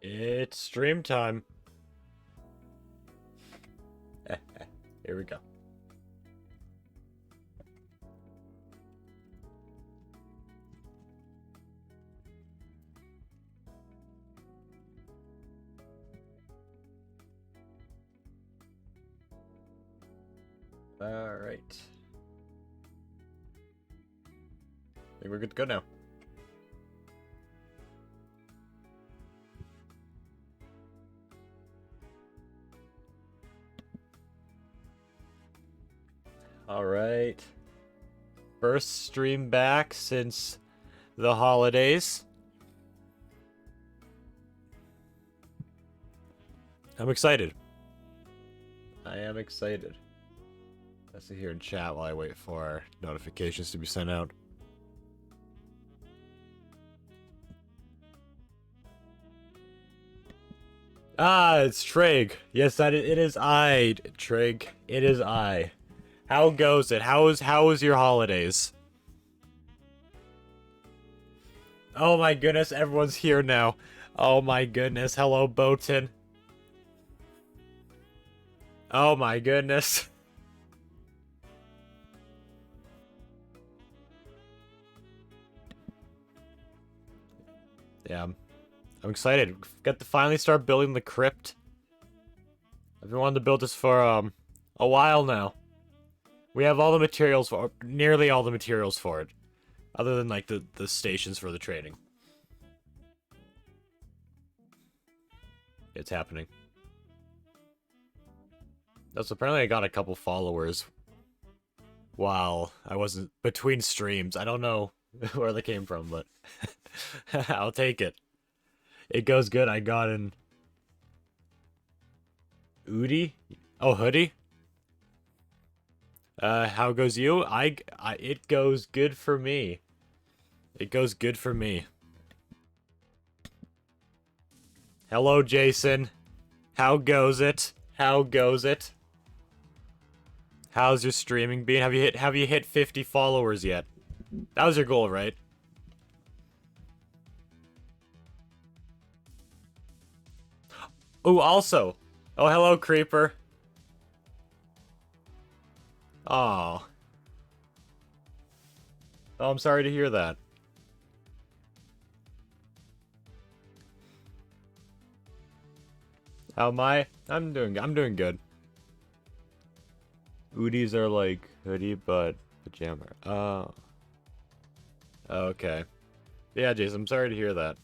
It's stream time. Here we go. All right. I think we're good to go now. All right. First stream back since the holidays. I'm excited. I am excited. Let's sit here and chat while I wait for our notifications to be sent out. Ah, it's Trig. Yes, it is I, Trig. It is I. How goes it? How is your holidays? Oh my goodness, everyone's here now. Oh my goodness, hello Botan. Oh my goodness. Yeah, I'm excited. Got to finally start building the crypt. I've been wanting to build this for a while now. We have all the materials for nearly all the materials for it, other than like the stations for the trading. It's happening. That's apparently I got a couple followers while I wasn't between streams. I don't know where they came from, but I'll take it. It goes good. I got an Udi? Oh, hoodie? How goes you? It goes good for me. It goes good for me. Hello, Jason. How goes it? How goes it? How's your streaming been? Have you hit 50 followers yet? That was your goal, right? Oh, also. Oh, hello, Creeper. Oh. Oh, I'm sorry to hear that. How am I? I'm doing good. Udis are like hoodie, but pajama. Oh. Okay. Yeah, Jason, I'm sorry to hear that.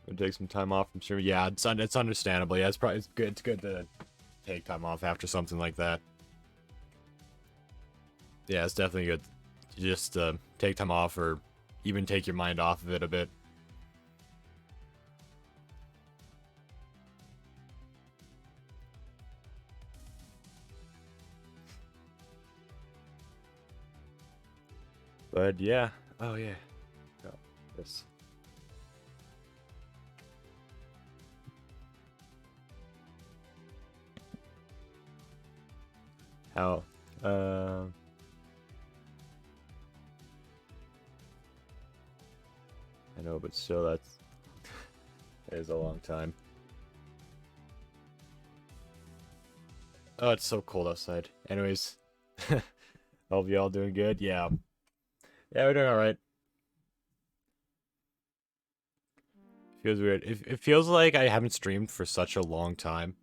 Would take some time off from streaming. Yeah, it's understandable. Yeah, it's good to take time off after something like that. Yeah, it's definitely good to just take time off or even take your mind off of it a bit. But yeah. Oh yeah. Oh, this. How? I know, but still, that is a long time. Oh, it's so cold outside. Anyways, hope y'all doing good. Yeah. Yeah, we're doing alright. Feels weird. It feels like I haven't streamed for such a long time.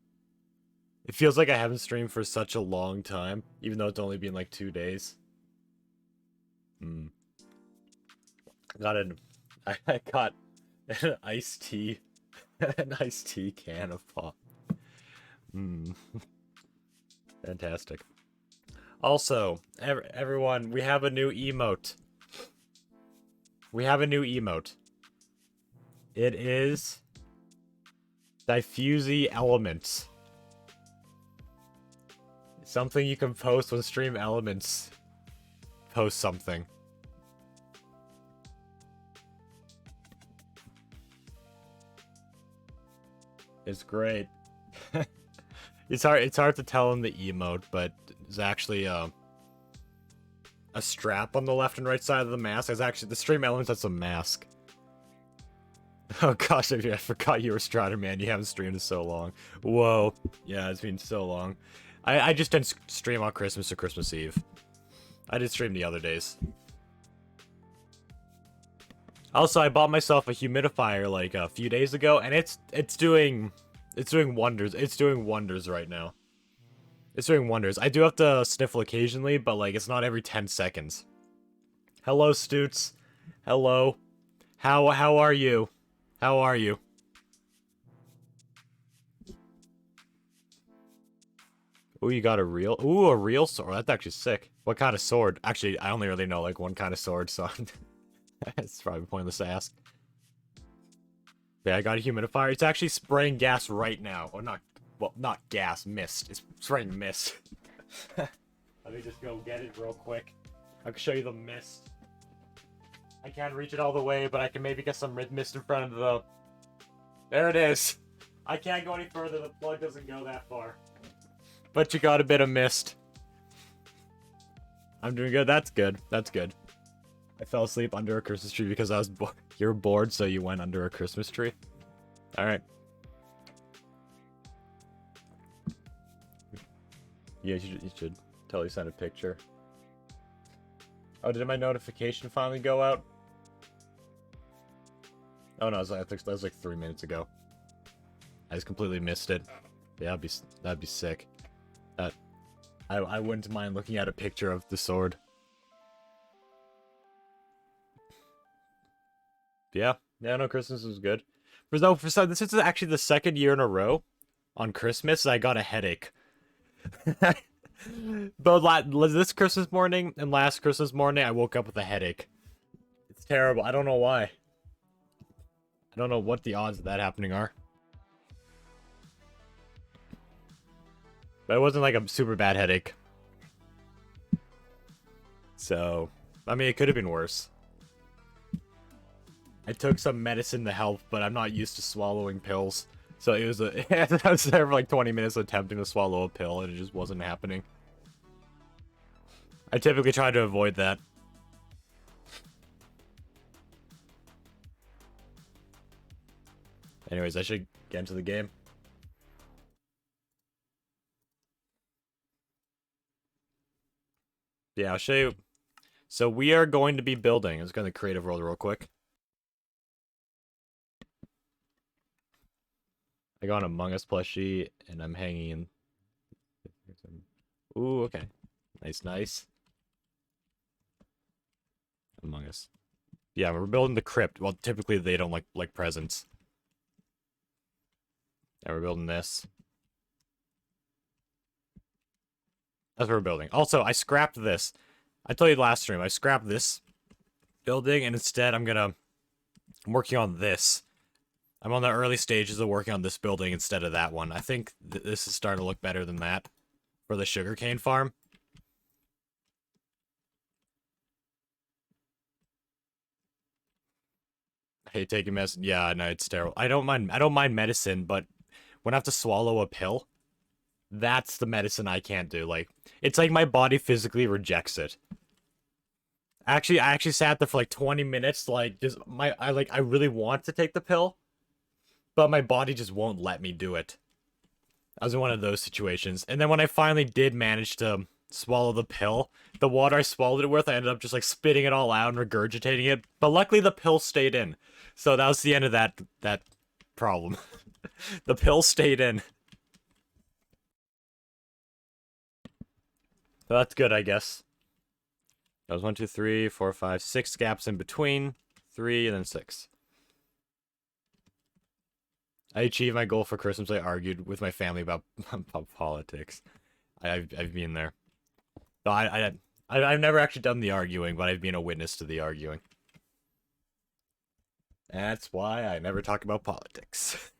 It feels like I haven't streamed for such a long time, even though it's only been like 2 days. Hmm. I got an iced tea, an iced tea can of pop. Hmm. Fantastic. Also, everyone, we have a new emote. We have a new emote. It is Diffusey Elements. Something you can post when Stream Elements post something. It's great. It's hard to tell in the emote, but it's actually a strap on the left and right side of the mask. It's actually the stream elements. That's a mask. Oh gosh, I forgot you were Strider, man. You haven't streamed in so long. Whoa. Yeah, it's been so long. I just didn't stream on Christmas or Christmas Eve. I did stream the other days. Also, I bought myself a humidifier like a few days ago, and it's doing wonders. It's doing wonders right now. It's doing wonders. I do have to sniffle occasionally, but like it's not every 10 seconds. Hello, Stoots. Hello. How are you? How are you? Ooh, you got a real... Ooh, a real sword. That's actually sick. What kind of sword? Actually, I only really know, like, one kind of sword, so... it's probably pointless to ask. Yeah, I got a humidifier. It's actually spraying gas right now. Or not... Well, not gas. Mist. It's spraying mist. Let me just go get it real quick. I can show you the mist. I can't reach it all the way, but I can maybe get some mist in front of the... There it is. I can't go any further. The plug doesn't go that far. But you got a bit of mist. I'm doing good. That's good. That's good. I fell asleep under a Christmas tree because I was you're bored, so you went under a Christmas tree. All right. Yeah, you should totally send a picture. Oh, did my notification finally go out? Oh no, that was like 3 minutes ago. I just completely missed it. Yeah, that'd be sick. I wouldn't mind looking at a picture of the sword. Yeah, no, Christmas was good. This is actually the second year in a row on Christmas I got a headache. But this Christmas morning and last Christmas morning, I woke up with a headache. It's terrible. I don't know why. I don't know what the odds of that happening are. But it wasn't like a super bad headache. So, I mean, it could have been worse. I took some medicine to help, but I'm not used to swallowing pills. So it was I was there for like 20 minutes attempting to swallow a pill, and it just wasn't happening. I typically try to avoid that. Anyways, I should get into the game. Yeah, I'll show you. So we are going to be building. Let's go to the creative world real quick. I got an Among Us plushie, and I'm hanging in. Ooh, okay. Nice. Among Us. Yeah, we're building the crypt. Well, typically they don't like presents. Yeah, we're building this. That's what we're building. Also, I scrapped this. I told you last stream, I scrapped this building, and instead I'm working on this. I'm on the early stages of working on this building instead of that one. I think this is starting to look better than that for the sugarcane farm. I hate taking medicine. Yeah, no, it's terrible. I don't mind medicine, but when I have to swallow a pill, that's the medicine I can't do. Like, it's like my body physically rejects it. Actually, I actually sat there for like 20 minutes, like, I really want to take the pill, but my body just won't let me do it. I was in one of those situations. And then when I finally did manage to swallow the pill, the water I swallowed it with, I ended up just like spitting it all out and regurgitating it. But luckily the pill stayed in. So that was the end of that problem. The pill stayed in. So that's good, I guess. That was 1, 2, 3, 4, 5, 6 gaps in between. 3 and then 6. I achieved my goal for Christmas. I argued with my family about politics. I've been there. No, I've never actually done the arguing, but I've been a witness to the arguing. That's why I never talk about politics.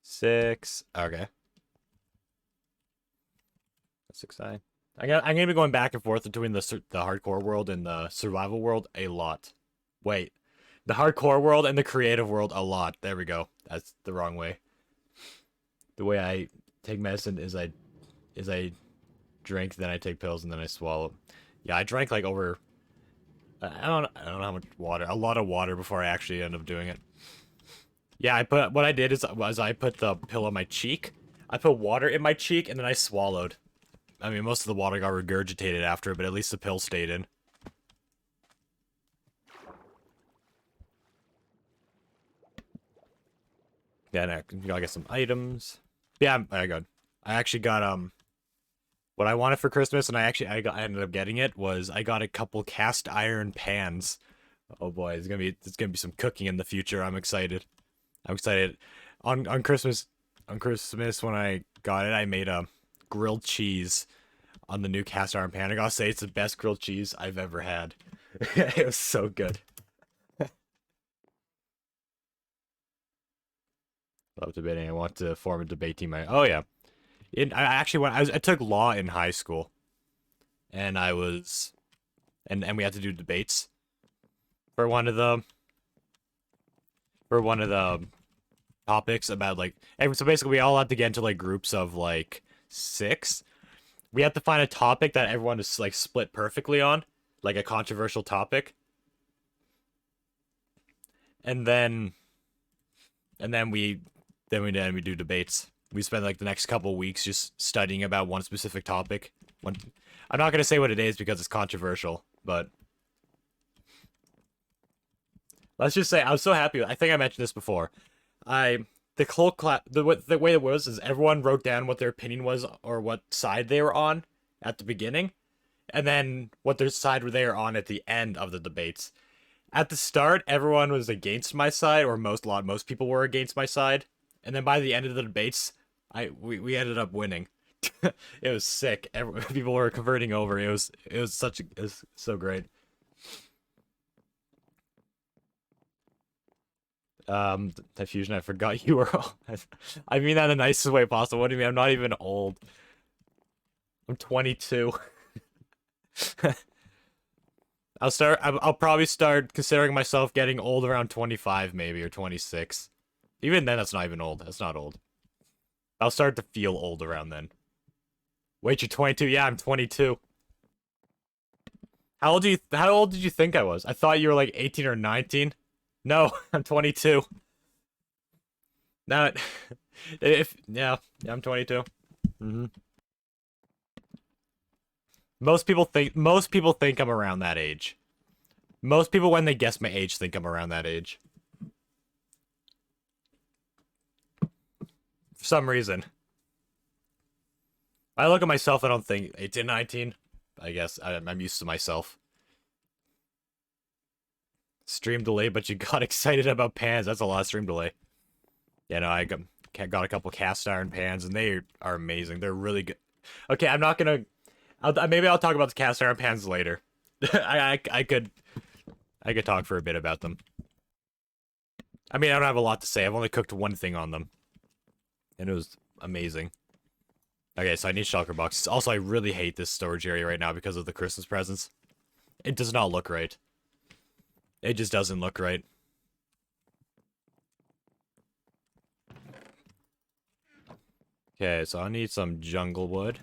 6. Okay. 6i. I'm gonna be going back and forth between the hardcore world and the survival world a lot. Wait. The hardcore world and the creative world a lot. There we go. That's the wrong way. The way I take medicine is I drink, then I take pills, and then I swallow. Yeah, I drank like over. I don't know how much water. A lot of water before I actually end up doing it. Yeah, what I did was I put the pill on my cheek. I put water in my cheek, and then I swallowed. I mean, most of the water got regurgitated after, but at least the pill stayed in. Yeah, now you gotta get some items. Yeah, I actually got what I wanted for Christmas, and I ended up getting it was I got a couple cast iron pans. Oh boy, it's gonna be some cooking in the future. I'm excited. I'm excited. On Christmas when I got it, I made a grilled cheese on the new cast iron pan. I gotta say, it's the best grilled cheese I've ever had. It was so good. Love debating. I want to form a debate team. Oh yeah, I actually I took law in high school, and I was, and we had to do debates for one of the topics about like, and so basically we all had to get into like groups of like 6. We had to find a topic that everyone is like split perfectly on, like a controversial topic, and then we do debates. We spend like the next couple weeks just studying about one specific topic. I'm not gonna say what it is because it's controversial, but let's just say I was so happy. I think I mentioned this before. The whole class, the way it was is everyone wrote down what their opinion was or what side they were on at the beginning, and then what their side they were on at the end of the debates. At the start, everyone was against my side, or most people were against my side, and then by the end of the debates, we ended up winning. It was sick. People were converting over. It was so great. Diffusion, I forgot you were old. I mean that in the nicest way possible. What do you mean? I'm not even old. I'm 22. I'll probably start considering myself getting old around 25 maybe, or 26. Even then, that's not even old. That's not old. I'll start to feel old around then. Wait, you're 22? Yeah, I'm 22. How old did you think I was? I thought you were like 18 or 19. No, I'm 22. Now, yeah, I'm 22. Hmm. Most people think I'm around that age. Most people, when they guess my age, think I'm around that age. For some reason. I look at myself, I don't think 18, 19. I guess I'm used to myself. Stream delay, but you got excited about pans. That's a lot of stream delay. Yeah, no, got a couple cast iron pans, and they are amazing. They're really good. Okay, I'm not gonna. Maybe I'll talk about the cast iron pans later. I could talk for a bit about them. I mean, I don't have a lot to say. I've only cooked one thing on them, and it was amazing. Okay, so I need shulker boxes. Also, I really hate this storage area right now because of the Christmas presents. It does not look right. It just doesn't look right. Okay, so I need some jungle wood.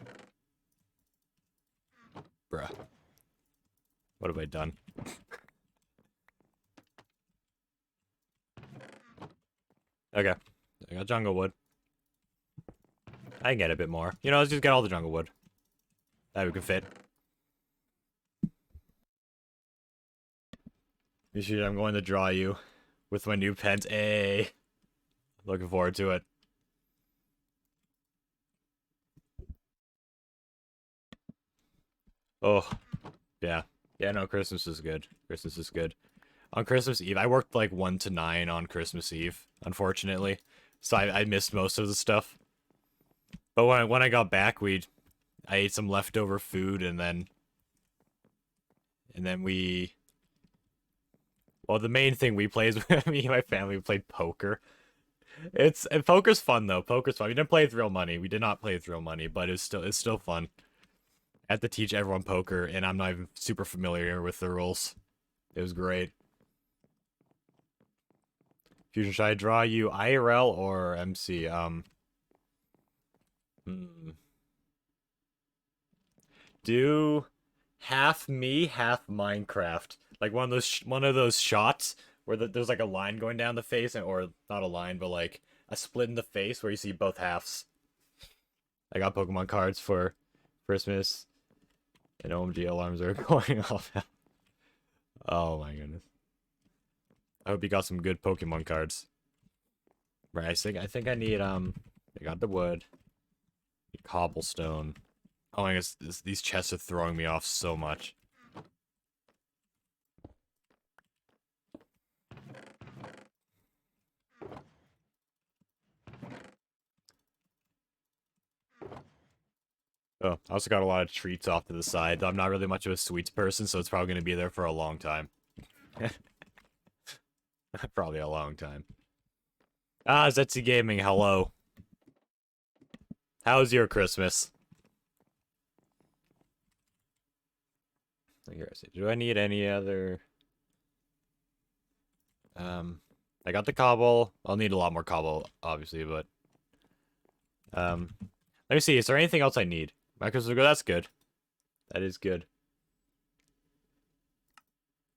Bruh. What have I done? Okay. I got jungle wood. I can get a bit more. You know, let's just get all the jungle wood that we can fit. I'm going to draw you with my new pens. Hey. Looking forward to it. Oh. Yeah. Yeah, no, Christmas is good. Christmas is good. On Christmas Eve, I worked like 1 to 9 on Christmas Eve, unfortunately. So I missed most of the stuff. But when I got back, I ate some leftover food, and then well, the main thing we played is me and my family played poker. Poker's fun though. Poker's fun. We didn't play with real money. We did not play with real money, but it's still fun. I had to teach everyone poker, and I'm not even super familiar with the rules. It was great. Fusion, should I draw you IRL or MC? Hmm. Do half me, half Minecraft. Like one of those shots where there's like a line going down the face, or not a line, but like a split in the face where you see both halves. I got Pokemon cards for Christmas, and OMG alarms are going off. Oh my goodness. I hope you got some good Pokemon cards. Right, I think I need I got the wood, cobblestone. Oh my goodness, these chests are throwing me off so much. Oh, I also got a lot of treats off to the side. I'm not really much of a sweets person, so it's probably going to be there for a long time. Probably a long time. Ah, Zetsu Gaming, hello. How's your Christmas? Here, do I need any other... I got the cobble. I'll need a lot more cobble, obviously, but... let me see, is there anything else I need? My Christmas, that's good. That is good.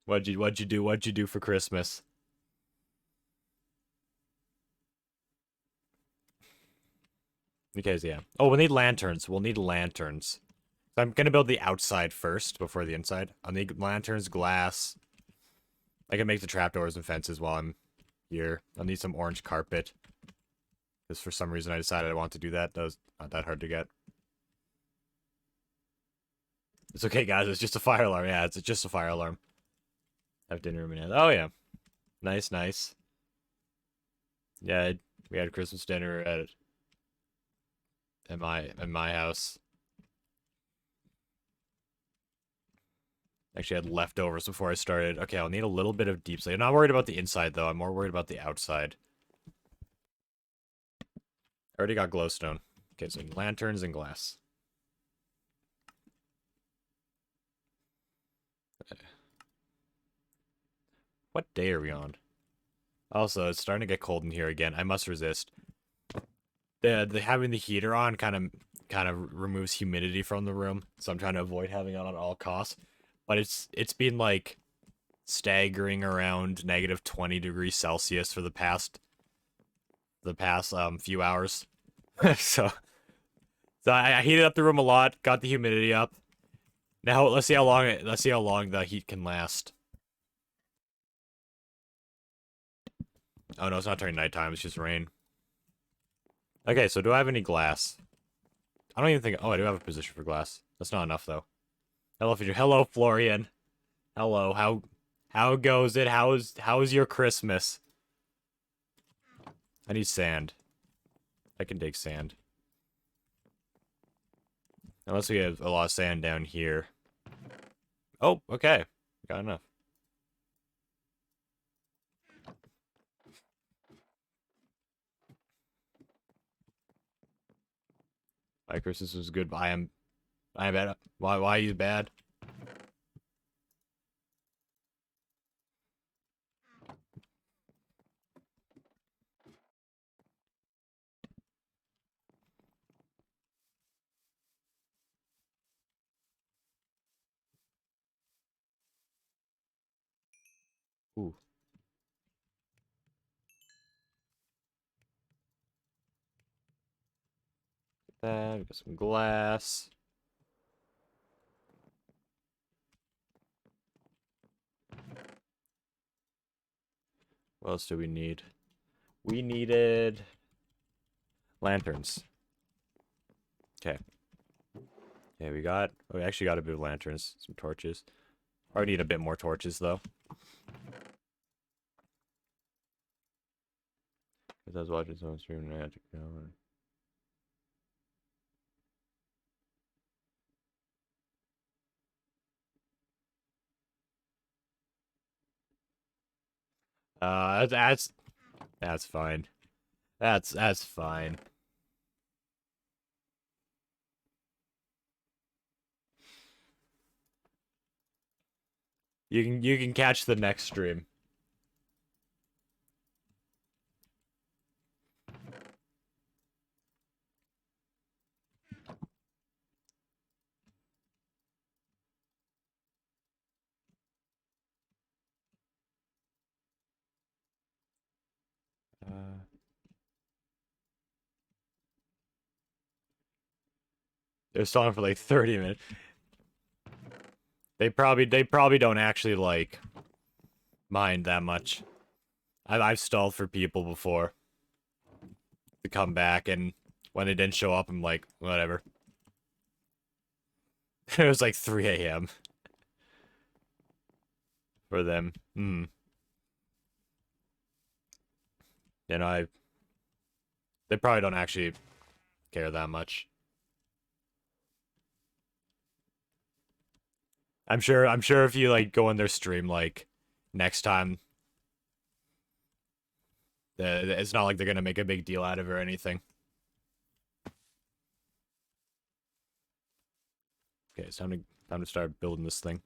What'd you do for Christmas? Because, yeah. Oh, we'll need lanterns. We'll need lanterns. So I'm gonna build the outside first, before the inside. I'll need lanterns, glass. I can make the trapdoors and fences while I'm here. I'll need some orange carpet. Because for some reason I decided I want to do that. That was not that hard to get. It's okay, guys. It's just a fire alarm. Yeah, it's just a fire alarm. Have dinner in a minute. Oh, yeah. Nice, nice. Yeah, we had Christmas dinner at my house. Actually, I had leftovers before I started. Okay, I'll need a little bit of deep slate. I'm not worried about the inside, though. I'm more worried about the outside. I already got glowstone. Okay, so lanterns and glass. What day are we on? Also, it's starting to get cold in here again. I must resist. The having the heater on kind of removes humidity from the room, so I'm trying to avoid having it on at all costs. But it's been like staggering around negative 20 degrees Celsius for the past few hours. so I heated up the room a lot, got the humidity up. Now let's see how long the heat can last. Oh no, it's not turning nighttime, it's just rain. Okay, so do I have any glass? I don't even think. Oh, I do have a position for glass. That's not enough though. Hello, Florian. Hello. How goes it? How's your Christmas? I need sand. I can dig sand. Unless we have a lot of sand down here. Oh, okay. Got enough. My Christmas was good, but I am bad. Why are you bad? Ooh. That, we got some glass. What else do we need? We needed lanterns. Okay. Okay, we actually got a bit of lanterns, some torches. Probably need a bit more torches though. Because I was watching someone stream and I had to go. That's fine. That's fine. You can catch the next stream. They're stalling for like 30 minutes. They probably don't actually like mind that much. I've stalled for people before to come back, and when they didn't show up, I'm like, whatever. It was like 3 a.m. for them. You know, they probably don't actually care that much. I'm sure if you like go in their stream like next time, it's not like they're gonna make a big deal out of it or anything. Okay, it's time to start building this thing.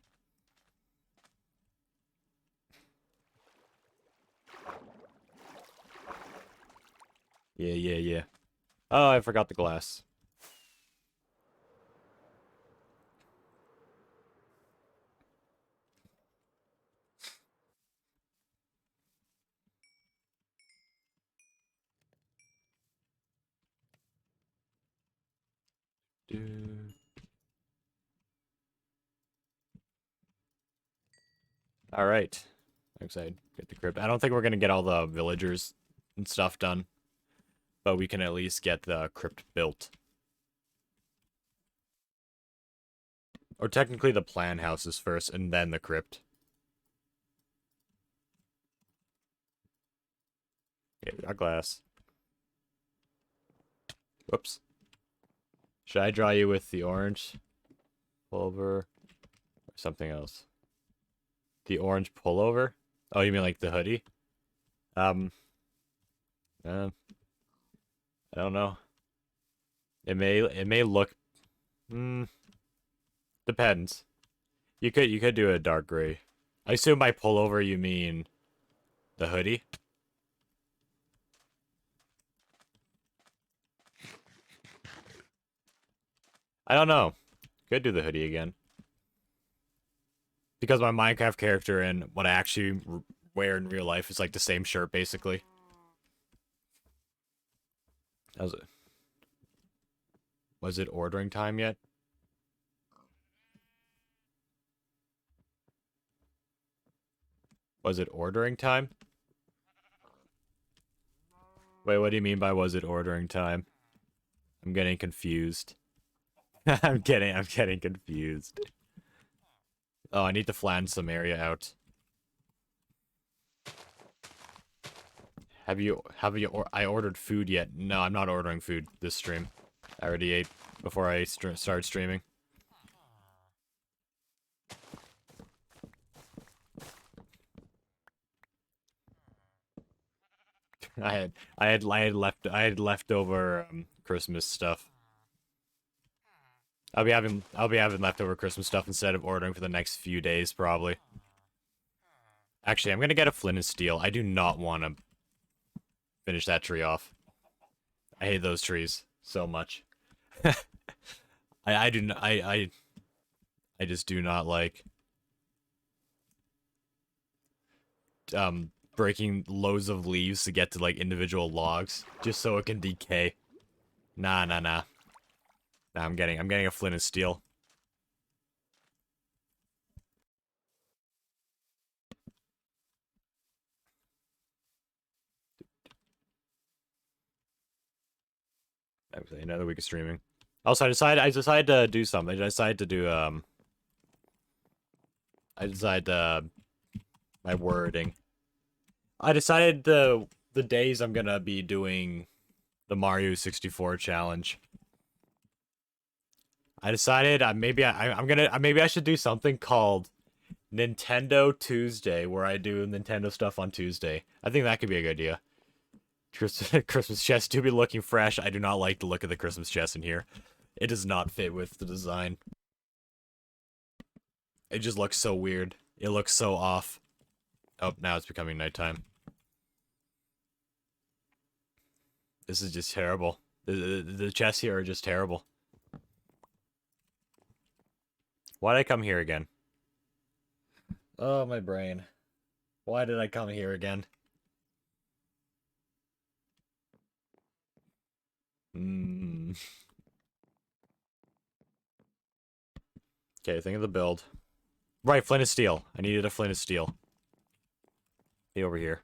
Yeah. Oh, I forgot the glass. Dude. All right. I'm excited. Get the crypt. I don't think we're gonna get all the villagers and stuff done, but we can at least get the crypt built. Or technically the plan houses first, and then the crypt. Yeah, we got glass. Whoops. Should I draw you with the orange pullover or something else? The orange pullover? Oh, you mean like the hoodie? Um, I don't know. It may look. Depends. You could do a dark gray. I assume by pullover you mean the hoodie. I don't know. Could do the hoodie again. Because my Minecraft character and what I actually wear in real life is like the same shirt, basically. Was it ordering time yet? Was it ordering time? Wait, what do you mean by was it ordering time? I'm getting confused. I'm getting confused. Oh, I need to flange some area out. I ordered food yet? No, I'm not ordering food this stream. I already ate before I started streaming. I had leftover Christmas stuff. I'll be having leftover Christmas stuff instead of ordering for the next few days probably. Actually, I'm gonna get a flint and steel. I do not want to finish that tree off. I hate those trees so much. I do not, I just do not like breaking loads of leaves to get to like individual logs just so it can decay. Nah. Nah, I'm getting a flint and steel. Actually, another week of streaming. Also, I decided to do something. I decided my wording. I decided the days I'm gonna be doing the Mario 64 challenge. I decided maybe I should do something called Nintendo Tuesday, where I do Nintendo stuff on Tuesday. I think that could be a good idea. Christmas chest do be looking fresh. I do not like the look of the Christmas chest in here. It does not fit with the design. It just looks so weird. It looks so off. Oh, now it's becoming nighttime. This is just terrible. The chests here are just terrible. Why did I come here again? Oh, my brain. Why did I come here again? Hmm. Okay, think of the build. Right, flint and steel. I needed a flint and steel. Be over here.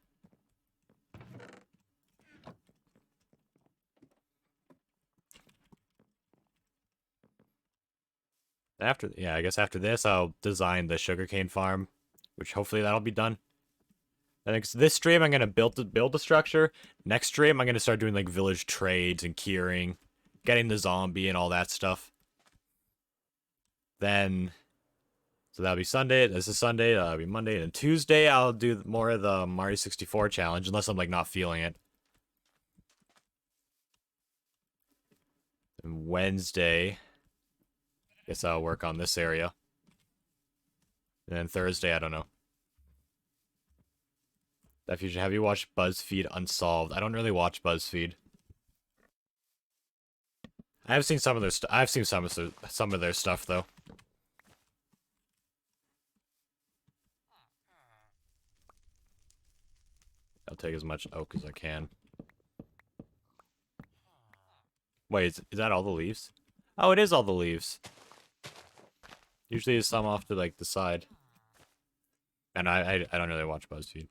After, yeah, I guess after this, I'll design the sugarcane farm, which hopefully that'll be done. I think this stream I'm gonna build the structure. Next stream I'm gonna start doing like village trades and curing, getting the zombie and all that stuff. Then, so that'll be Sunday. This is Sunday. That'll be Monday, and Tuesday I'll do more of the Mario 64 challenge, unless I'm like not feeling it. And Wednesday, guess I'll work on this area. And then Thursday, I don't know. That future. Have you watched BuzzFeed Unsolved? I don't really watch BuzzFeed. I have seen some of their I've seen some of their stuff though. I'll take as much oak as I can. Wait, is that all the leaves? Oh, it is all the leaves. Usually there's some off to like the side. And I don't really watch BuzzFeed.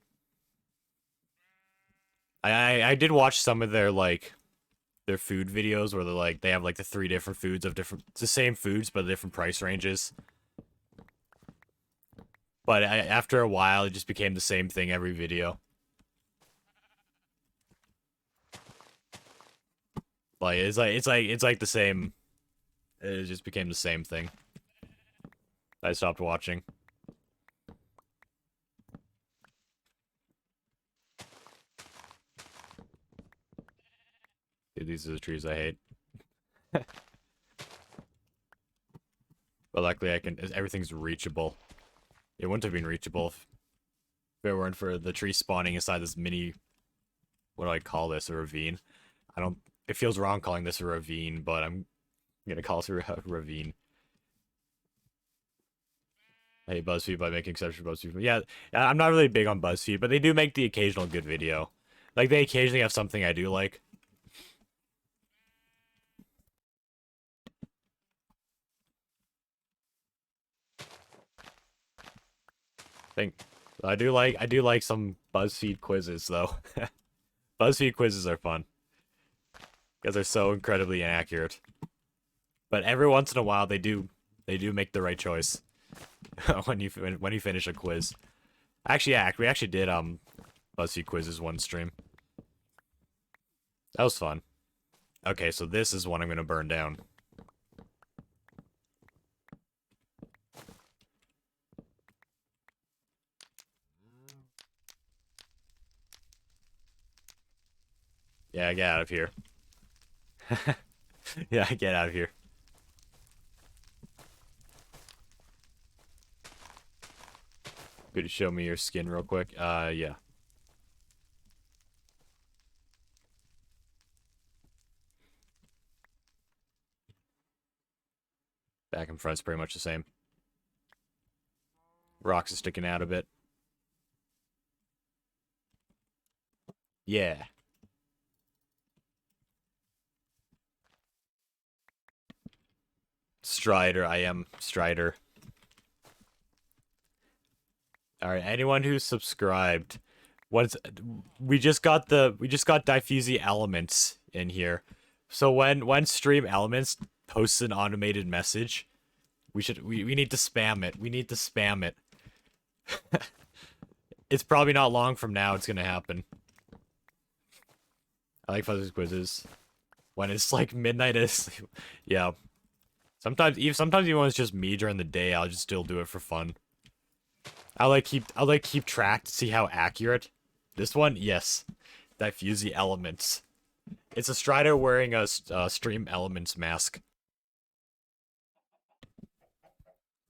I did watch some of their like their food videos where they're like they have like the 3 different foods of different, it's the same foods but different price ranges. But after a while it just became the same thing every video. Like it's like the same. It just became the same thing. I stopped watching. Dude, these are the trees I hate. But luckily I can, everything's reachable. It wouldn't have been reachable if it weren't for the tree spawning inside this mini, what do I call this, a ravine? I don't, it feels wrong calling this a ravine, but I'm gonna call it a ravine. I hate BuzzFeed by making exceptions for BuzzFeed. Yeah, I'm not really big on BuzzFeed, but they do make the occasional good video. Like, they occasionally have something I do like. I do like some BuzzFeed quizzes though. BuzzFeed quizzes are fun because they're so incredibly inaccurate. But every once in a while they do make the right choice when you finish a quiz. Actually, yeah, we actually did BuzzFeed quizzes one stream. That was fun. Okay, so this is one I'm gonna burn down. Yeah, get out of here. Yeah, get out of here. Could you show me your skin real quick? Yeah. Back and front's pretty much the same. Rocks is sticking out a bit. Yeah. Strider, I am Strider. Alright, anyone who's subscribed, we just got Diffusey Elements in here. So when Stream Elements posts an automated message, we need to spam it. We need to spam it. It's probably not long from now it's gonna happen. I like fuzzy quizzes. When it's like midnight asleep. Yeah. Sometimes even when it's just me during the day, I'll just still do it for fun. I'll keep track to see how accurate. This one, yes. Diffusey Elements. It's a Strider wearing a Stream Elements mask.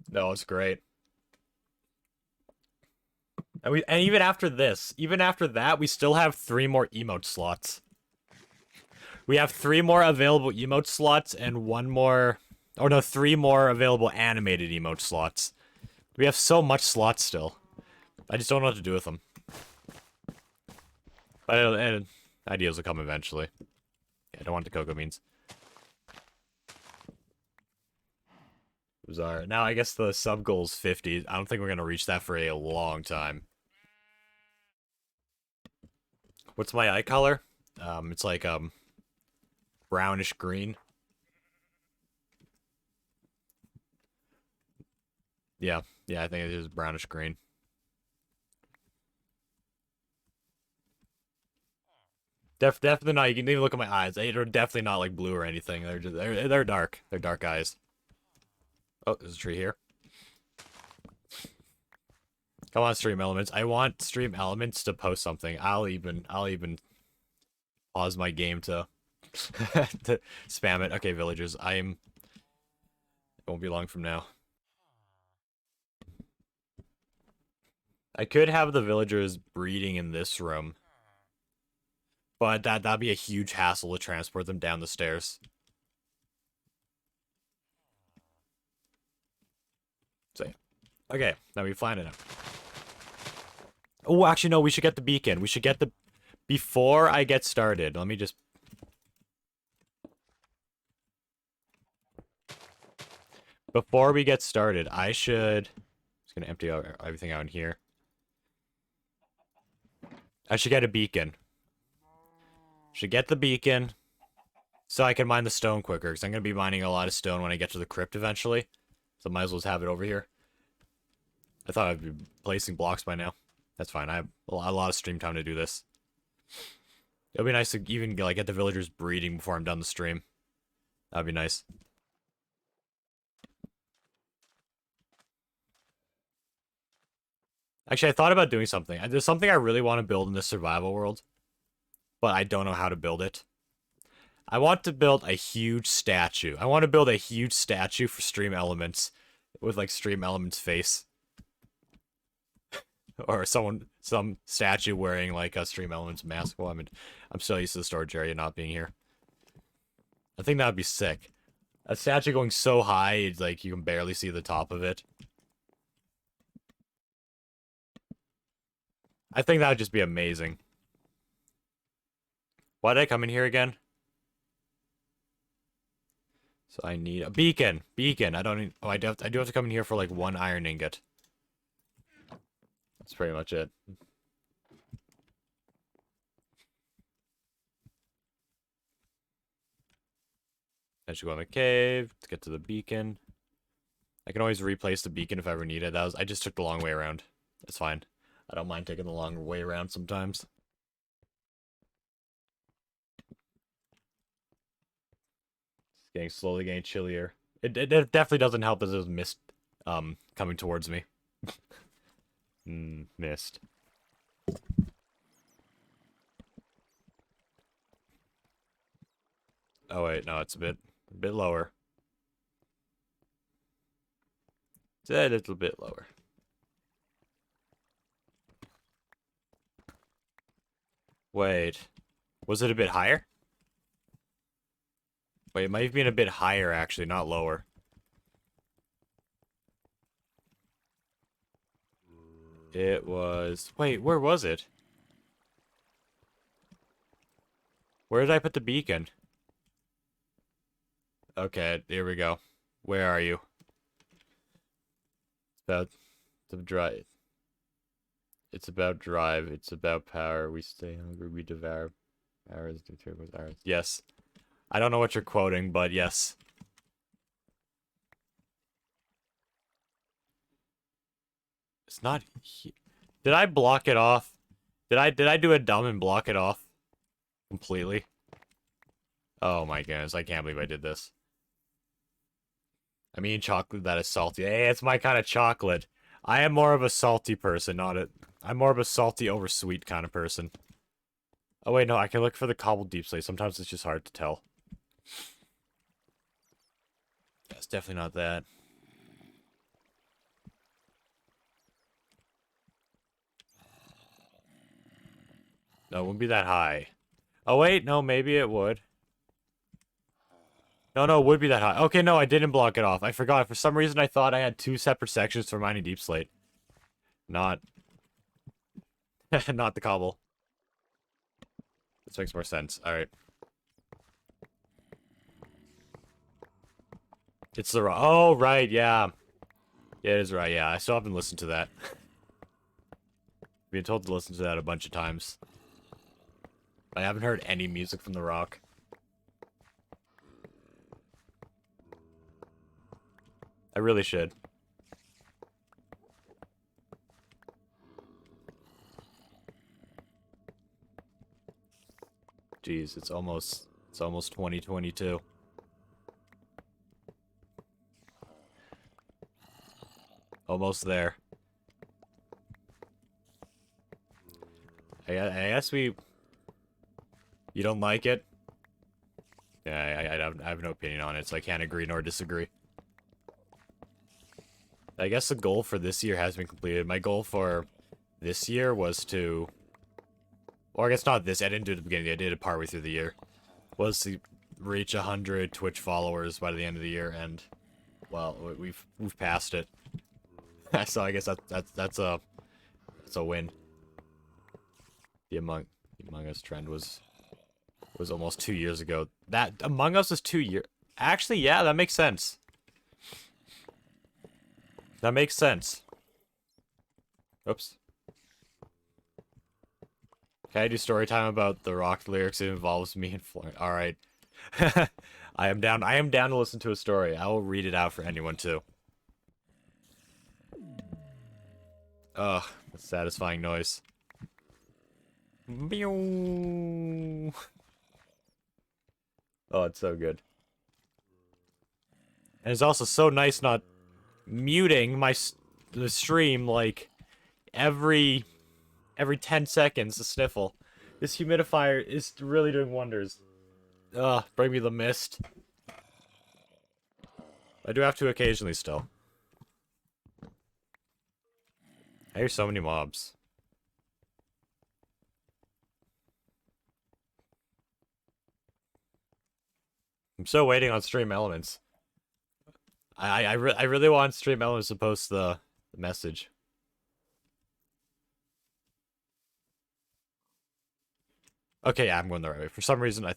No, it's great. And even after that, we still have 3 more emote slots. We have 3 more available emote slots and 1 more, or no, 3 more available animated emote slots. We have so much slots still. I just don't know what to do with them. But ideas will come eventually. Yeah, I don't want the cocoa beans. Bizarre. Now, I guess the sub goal is 50. I don't think we're going to reach that for a long time. What's my eye color? It's like, brownish green. Yeah, I think it is brownish green. Definitely not. You can even look at my eyes. They're definitely not like blue or anything. They're dark. They're dark eyes. Oh, there's a tree here. Come on, Stream Elements. I want Stream Elements to post something. I'll even pause my game to to spam it. Okay, villagers. It won't be long from now. I could have the villagers breeding in this room, but that'd be a huge hassle to transport them down the stairs. So, okay, now we find it out. Oh, actually, no, we should get the beacon. We should get the... Before I get started, let me just... Before we get started, I should... I'm just gonna empty out everything out in here. I should get a beacon. Should get the beacon so I can mine the stone quicker, because I'm going to be mining a lot of stone when I get to the crypt eventually. So might as well just have it over here. I thought I'd be placing blocks by now. That's fine. I have a lot of stream time to do this. It'll be nice to even like get the villagers breeding before I'm done the stream. That'd be nice. Actually, I thought about doing something. There's something I really want to build in this survival world, but I don't know how to build it. I want to build a huge statue. I want to build a huge statue for Stream Elements with like Stream Elements' face. Or some statue wearing like a Stream Elements mask. Well, I'm still used to the storage area not being here. I think that would be sick. A statue going so high, it's like you can barely see the top of it. I think that would just be amazing. Why did I come in here again? So I need a beacon. Beacon. I don't need... Oh, I do have to come in here for like 1 iron ingot. That's pretty much it. I should go in the cave to get to the beacon. I can always replace the beacon if I ever need it. I just took the long way around. That's fine. I don't mind taking the long way around sometimes. It's getting slowly getting chillier. It definitely doesn't help that there's mist coming towards me. Mist. Oh wait, no, it's a bit lower. It's a little bit lower. Wait. Was it a bit higher? Wait, it might have been a bit higher, actually, not lower. It was... Wait, where was it? Where did I put the beacon? Okay, here we go. Where are you? It's about to drive. It's about drive. It's about power. We stay hungry. We devour. Hours. Hours. Yes. I don't know what you're quoting, but yes. It's not. Did I block it off? Did I do a dumb and block it off completely? Oh my goodness! I can't believe I did this. I mean chocolate that is salty. Hey, it's my kind of chocolate. I am more of a salty person, not a... I'm more of a salty over sweet kind of person. Oh wait, no, I can look for the cobbled deep slate. Sometimes it's just hard to tell. That's definitely not that. No, it wouldn't be that high. Oh wait, no, maybe it would. No, it would be that high. Okay, no, I didn't block it off. I forgot. For some reason, I thought I had 2 separate sections for mining deep slate. Not. Not the cobble. This makes more sense. Alright. It's the rock. Oh, right, yeah. Yeah, it is right, yeah. I still haven't listened to that. Been told to listen to that a bunch of times. I haven't heard any music from the rock. I really should. Jeez, it's almost 2022. Almost there. I guess we... You don't like it? Yeah, I have no opinion on it, so I can't agree nor disagree. I guess the goal for this year has been completed. My goal for this year was to... Or I guess not this, I didn't do it at the beginning, I did it partway through the year. Was to reach 100 Twitch followers by the end of the year, and... Well, we've passed it. So I guess that's a win. The Among Us trend was almost 2 years ago. That Among Us was 2 years. Actually, yeah, that makes sense. That makes sense. Oops. Can I do story time about the rock lyrics? It involves me and Florence. All right. I am down. I am down to listen to a story. I will read it out for anyone too. Ugh, a satisfying noise. Meow. Oh, it's so good. And it's also so nice not muting the stream like every 10 seconds to sniffle. This humidifier is really doing wonders. Ugh, bring me the mist. I do have to occasionally still. I hear so many mobs. I'm still waiting on Stream Elements. I really want Stream Elements to post the message. Okay, yeah, I'm going the right way. For some reason, I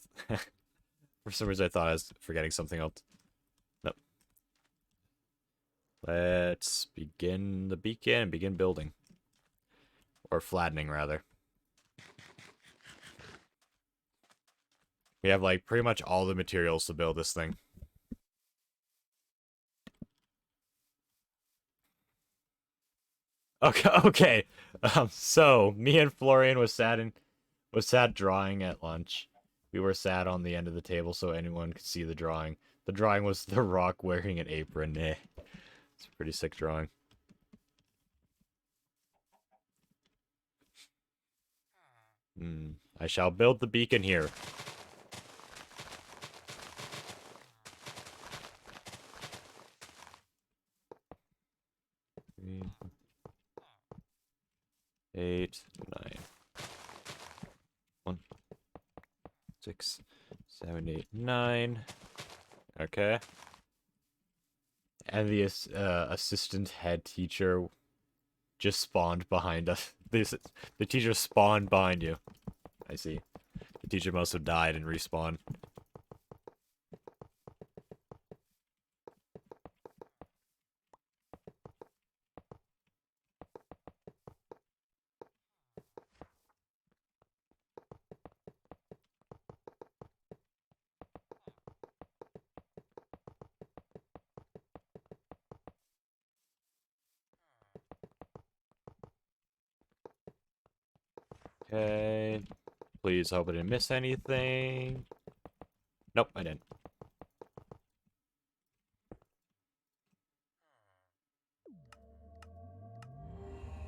thought I was forgetting something else. Nope. Let's begin the beacon and begin building. Or flattening, rather. We have, like, pretty much all the materials to build this thing. Okay. So, me and Florian was sat drawing at lunch. We were sat on the end of the table so anyone could see the drawing. The drawing was the rock wearing an apron. It's a pretty sick drawing. I shall build the beacon here. Three, 8, 9. 1, 6, 7, 8, 9. Okay. And the assistant head teacher just spawned behind us. The teacher spawned behind you. I see. The teacher must have died and respawned. Okay. Please hope I didn't miss anything. Nope, I didn't.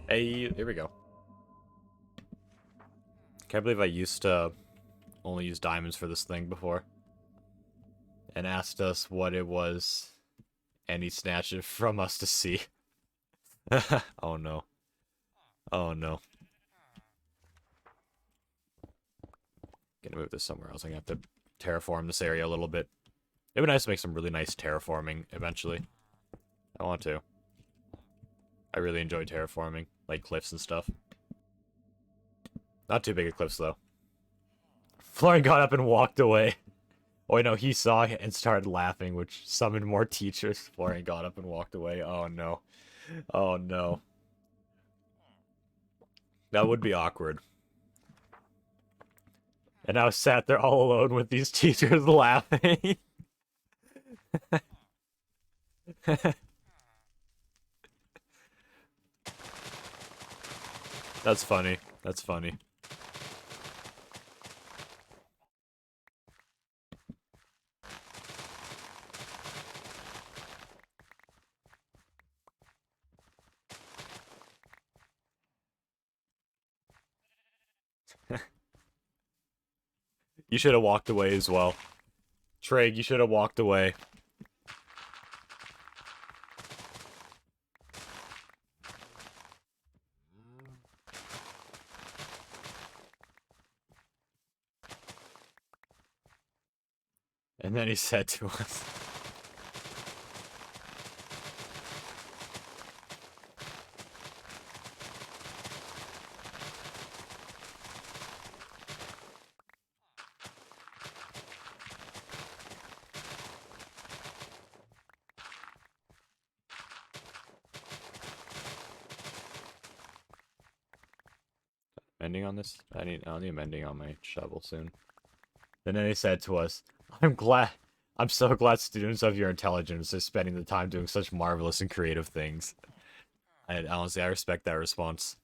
Hey, here we go. Can't believe I used to only use diamonds for this thing before. And asked us what it was, and he snatched it from us to see. Oh no. Oh no. Gonna move this somewhere else. I'm gonna have to terraform this area a little bit. It'd be nice to make some really nice terraforming eventually. I want to. I really enjoy terraforming, like cliffs and stuff. Not too big of cliffs though. Florian got up and walked away. Oh, wait, no, he saw it and started laughing, which summoned more teachers. Florian got up and walked away. Oh, no. Oh, no. That would be awkward. And I was sat there all alone with these teachers laughing. That's funny. That's funny. You should have walked away as well. Treg, you should have walked away. And then he said to us. Mending on this? I'll need mending on my shovel soon. And then he said to us, I'm so glad students of your intelligence are spending the time doing such marvelous and creative things. And honestly, I respect that response.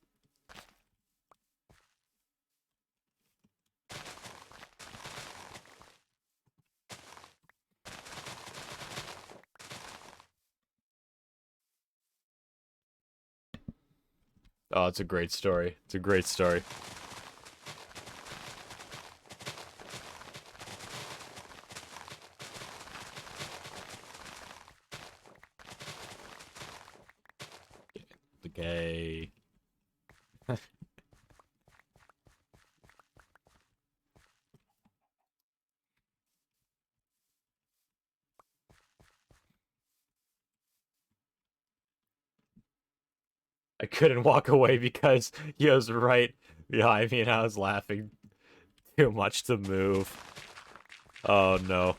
Oh, it's a great story. It's a great story. Okay. I couldn't walk away because he was right behind me and I was laughing too much to move. Oh no.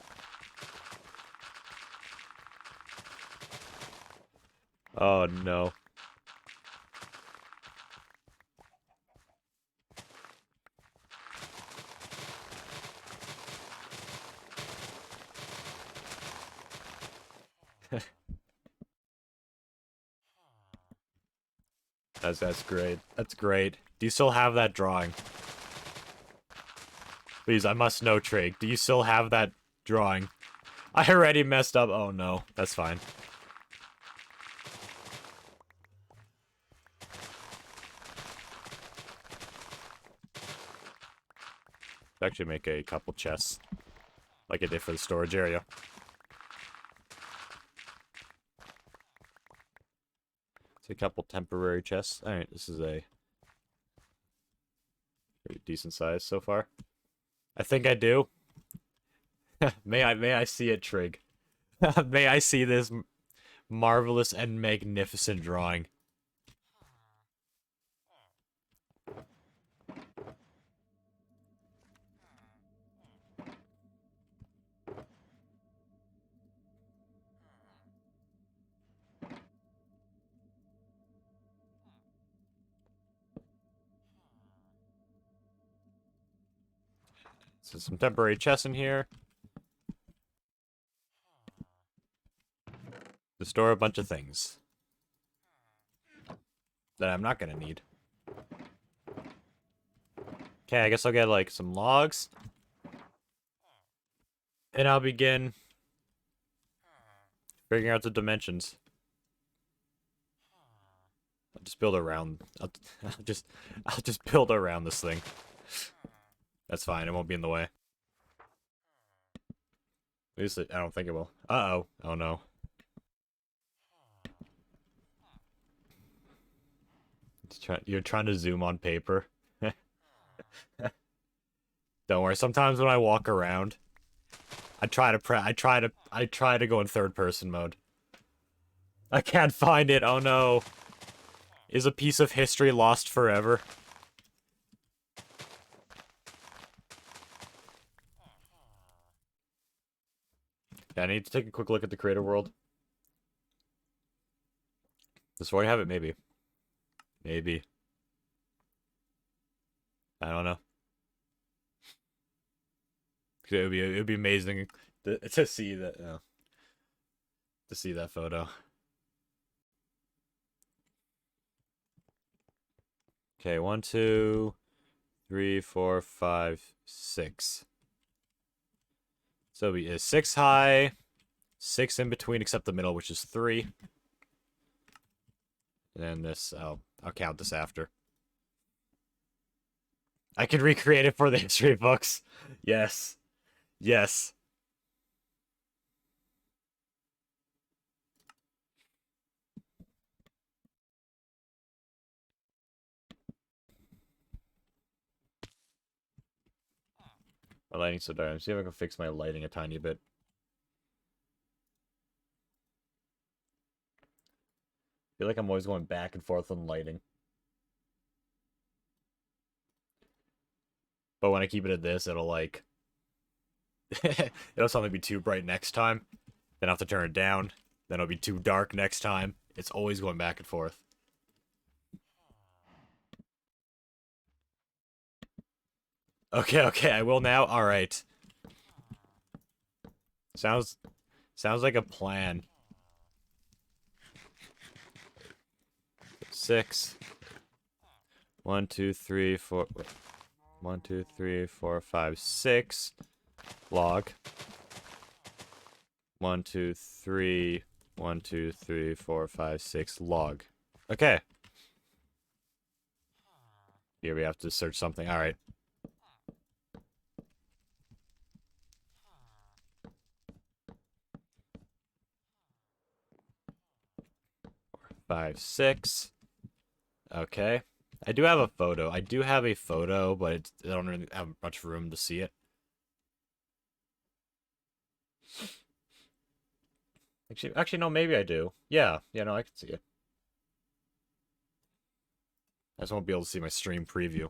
Oh no. That's great. That's great. Do you still have that drawing? Please, I must know, Trig. Do you still have that drawing? I already messed up. Oh no, that's fine. Actually make a couple chests. Like I did for the storage area. It's a couple temporary chests. Alright, this is a pretty decent size so far. I think I do. May I see it, Trig. May I see this marvelous and magnificent drawing. So some temporary chests in here. To store a bunch of things. That I'm not gonna need. Okay, I guess I'll get, like, some logs. And I'll begin figuring out the dimensions. I'll just build around... I'll just build around this thing. That's fine, it won't be in the way. At least I don't think it will. Uh-oh. Oh no. You're trying to zoom on paper. Don't worry. Sometimes when I walk around, I try to go in third person mode. I can't find it. Oh no. Is a piece of history lost forever? Yeah, I need to take a quick look at the creator world. Does Roy have it? Maybe. Maybe. I don't know. It would be amazing to see that to see that photo. Okay, 1, 2, 3, 4, 5, 6. So it'll be 6 high, 6 in between, except the middle, which is 3. And then this, I'll count this after. I can recreate it for the history books. Yes. Yes. My lighting's so dark. See if I can fix my lighting a tiny bit. I feel like I'm always going back and forth on lighting. But when I keep it at this, it'll like... it'll suddenly be too bright next time. Then I'll have to turn it down. Then it'll be too dark next time. It's always going back and forth. Okay, I will now. Alright. Sounds like a plan. 6. 1, 2, 3, 4. 1, 2, 3, 4, 5, 6. Log. 1, 2, 3. 1, 2, 3, 4, 5, 6. Log. Okay. Here we have to search something. Alright. 5, 6. Okay. I do have a photo. But I don't really have much room to see it. Actually, no, maybe I do. Yeah, no, I can see it. I just won't be able to see my stream preview.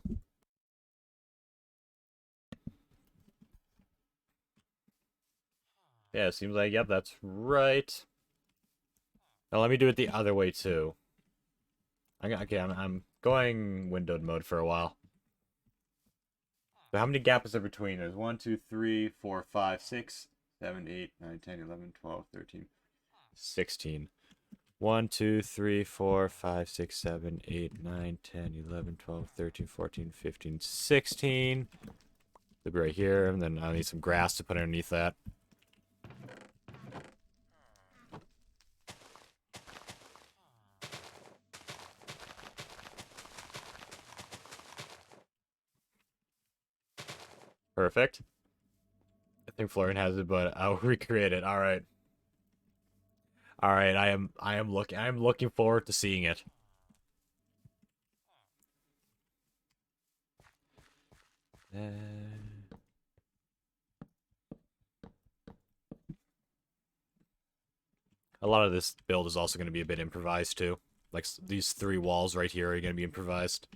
Yeah, it seems like, yep, that's right. Now let me do it the other way, too. I'm going windowed mode for a while. So how many gaps is there between? There's 1, 2, 3, 4, 5, 6, 7, 8, 9, 10, 11, 12, 13, 16. 1, 2, 3, 4, 5, 6, 7, 8, 9, 10, 11, 12, 13, 14, 15, 16. They'll be right here, and then I'll need some grass to put underneath that. Perfect. I think Florian has it, but I'll recreate it. All right. All right, I am looking forward to seeing it. A lot of this build is also going to be a bit improvised too. Like these 3 walls right here are going to be improvised.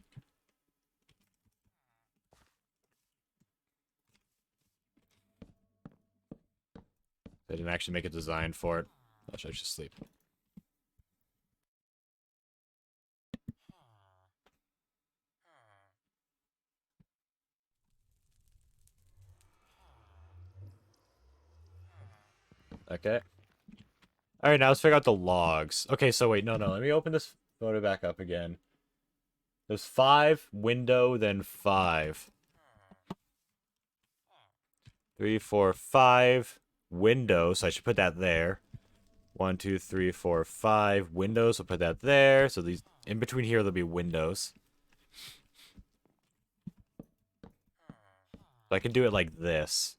I didn't actually make a design for it. I should just sleep. Okay. Alright, now let's figure out the logs. Okay, so wait, no. Let me open this photo back up again. There's 5, window, then 5. 3, 4, 5, window, so I should put that there. 1, 2, 3, 4, 5, windows, so put that there. So these, in between here, there'll be windows. So I can do it like this.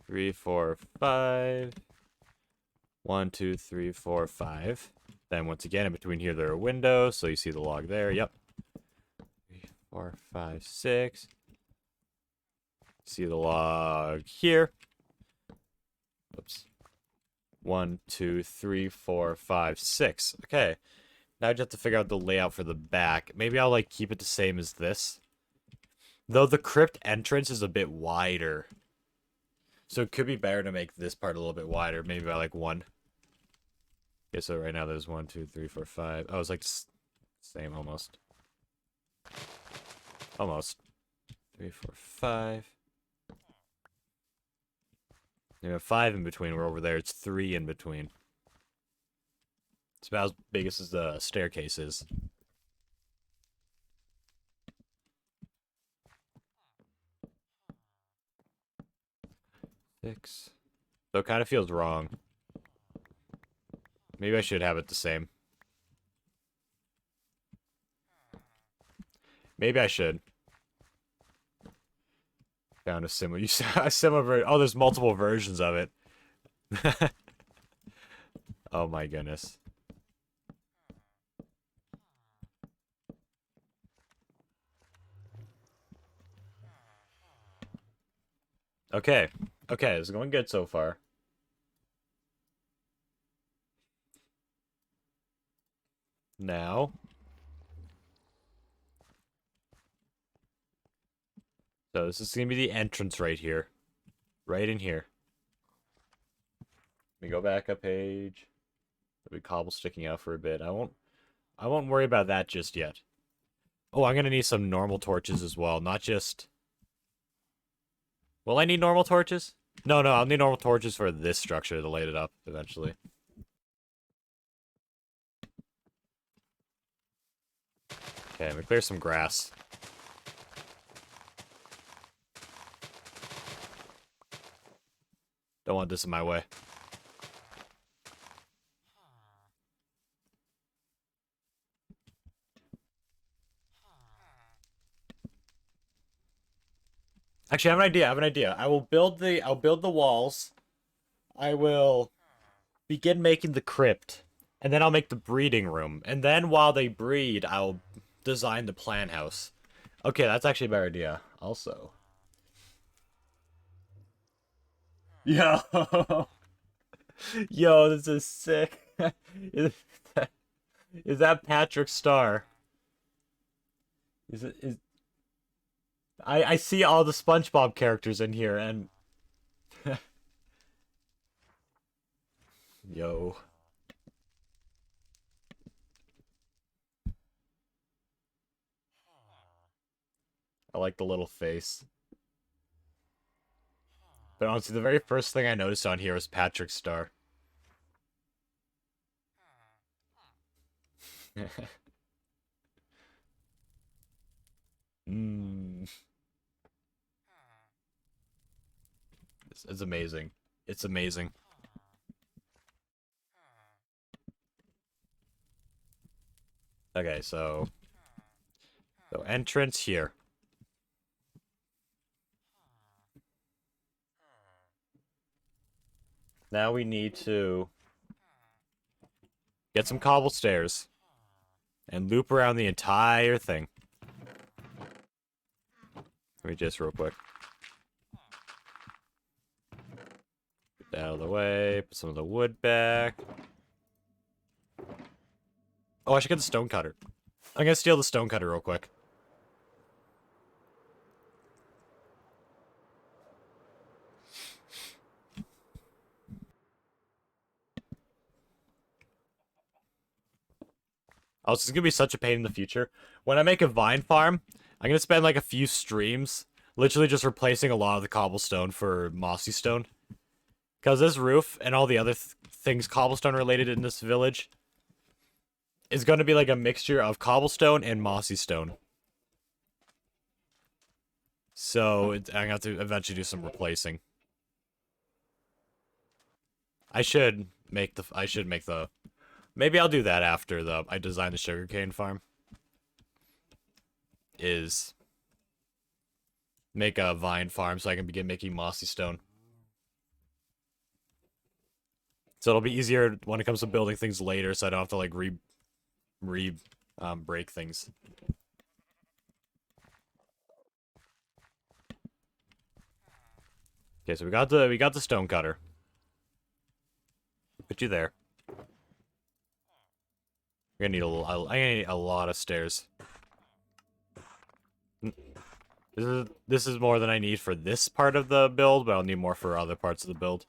3, 4, 5. 1, 2, 3, 4, 5. Then once again, in between here, there are windows, so you see the log there. Yep. 3, 4, 5, 6. See the log here. Oops. 1, 2, 3, 4, 5, 6. Okay. Now I just have to figure out the layout for the back. Maybe I'll, like, keep it the same as this. Though the crypt entrance is a bit wider. So it could be better to make this part a little bit wider. Maybe by, like, 1. Okay, so right now there's 1, 2, 3, 4, 5. Oh, it's, like, same almost. Almost. 3, 4, 5. You have 5 in between. We're over there. It's 3 in between. It's about as big as the staircase is. Six. So it kind of feels wrong. Maybe I should have it the same. Maybe I should. Found a similar. A similar. Oh, there's multiple versions of it. Oh my goodness. Okay. Okay, this is going good so far. Now. So this is going to be the entrance right here. Right in here. Let me go back a page. There'll be cobble sticking out for a bit. I won't worry about that just yet. Oh, I'm going to need some normal torches as well, not just... Will I need normal torches? No, I'll need normal torches for this structure to light it up eventually. Okay, I'm gonna clear some grass. Don't want this in my way. Actually, I have an idea. I'll build the walls. I will begin making the crypt. And then I'll make the breeding room. And then while they breed, I'll design the plant house. Okay, that's actually a better idea. Also. Yo! Yo, this is sick. Is that Patrick Star? Is I see all the SpongeBob characters in here and yo. I like the little face. But honestly, the very first thing I noticed on here was Patrick Star. Mm. It's amazing. It's amazing. Okay, so entrance here. Now we need to get some cobble stairs and loop around the entire thing. Let me just real quick. Get that out of the way. Put some of the wood back. Oh, I should get the stone cutter. I'm gonna steal the stone cutter real quick. Oh, this is gonna be such a pain in the future. When I make a vine farm, I'm gonna spend like a few streams literally just replacing a lot of the cobblestone for mossy stone. Because this roof and all the other things cobblestone related in this village is going to be like a mixture of cobblestone and mossy stone. So I'm going to have to eventually do some replacing. I should make the... Maybe I'll do that after I design the sugarcane farm. Is make a vine farm so I can begin making mossy stone. So it'll be easier when it comes to building things later, so I don't have to like break things. Okay, so we got the stone cutter. Put you there. We're gonna need I'm gonna need a lot of stairs. This is more than I need for this part of the build, but I'll need more for other parts of the build.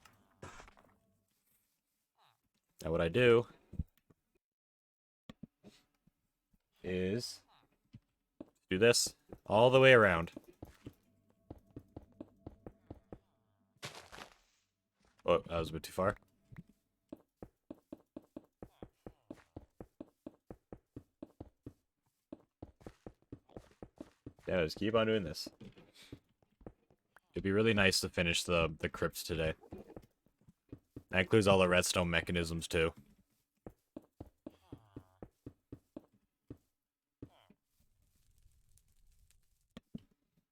Now what I do is do this all the way around. Oh, that was a bit too far. Yeah, just keep on doing this. It'd be really nice to finish the crypt today. That includes all the redstone mechanisms too.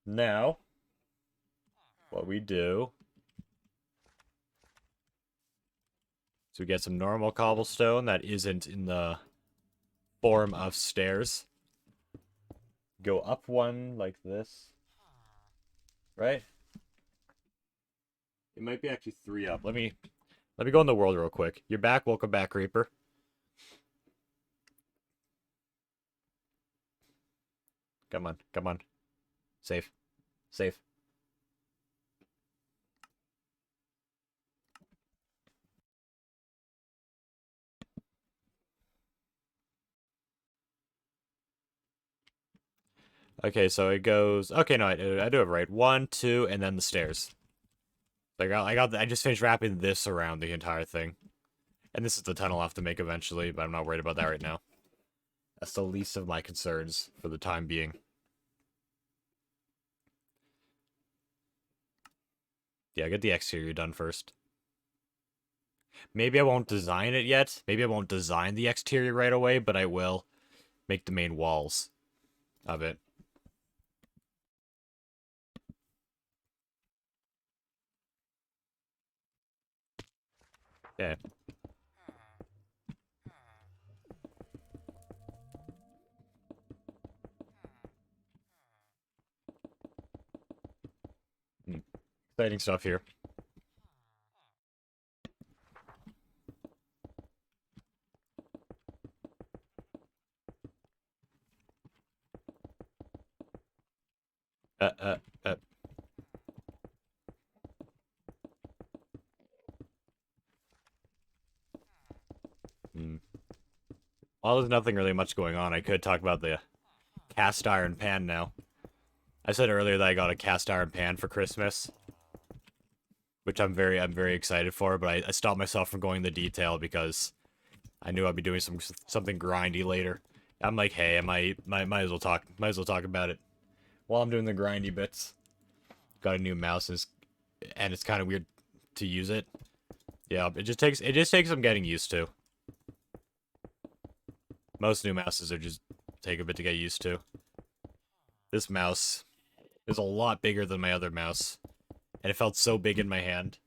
Now, what we do is we get some normal cobblestone that isn't in the form of stairs. Go up one like this. Right? It might be actually 3 up. Let me go in the world real quick. You're back. Welcome back, Reaper. Come on. Come on. Safe. Safe. Okay, so it goes... Okay, no, I do have it right. 1, 2, and then the stairs. I just finished wrapping this around the entire thing. And this is the tunnel I'll have to make eventually, but I'm not worried about that right now. That's the least of my concerns for the time being. Yeah, get the exterior done first. Maybe I won't design it yet. Maybe I won't design the exterior right away, but I will make the main walls of it. Yeah. Exciting stuff here. Uh, uh, uh. Well, there's nothing really much going on. I could talk about the cast iron pan now. I said earlier that I got a cast iron pan for Christmas, which I'm very excited for, but I stopped myself from going into detail because I knew I'd be doing something grindy later. I'm like, hey, I might as well talk about it while I'm doing the grindy bits. Got a new mouse, and it's kind of weird to use it. Yeah, it just takes some getting used to. Most new mouses are just take a bit to get used to. This mouse is a lot bigger than my other mouse, and it felt so big in my hand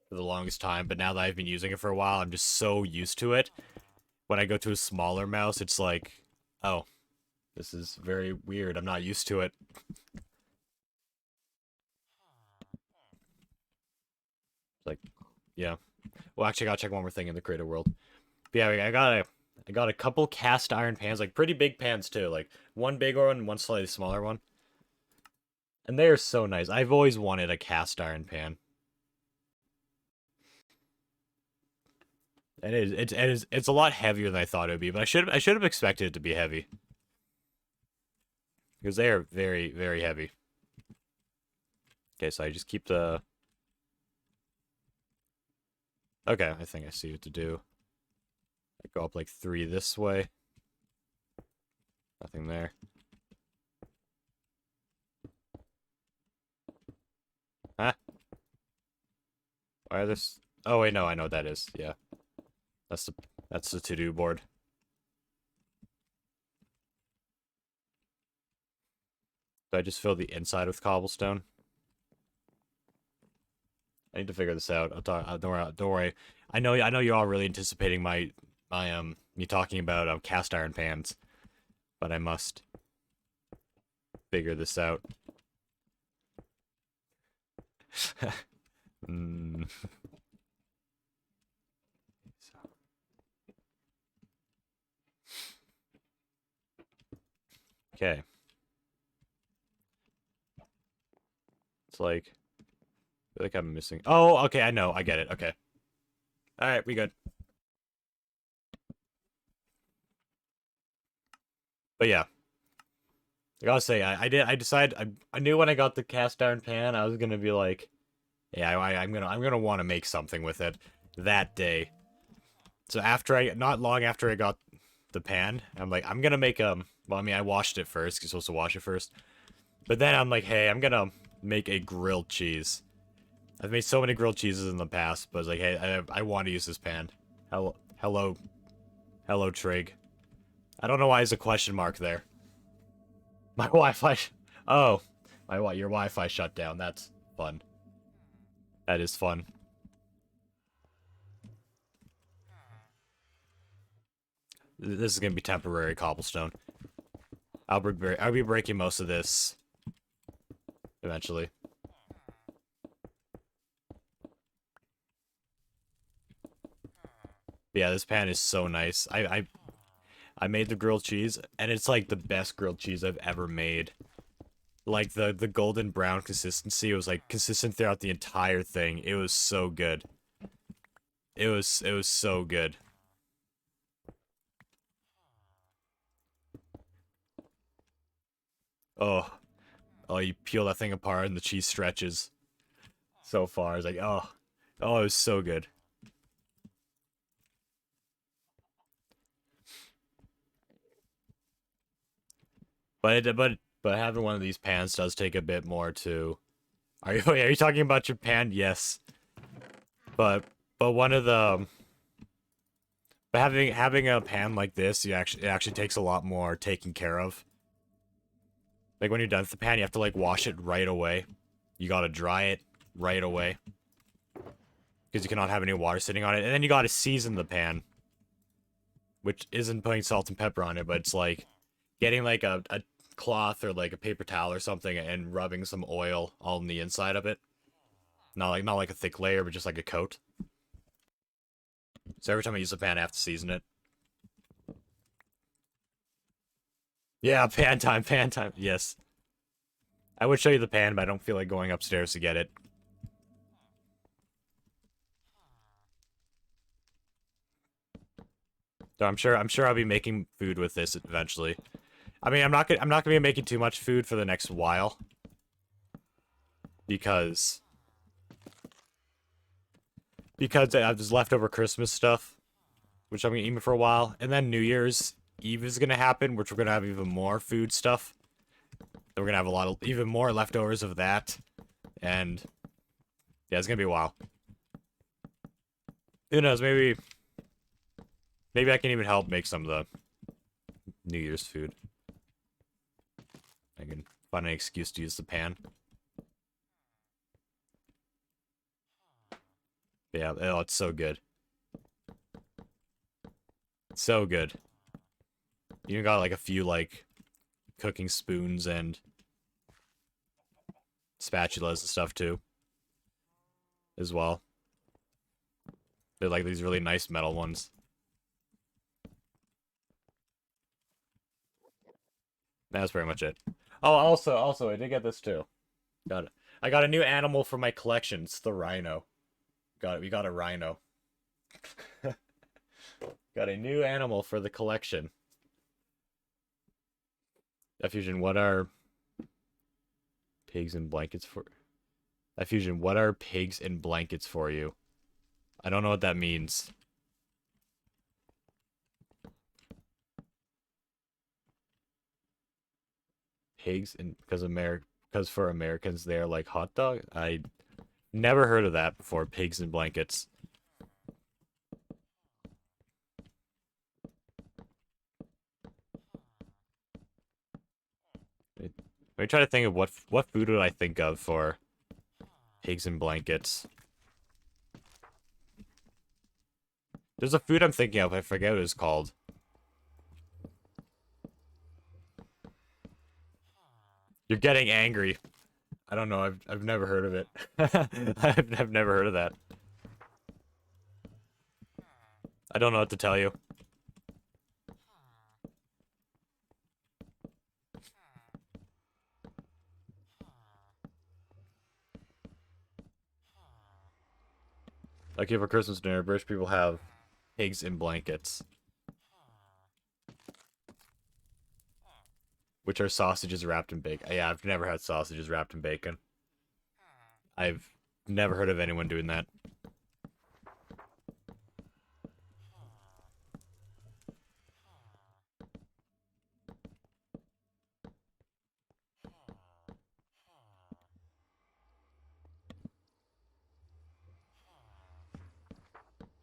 for the longest time, but now that I've been using it for a while, I'm just so used to it. When I go to a smaller mouse, it's like, oh, this is very weird. I'm not used to it. Like, yeah. Well, actually, I gotta check one more thing in the creative world. But yeah, I got a couple cast iron pans, like pretty big pans too, like one big one, one slightly smaller one. And they are so nice. I've always wanted a cast iron pan. And it's a lot heavier than I thought it would be, but I should have expected it to be heavy. Because they are very heavy. Okay, so I just keep the... Okay, I think I see what to do. I go up like 3 this way. Nothing there. Huh? Why are this... Oh wait, no, I know what that is. Yeah. That's the to-do board. Do I just fill the inside with cobblestone? I need to figure this out. I'll talk. Don't worry. I know you're all really anticipating my me talking about cast iron pans, but I must figure this out. mm. Okay. It's like... I feel like I'm missing... Oh, okay, I know. I get it. Okay. Alright, we good. But yeah. I gotta say, I decided... I knew when I got the cast iron pan, I was gonna be like... Yeah, I'm gonna want to make something with it that day. So not long after I got the pan, I'm like, I'm gonna make well, I mean, I washed it first, 'cause you're supposed to wash it first. But then I'm like, hey, I'm gonna make a grilled cheese. I've made so many grilled cheeses in the past, but it's like, hey, I want to use this pan. Hello, Trig. I don't know why there's a question mark there. My Wi-Fi, oh, your Wi-Fi shut down. That's fun. That is fun. This is gonna be temporary cobblestone. I'll be breaking most of this eventually. But yeah, this pan is so nice. I made the grilled cheese, and it's like the best grilled cheese I've ever made. Like the golden brown consistency, it was like consistent throughout the entire thing. It was so good. It was so good. Oh, oh, you peel that thing apart and the cheese stretches so far. It's like, oh, it was so good. But having one of these pans does take a bit more to. Are you talking about your pan? Yes. But one of the but having a pan like this, it actually takes a lot more taking care of. Like when you're done with the pan, you have to like wash it right away. You gotta dry it right away. Because you cannot have any water sitting on it. And then you gotta season the pan. Which isn't putting salt and pepper on it, but it's like getting like a cloth or like a paper towel or something and rubbing some oil all on the inside of it. Not like a thick layer, but just like a coat. So every time I use the pan, I have to season it. Yeah, pan time, yes. I would show you the pan, but I don't feel like going upstairs to get it. So I'm sure I'll be making food with this eventually. I mean, I'm not gonna be making too much food for the next while. Because I have this leftover Christmas stuff, which I'm gonna eat for a while, and then New Year's Eve is gonna happen, which we're gonna have even more food stuff. Then we're gonna have even more leftovers of that, and yeah, it's gonna be a while. Who knows? Maybe I can even help make some of the New Year's food. I can find an excuse to use the pan. But yeah, oh, it's so good. So good. You even got like a few like cooking spoons and spatulas and stuff too. As well. They're like these really nice metal ones. That's pretty much it. Oh, also, I did get this too. Got it. I got a new animal for my collection. It's the rhino. Got it. We got a rhino. Got a new animal for the collection. Fusion, what are pigs and blankets for? Fusion, what are pigs and blankets for you? I don't know what that means. Pigs and because for Americans they're like hot dog. I never heard of that before. Pigs and blankets. Let me try to think of what food would I think of for pigs and blankets. There's a food I'm thinking of. I forget what it's called. You're getting angry. I don't know. I've never heard of it. I've never heard of that. I don't know what to tell you. Like for Christmas dinner, British people have pigs in blankets, which are sausages wrapped in bacon. Yeah, I've never had sausages wrapped in bacon. I've never heard of anyone doing that.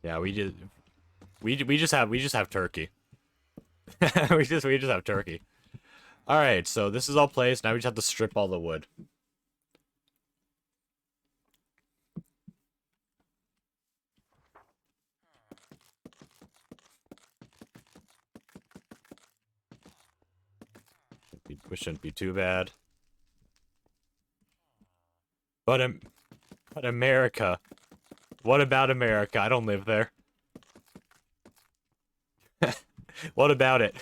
Yeah, we just have turkey. we just have turkey. All right, so this is all placed. Now we just have to strip all the wood. Which shouldn't be too bad. But America. What about America? I don't live there. What about it?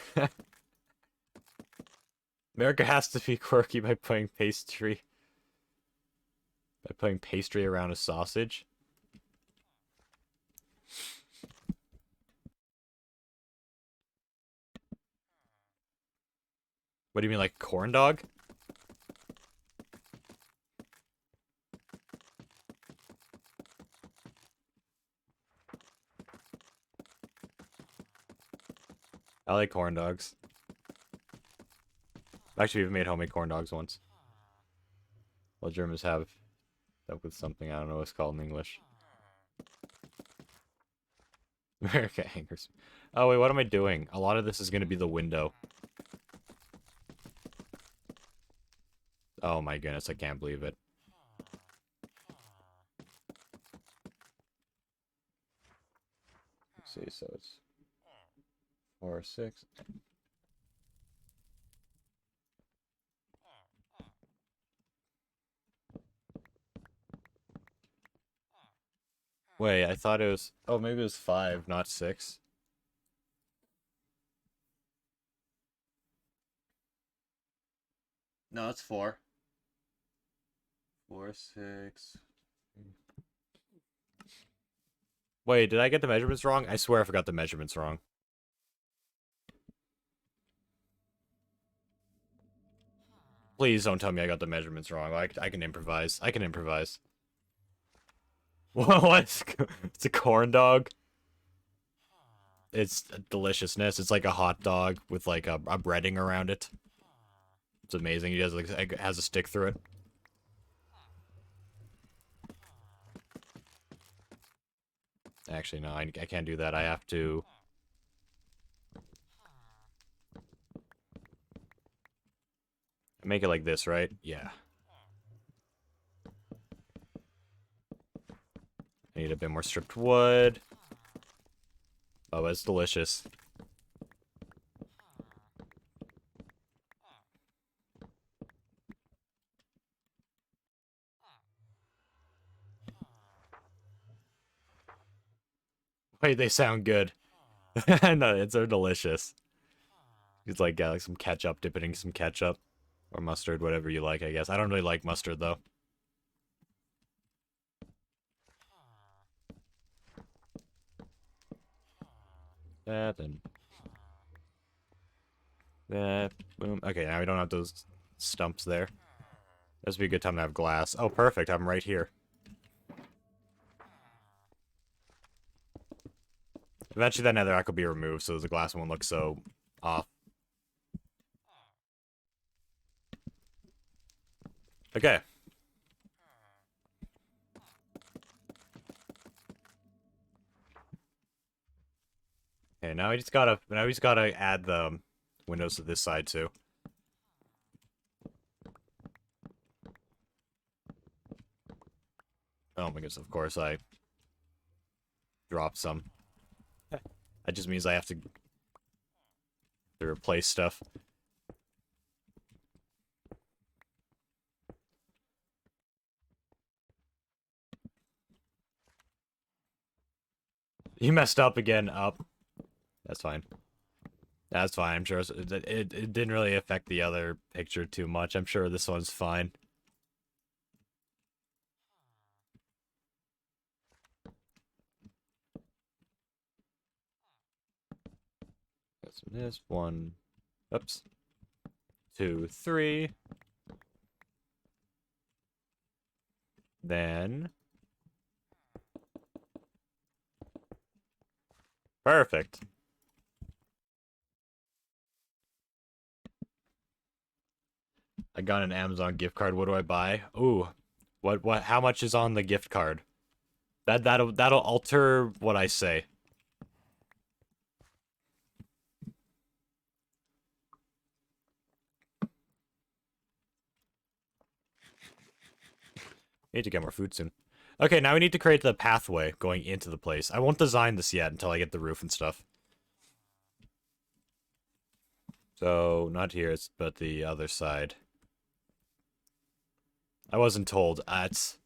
America has to be quirky by putting pastry around a sausage. What do you mean, like corn dog? I like corn dogs. Actually, we've made homemade corn dogs once. Well, Germans have that with something. I don't know what it's called in English. America angers. Oh, wait, what am I doing? A lot of this is going to be the window. Oh my goodness, I can't believe it. Let's see, so it's 4, 6. Wait, I thought it was... Oh, maybe it was 5, not 6. No, it's 4. 4, 6... Wait, did I get the measurements wrong? I swear I forgot the measurements wrong. Please don't tell me I got the measurements wrong. I can improvise. I can improvise. What? It's a corn dog? It's a deliciousness. It's like a hot dog with like a breading around it. It's amazing. He has like it has a stick through it. Actually, no, I can't do that. I have to... Make it like this, right? Yeah. I need a bit more stripped wood. Oh, it's delicious. Wait, they sound good. No, they're delicious. It's like, yeah, like some ketchup, dip it in some ketchup. Or mustard, whatever you like, I guess. I don't really like mustard, though. That, and... that, boom. Okay, now we don't have those stumps there. This would be a good time to have glass. Oh, perfect, I'm right here. Eventually that netherrack will be removed, so the glass won't look so off. Okay. Okay, now we just gotta add the windows to this side too. Oh my goodness, of course I dropped some. That just means I have to replace stuff. You messed up again. Up. That's fine. That's fine. I'm sure it didn't really affect the other picture too much. I'm sure this one's fine. this one. Oops. 2, 3. Then. Perfect. I got an Amazon gift card. What do I buy? Ooh. How much is on the gift card? That'll alter what I say. Need to get more food soon. Okay, now we need to create the pathway going into the place. I won't design this yet until I get the roof and stuff. So, not here, but the other side. I wasn't told. That's,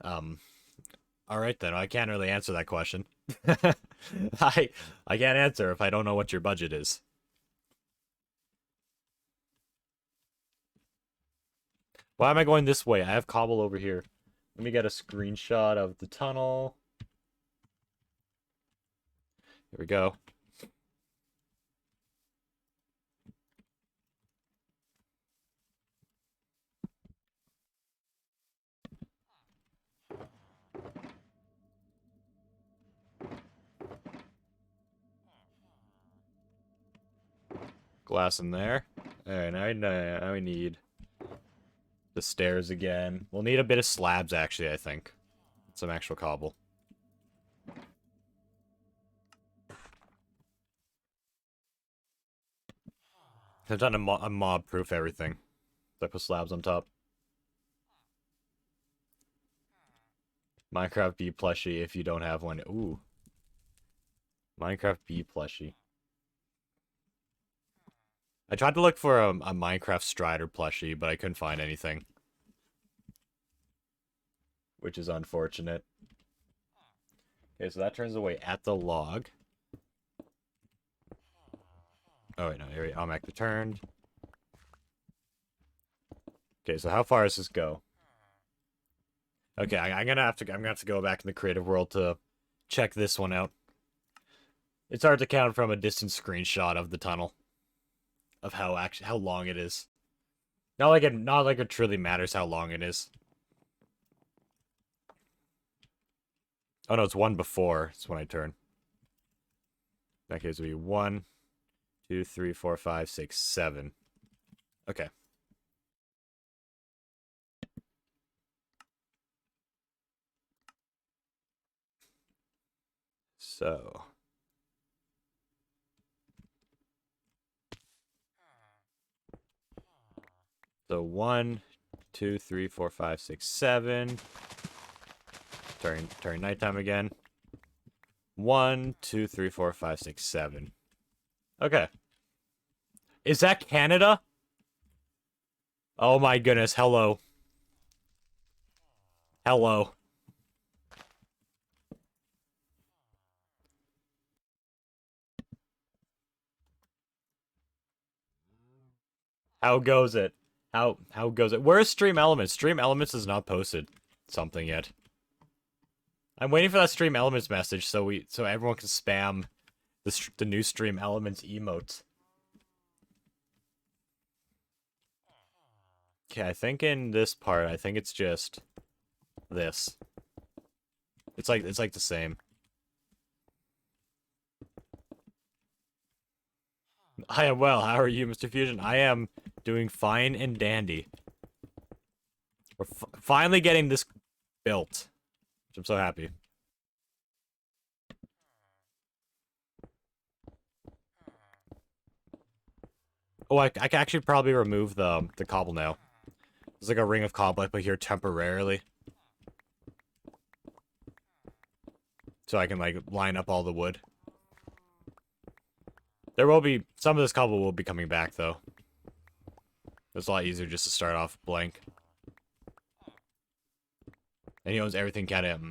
alright then, I can't really answer that question. I can't answer if I don't know what your budget is. Why am I going this way? I have cobble over here. Let me get a screenshot of the tunnel. Here we go. Glass in there. Alright, now we need the stairs again. We'll need a bit of slabs, actually, I think. Some actual cobble. I've done a mob-proof everything. So I put slabs on top. Minecraft bee plushie if you don't have one. Ooh. Minecraft bee plushie. I tried to look for a Minecraft Strider plushie, but I couldn't find anything. Which is unfortunate. Okay, so that turns away at the log. Oh, wait, no, here we go. Almec returned. Okay, so how far does this go? Okay, I'm gonna have to go back in the creative world to check this one out. It's hard to count from a distant screenshot of the tunnel. Of how long it is. Not like it truly matters how long it is. Oh no, it's one before. It's when I turn. In that case, it would be 1, 2, 3, 4, 5, 6, 7. Okay. So. So 1, 2, 3, 4, 5, 6, 7. Turn nighttime again. 1, 2, 3, 4, 5, 6, 7. Okay. Is that Canada? Oh my goodness, hello. Hello. How goes it? How goes it? Where is Stream Elements? Stream Elements is not posted something yet. I'm waiting for that Stream Elements message so everyone can spam the new Stream Elements emotes. Okay, I think in this part, I think it's just this. It's like the same. I am well. How are you, Mr. Fusion? I am doing fine and dandy. We're finally getting this built, which I'm so happy. Oh, I can actually probably remove the cobble now. There's like a ring of cobble I put here temporarily. So I can like line up all the wood. There will be, some of this cobble will be coming back though. It's a lot easier just to start off blank. And he owns everything kind of,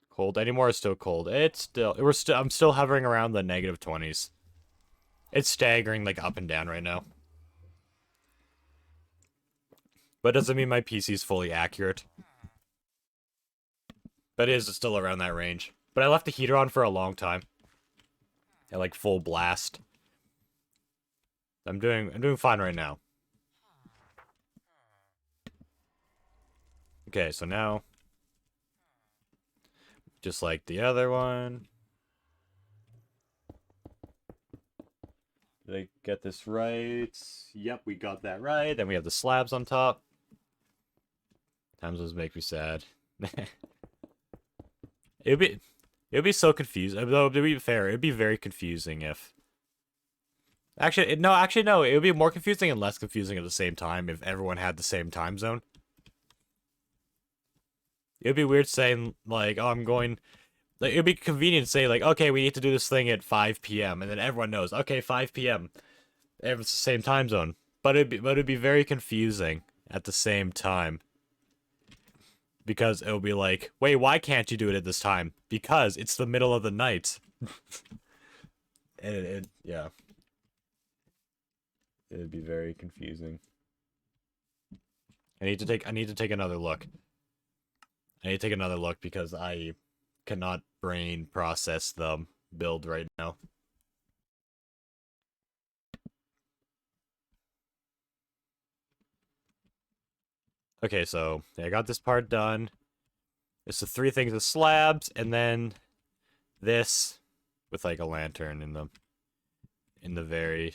Cold. Anymore is still cold. I'm still hovering around the -20s. It's staggering like up and down right now. But doesn't mean my PC's fully accurate. But it is still around that range. But I left the heater on for a long time. At like full blast. I'm doing fine right now. Okay, so now just like the other one. Did I get this right? Yep, we got that right. Then we have the slabs on top. Times those make me sad. It'd be so confusing. Though to be fair, it'd be very confusing if. Actually, no. It would be more confusing and less confusing at the same time if everyone had the same time zone. It'd be weird saying like, "Oh, I'm going." Like, it'd be convenient to say like, "Okay, we need to do this thing at 5 p.m." and then everyone knows, "Okay, 5 p.m." Everyone's the same time zone. But it'd be very confusing at the same time. Because it'll be like, wait, why can't you do it at this time? Because it's the middle of the night. Yeah. It'd be very confusing. I need to take another look. I need to take another look because I cannot brain process the build right now. Okay, so I got this part done. It's the three things with slabs, and then this with like a lantern in the very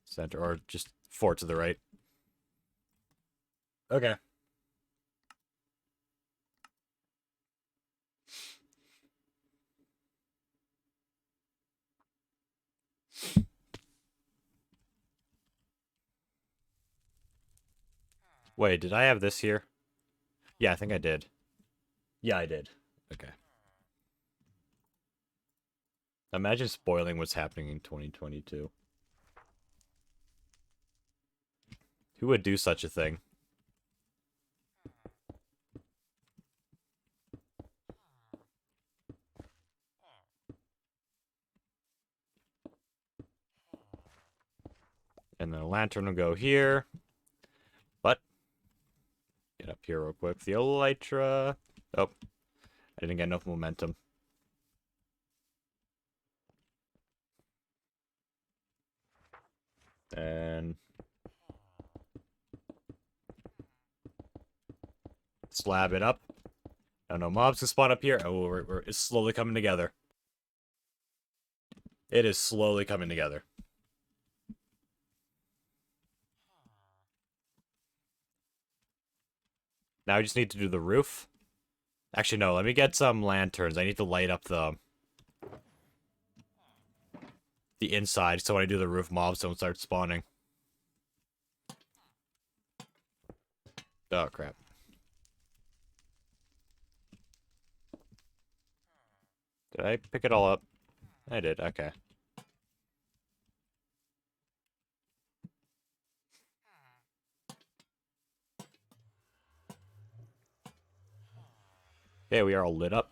center, or just four to the right. Okay. Wait, did I have this here? Yeah, I think I did. Yeah, I did. Okay. Imagine spoiling what's happening in 2022. Who would do such a thing? And then a lantern will go here. But, get up here real quick. The elytra. Oh, I didn't get enough momentum. And slab it up. Oh no, mobs can spawn up here. Oh, it's slowly coming together. It is slowly coming together. Now I just need to do the roof. Actually, no, let me get some lanterns. I need to light up the inside so when I do the roof, mobs don't start spawning. Oh, crap. Did I pick it all up? I did, okay. Okay, we are all lit up.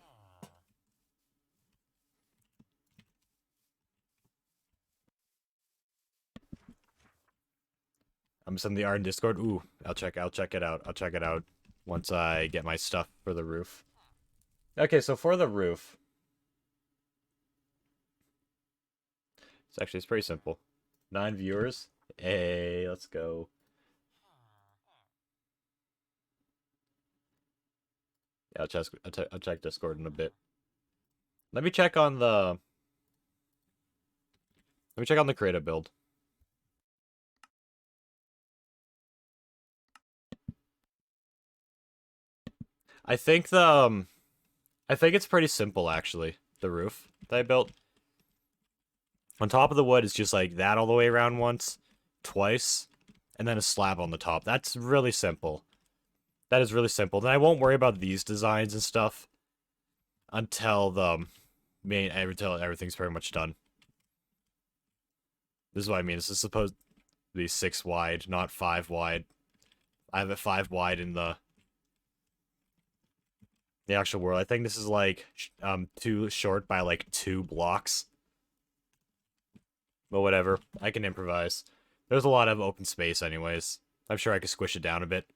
I'm sending the art in Discord. Ooh, I'll check it out. I'll check it out once I get my stuff for the roof. Okay, so for the roof, it's pretty simple. 9 viewers. Hey, let's go. Yeah, I'll check Discord in a bit. Let me check on the creative build. I think I think it's pretty simple actually. The roof that I built. On top of the wood is just like that all the way around once, twice, and then a slab on the top. That's really simple. That is really simple. Then I won't worry about these designs and stuff until until everything's pretty much done. This is what I mean. This is supposed to be 6 wide, not 5 wide. I have it 5 wide in the actual world. I think this is like too short by like 2 blocks. But whatever, I can improvise. There's a lot of open space anyways. I'm sure I could squish it down a bit.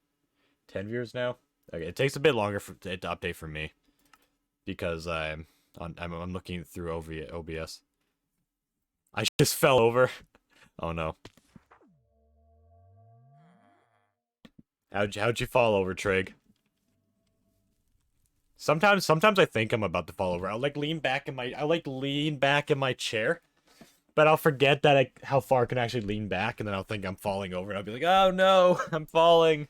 10 viewers now. Okay, it takes a bit longer for it to update for me because I'm looking through OBS. I just fell over. Oh no. How'd you fall over, Trig? Sometimes I think I'm about to fall over. I lean back in my chair, but I'll forget that how far I can actually lean back, and then I'll think I'm falling over, and I'll be like, "Oh no, I'm falling."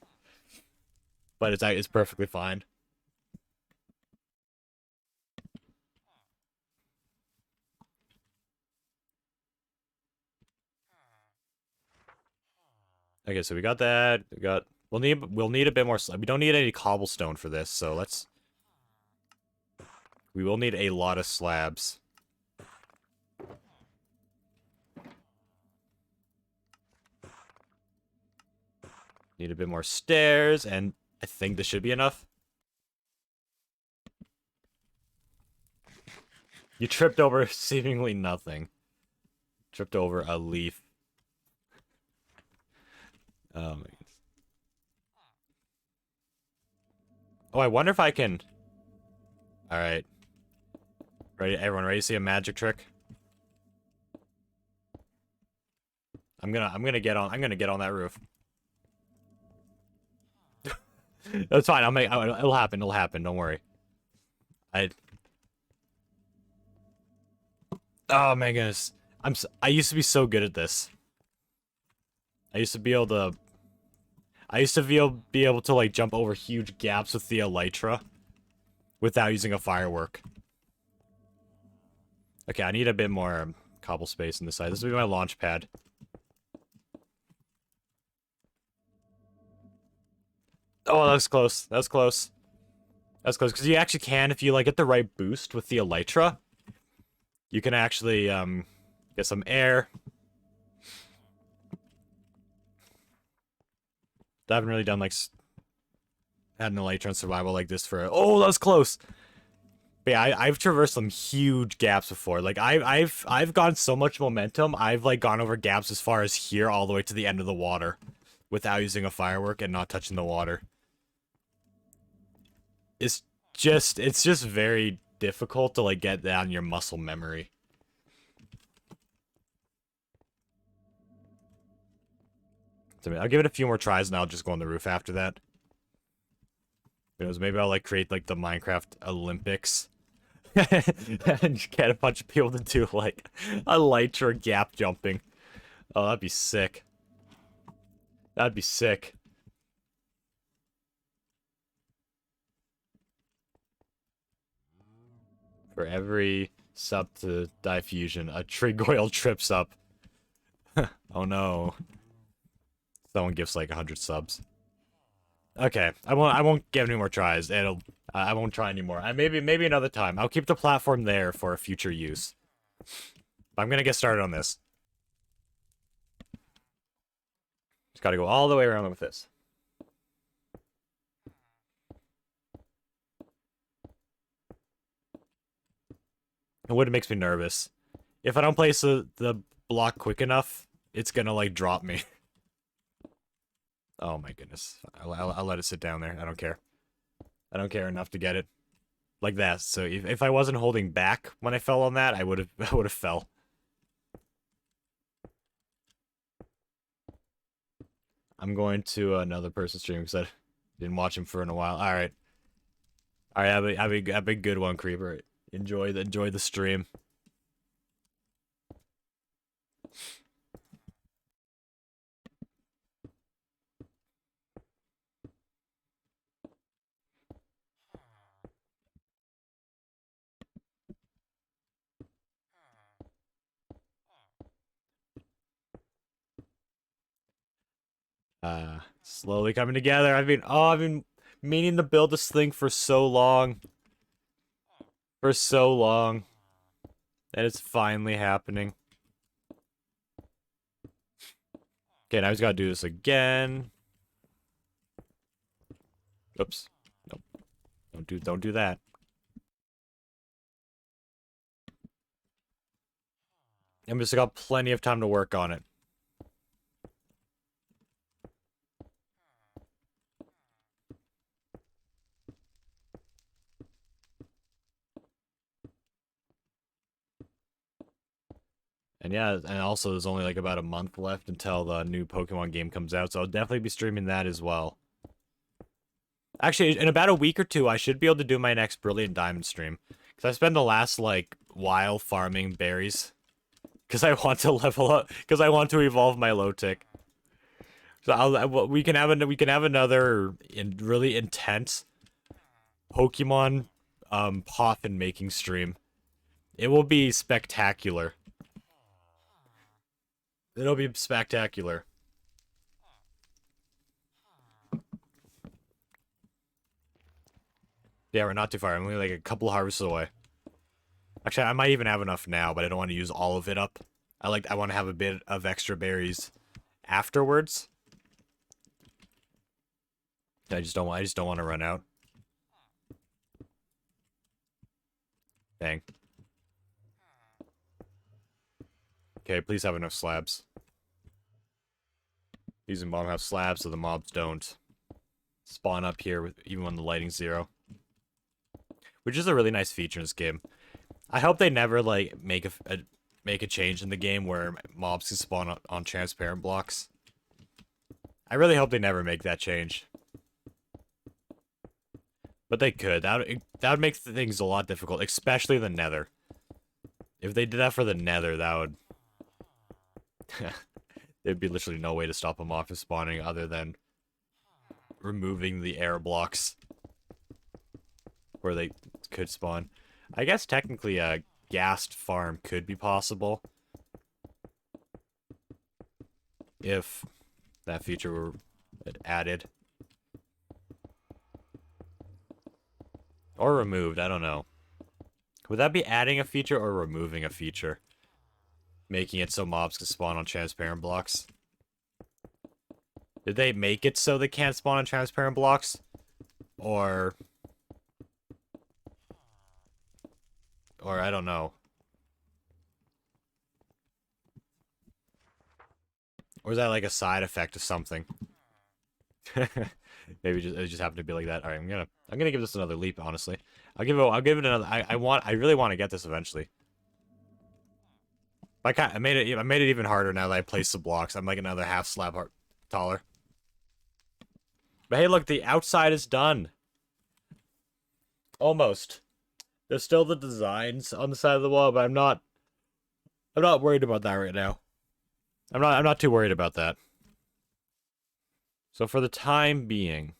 But it's perfectly fine. Okay, so we got that. We'll need a bit more. We don't need any cobblestone for this, so we will need a lot of slabs. Need a bit more stairs, and I think this should be enough. You tripped over seemingly nothing. Tripped over a leaf. Oh my goodness. Oh, I wonder if I can. All right. Ready? Everyone ready to see a magic trick? I'm gonna get on that roof. That's fine. It'll happen. It'll happen. Don't worry. Oh my goodness. I used to be so good at this. I used to be able to like jump over huge gaps with the elytra without using a firework. Okay, I need a bit more cobble space on this side. This will be my launch pad. Oh, that was close. That was close. That's close, because you actually can, if you like get the right boost with the elytra, you can actually get some air. I haven't really done like had an elytra in survival like this for. Oh, that was close. But yeah, I've traversed some huge gaps before. Like I've gone so much momentum. I've like gone over gaps as far as here, all the way to the end of the water, without using a firework and not touching the water. It's just very difficult to like get down your muscle memory. So I'll give it a few more tries and I'll just go on the roof after that. Because maybe I'll like create like the Minecraft Olympics. And get a bunch of people to do like elytra gap jumping. Oh, that'd be sick. That'd be sick. For every sub to diffusion, a Trigoil trips up. Oh no. Someone gives like 100 subs. Okay, I won't give any more tries. I won't try anymore. Maybe another time. I'll keep the platform there for a future use. But I'm gonna get started on this. Just gotta go all the way around with this. And what makes me nervous. If I don't place the block quick enough, it's gonna like drop me. Oh my goodness. I'll let it sit down there. I don't care. I don't care enough to get it. Like that. So if I wasn't holding back when I fell on that, I would have fell. I'm going to another person's stream because I didn't watch him for a while. All right. All right, have a good one, Creeper. Enjoy the stream. Slowly coming together. I've been meaning to build this thing for so long. For so long. And it's finally happening. Okay, now I just gotta do this again. Oops. Nope. Don't do that. I'm just got plenty of time to work on it. And yeah, and also there's only like about a month left until the new Pokemon game comes out, so I'll definitely be streaming that as well. Actually, in about a week or two, I should be able to do my next Brilliant Diamond stream. Because I spent the last, like, while farming berries. Because I want to level up, because I want to evolve my low tick. So we can have another really intense Pokemon poffin making stream. It will be spectacular. It'll be spectacular. Yeah, we're not too far. I'm only like a couple harvests away. Actually, I might even have enough now, but I don't want to use all of it up. I want to have a bit of extra berries afterwards. I just don't want to run out. Dang. Okay, please have enough slabs. These mobs have slabs, so the mobs don't spawn up here with even when the lighting's 0. Which is a really nice feature in this game. I hope they never like make a change in the game where mobs can spawn on transparent blocks. I really hope they never make that change. But they could. That would make things a lot difficult, especially the Nether. If they did that for the Nether, that would there'd be literally no way to stop them off from spawning other than removing the air blocks where they could spawn. I guess technically a ghast farm could be possible if that feature were added. Or removed, I don't know. Would that be adding a feature or removing a feature? Making it so mobs can spawn on transparent blocks? Did they make it so they can't spawn on transparent blocks? Or I don't know. Or is that like a side effect of something? Maybe it just happened to be like that. All right, I'm gonna give this another leap. Honestly, I'll give it another. I really want to get this eventually. I made it even harder now that I placed the blocks. I'm like another half slab taller. But hey, look, the outside is done. Almost. There's still the designs on the side of the wall, but I'm not worried about that right now. I'm not too worried about that. So for the time being,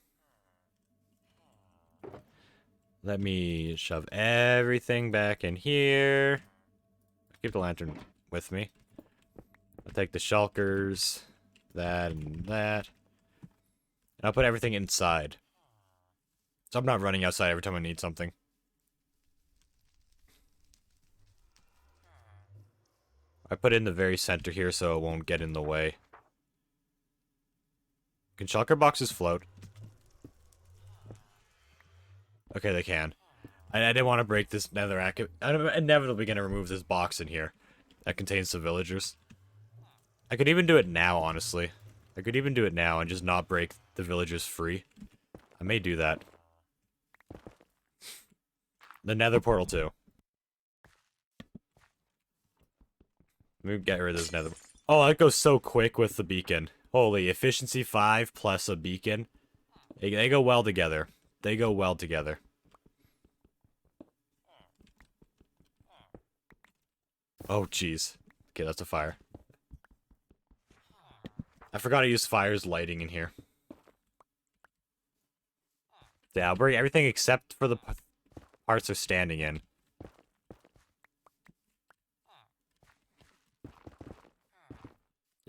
let me shove everything back in here. Keep the lantern with me. I'll take the shulkers, that and that. And I'll put everything inside. So I'm not running outside every time I need something. I put it in the very center here so it won't get in the way. Can shulker boxes float? Okay, they can. I didn't want to break this netherrack. I'm inevitably going to remove this box in here that contains the villagers. I could even do it now, honestly. I could even do it now and just not break the villagers free. I may do that. The nether portal, too. Let me get rid of this nether. Oh, that goes so quick with the beacon. Holy, efficiency 5 plus a beacon. They go well together. They go well together. Oh, jeez. Okay, that's a fire. I forgot to use fire's lighting in here. Yeah, I'll bring everything except for the parts they're standing in.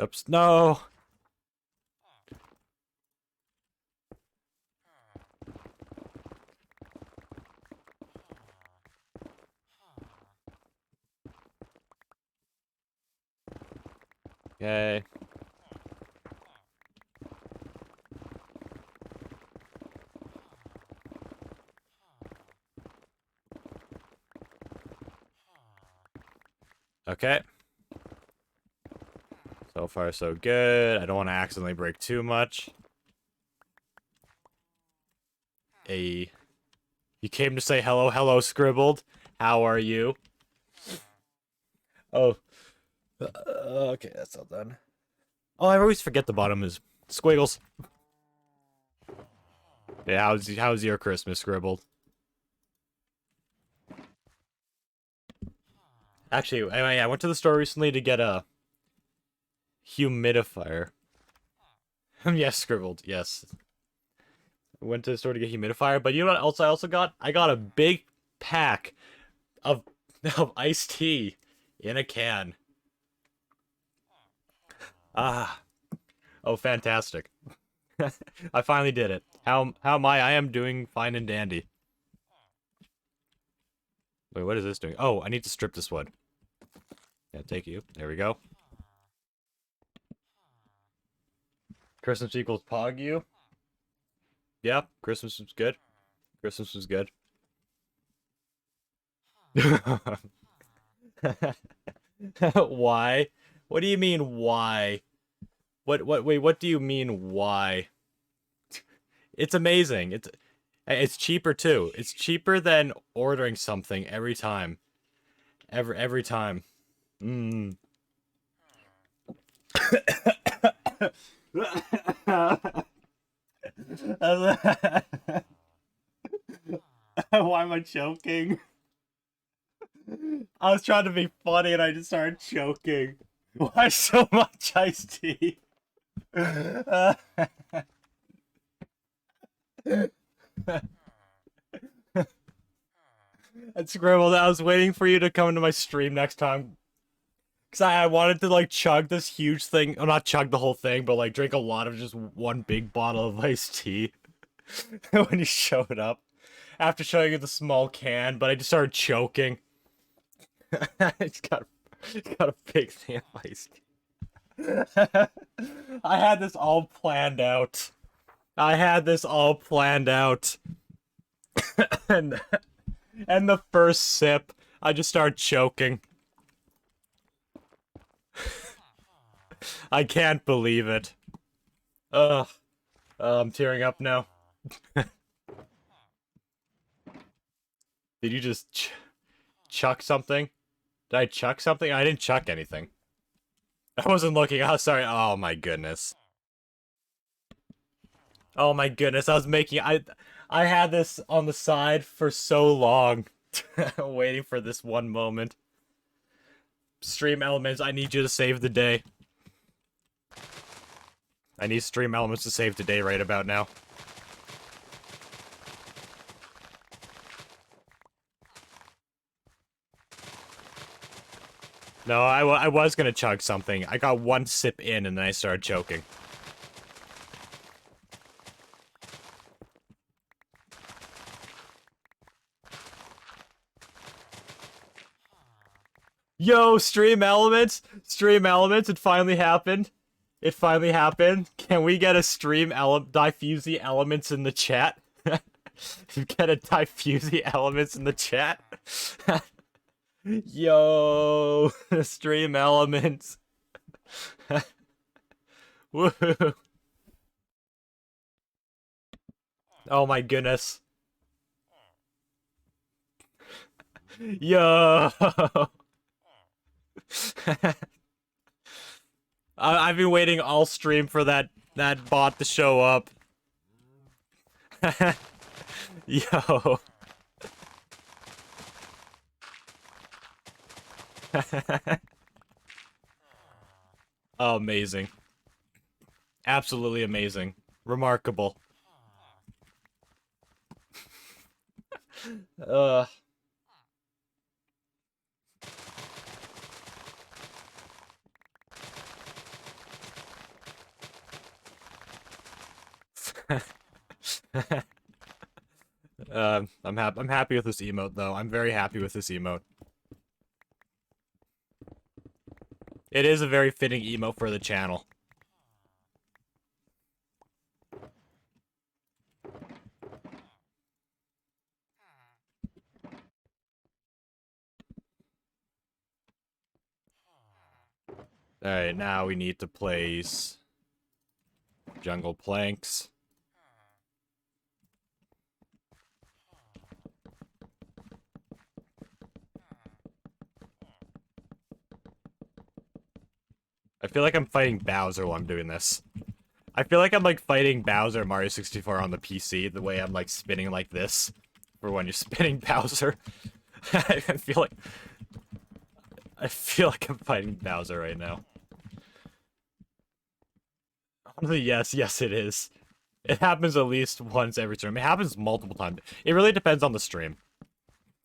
Oops, no! Okay. Okay. So far, so good. I don't want to accidentally break too much. You came to say hello, hello, Scribbled. How are you? Oh. Okay, that's all done. Oh, I always forget the bottom is squiggles. Yeah, how's your Christmas scribbled? Actually, I went to the store recently to get a humidifier. Yes, scribbled. Yes, I went to the store to get a humidifier. But you know what else I also got? I got a big pack of of iced tea in a can. Ah, oh, fantastic! I finally did it. How am I? I am doing fine and dandy. Wait, what is this doing? Oh, I need to strip this wood. Yeah, take you. There we go. Christmas equals Pog you. Yeah, Christmas was good. Christmas was good. Why? What do you mean why? Wait, what do you mean why? It's amazing. It's cheaper too. It's cheaper than ordering something every time. Every time. Mm. Why am I choking? I was trying to be funny and I just started choking. Why so much iced tea? And Scribbled, I was waiting for you to come into my stream next time. Because I wanted to, like, chug this huge thing. Well, not chug the whole thing, but, like, drink a lot of just one big bottle of iced tea. When you showed up. After showing you the small can, but I just started choking. It's got a big thing of iced tea. I had this all planned out. I had this all planned out. and and the first sip, I just started choking. I can't believe it. Ugh. I'm tearing up now. Did you just chuck something? Did I chuck something? I didn't chuck anything. I wasn't looking. Oh, sorry. Oh my goodness. Oh my goodness. I had this on the side for so long. Waiting for this one moment. Stream elements, I need you to save the day. I need stream elements to save the day right about now. No, I was gonna chug something. I got one sip in and then I started choking. Yo, stream elements! Stream elements, it finally happened. It finally happened. Can we get a stream diffuse the elements in the chat? Get a diffuse the elements in the chat? Yo, stream elements. Woohoo. Oh my goodness. Yo. I've been waiting all stream for that bot to show up. Yo. Oh, amazing. Absolutely amazing. Remarkable. Uh. I'm happy with this emote though. I'm very happy with this emote. It is a very fitting emote for the channel. Alright, now we need to place jungle planks. feel like I'm fighting Bowser while I'm doing this. I feel like I'm like fighting Bowser Mario 64 on the PC, the way I'm like spinning like this for when you're spinning Bowser. I feel like I'm fighting Bowser right now. Honestly, yes it is. It happens at least once every stream. It happens multiple times. It really depends on the stream.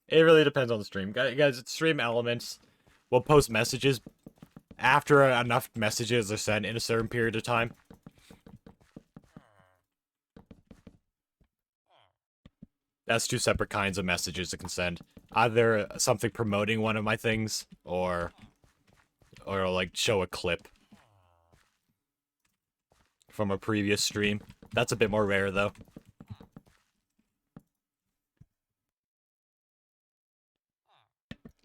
It really depends on the stream. Guys, stream elements will post messages after enough messages are sent in a certain period of time. That's two separate kinds of messages it can send. Either something promoting one of my things, or like show a clip from a previous stream. That's a bit more rare though.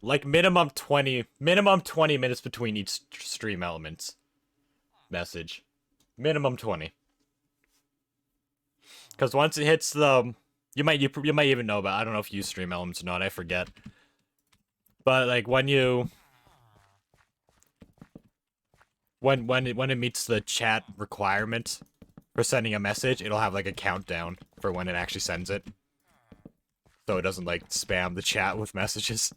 Like minimum 20 minutes between each stream elements message. Minimum 20. Because once it hits the you might even know about, I don't know if you use stream elements or not, I forget. But like when it meets the chat requirement for sending a message, it'll have like a countdown for when it actually sends it. So it doesn't like spam the chat with messages.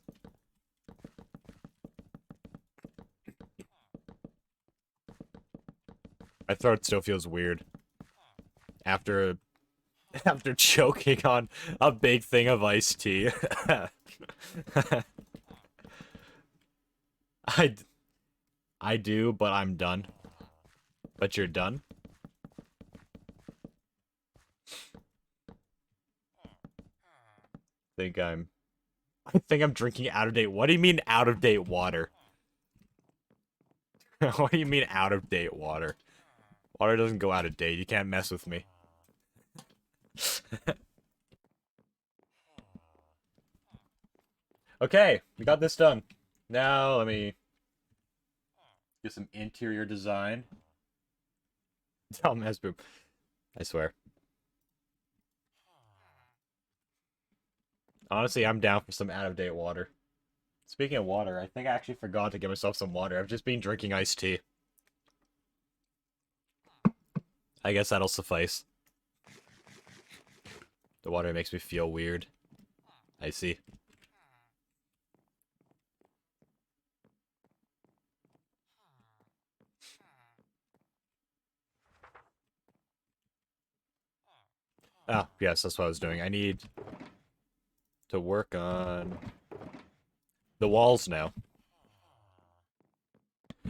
My throat still feels weird after choking on a big thing of iced tea. I do, but I'm done. But you're done? I think I'm drinking out of date. What do you mean out of date water? What do you mean out of date water? Water doesn't go out of date. You can't mess with me. Okay, we got this done. Now let me do some interior design. Tell Mesboom. I swear. Honestly, I'm down for some out-of-date water. Speaking of water, I think I actually forgot to get myself some water. I've just been drinking iced tea. I guess that'll suffice. The water makes me feel weird. I see. Ah, yes, that's what I was doing. I need to work on the walls now.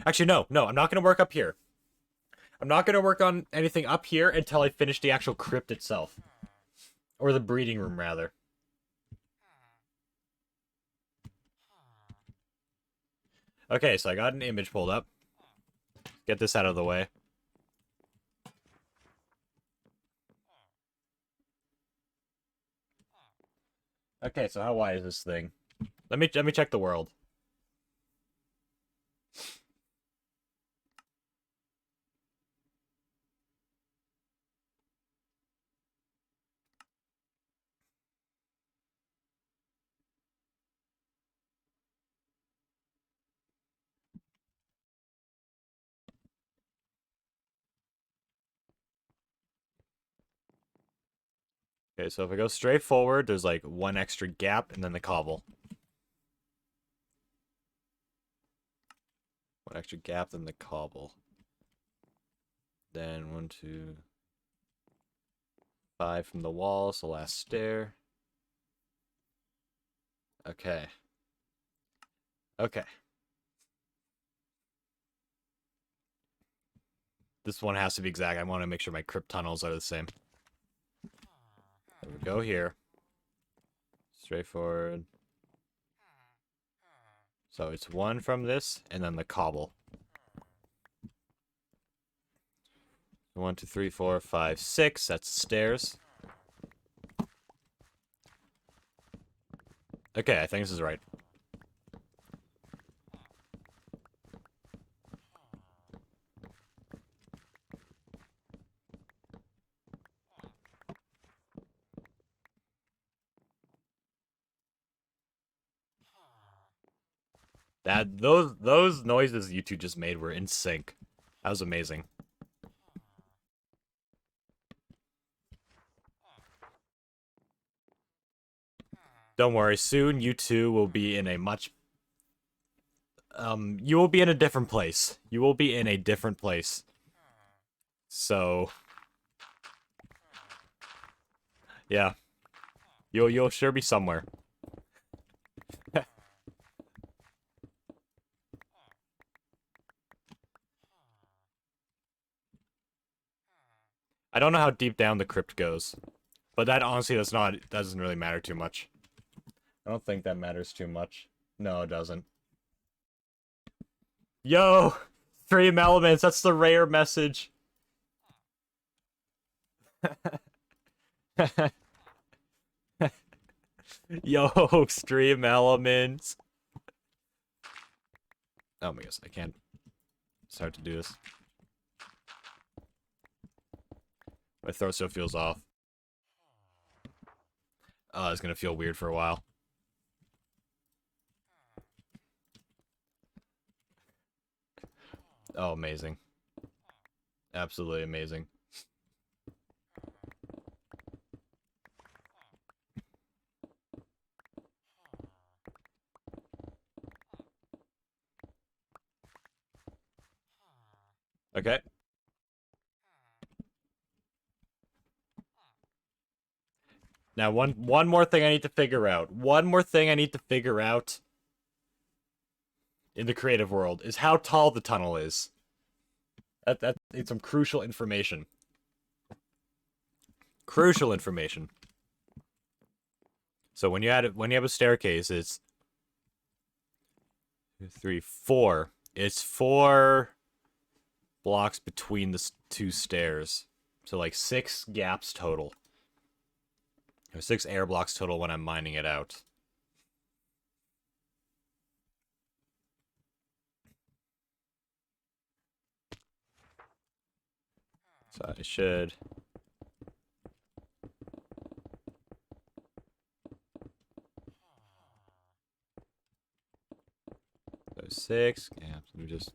Actually, no, I'm not going to work up here. I'm not going to work on anything up here until I finish the actual crypt itself. Or the breeding room, rather. Okay, so I got an image pulled up. Get this out of the way. Okay, so how wide is this thing? Let me check the world. Okay, so if I go straight forward, there's like one extra gap and then the cobble. One extra gap, then the cobble. Then 1, 2, 5 from the wall, so last stair. Okay. Okay. This one has to be exact. I want to make sure my crypt tunnels are the same. There we go here. Straightforward. So it's one from this, and then the cobble. 1, 2, 3, 4, 5, 6. That's stairs. Okay, I think this is right. Those noises you two just made were in sync. That was amazing. Don't worry, soon you two will be in a much... you will be in a different place. You will be in a different place. So... yeah. You'll sure be somewhere. I don't know how deep down the crypt goes. But that honestly doesn't really matter too much. I don't think that matters too much. No, it doesn't. Yo! Stream elements, that's the rare message. Yo, stream elements. Oh my gosh, I can't start to do this. My throat still feels off. Oh, it's gonna feel weird for a while. Oh, amazing. Absolutely amazing. Okay. Now, one more thing I need to figure out. One more thing I need to figure out in the creative world is how tall the tunnel is. That it's some crucial information. Crucial information. So when you have a staircase, it's 2, 3, 4. It's 4 blocks between the two stairs. So like 6 gaps total. Or 6 air blocks total when I'm mining it out. So I should... So 6 gaps. Let me just...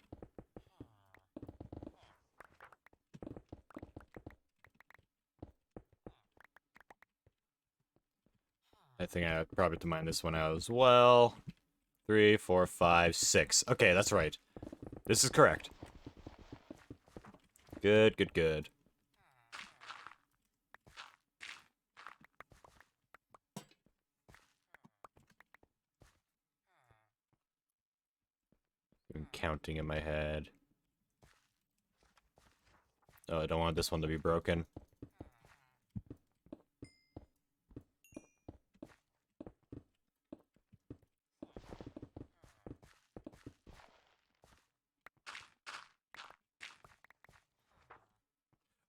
I think I probably have to mine this one out as well. 3, 4, 5, 6. Okay, that's right. This is correct. Good, good, good. I'm counting in my head. Oh, I don't want this one to be broken.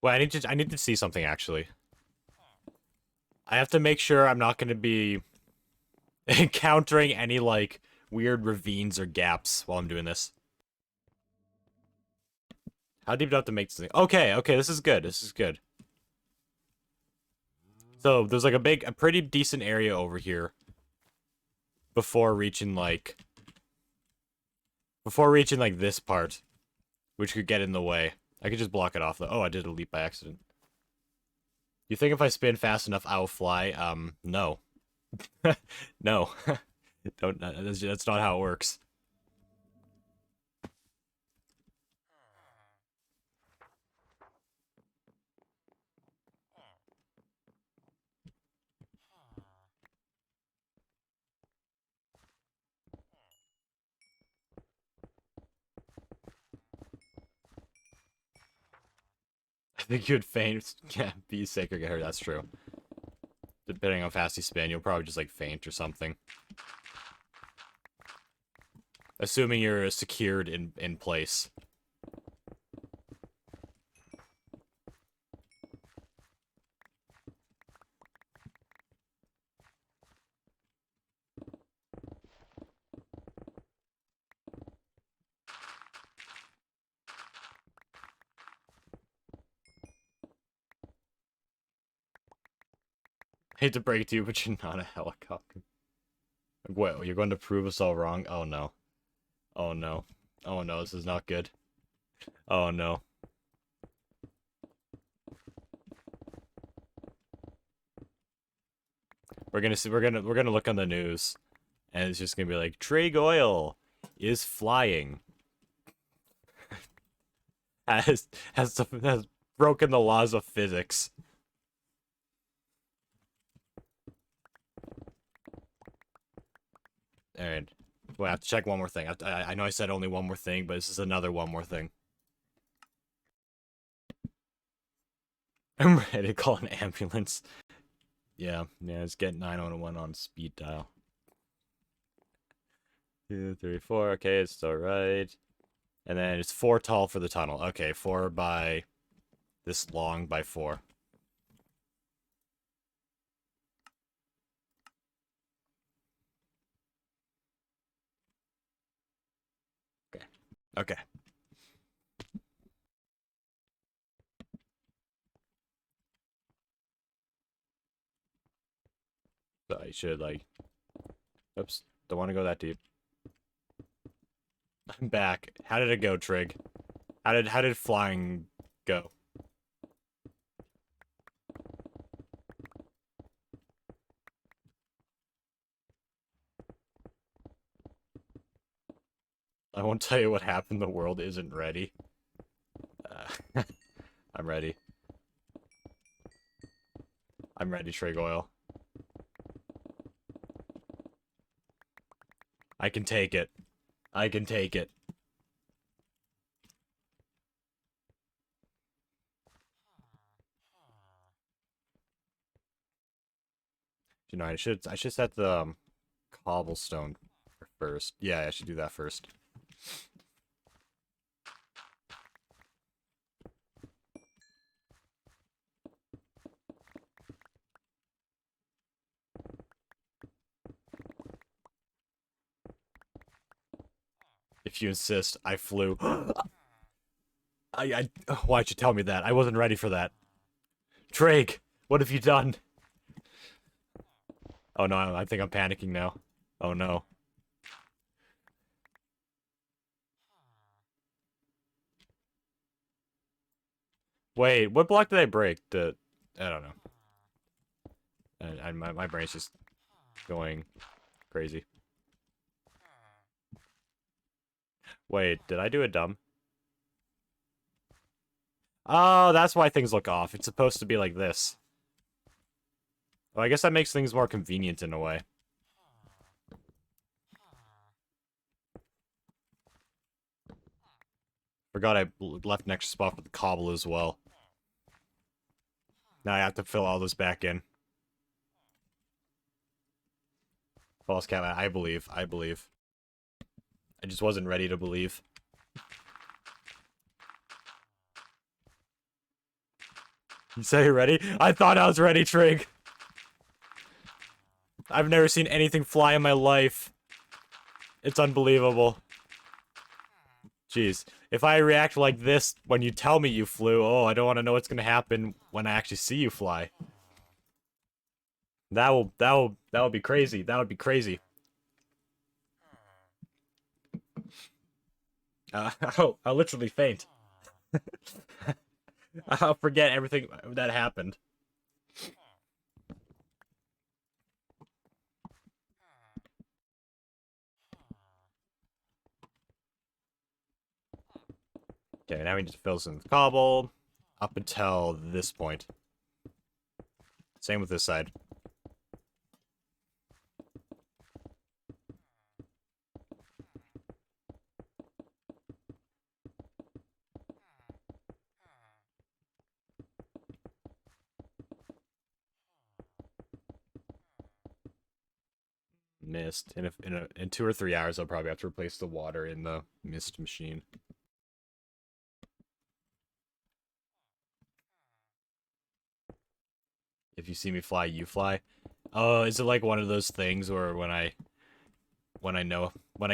Well, I need to see something actually. I have to make sure I'm not going to be encountering any like weird ravines or gaps while I'm doing this. How deep do I have to make this thing? Okay, okay, this is good. This is good. So there's like a pretty decent area over here before reaching like this part, which could get in the way. I could just block it off though. Oh, I did a leap by accident. You think if I spin fast enough, I'll fly? No. No. Don't. That's not how it works. I think you'd faint. Yeah, be sick or get hurt. That's true. Depending on how fast you spin, you'll probably just like faint or something. Assuming you're secured in place. Hate to break it to you, but you're not a helicopter. What, you're going to prove us all wrong? Oh no. Oh no. Oh no, this is not good. Oh no. We're gonna see. We're gonna look on the news, and it's just gonna be like Trig Oil is flying. Has broken the laws of physics. And well, I have to check one more thing. I know I said only one more thing, but this is another one more thing. I'm ready to call an ambulance. Yeah, let's get 911 on speed dial. 2, 3, 4. Okay, it's alright. And then it's 4 tall for the tunnel. Okay, 4 by this long by 4. Okay. Okay. So I should like. Oops. Don't want to go that deep. I'm back. How did it go, Trig? How did flying go? I won't tell you what happened. The world isn't ready. I'm ready. I'm ready, Trig Oil. I can take it. I can take it. You know, I should set the cobblestone first. Yeah, I should do that first. If you insist, I flew. Why'd you tell me that? I wasn't ready for that. Drake, what have you done? Oh no, I think I'm panicking now. Oh no. Wait, what block did I break? I don't know. My brain's just going crazy. Wait, did I do a dumb? Oh, that's why things look off. It's supposed to be like this. Well, I guess that makes things more convenient in a way. Forgot I left an extra spot for the cobble as well. Now I have to fill all this back in. False cat, I believe. I believe. I just wasn't ready to believe. You say you're ready? I thought I was ready, Trig. I've never seen anything fly in my life. It's unbelievable. Jeez. If I react like this when you tell me you flew, oh, I don't want to know what's going to happen when I actually see you fly. That will be crazy. That would be crazy. I'll literally faint. I'll forget everything that happened. Okay, now we need to fill some cobble up until this point. Same with this side. Mist. In 2 or 3 hours, I'll probably have to replace the water in the mist machine. If you see me fly, you fly. Oh, is it like one of those things where when I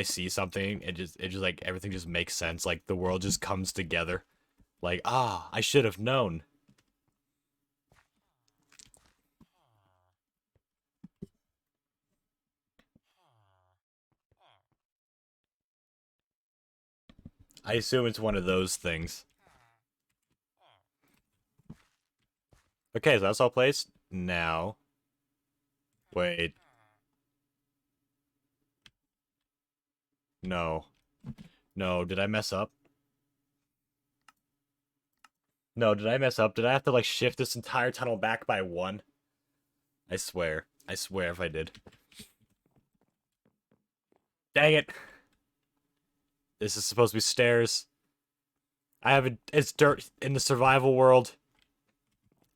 see something, it just like everything just makes sense. Like the world just comes together. Like, ah, I should have known. I assume it's one of those things. Okay, so that's all placed. Now. Wait. No. No, did I mess up? No, did I mess up? Did I have to, like, shift this entire tunnel back by 1? I swear. I swear if I did. Dang it. This is supposed to be stairs. It's dirt in the survival world.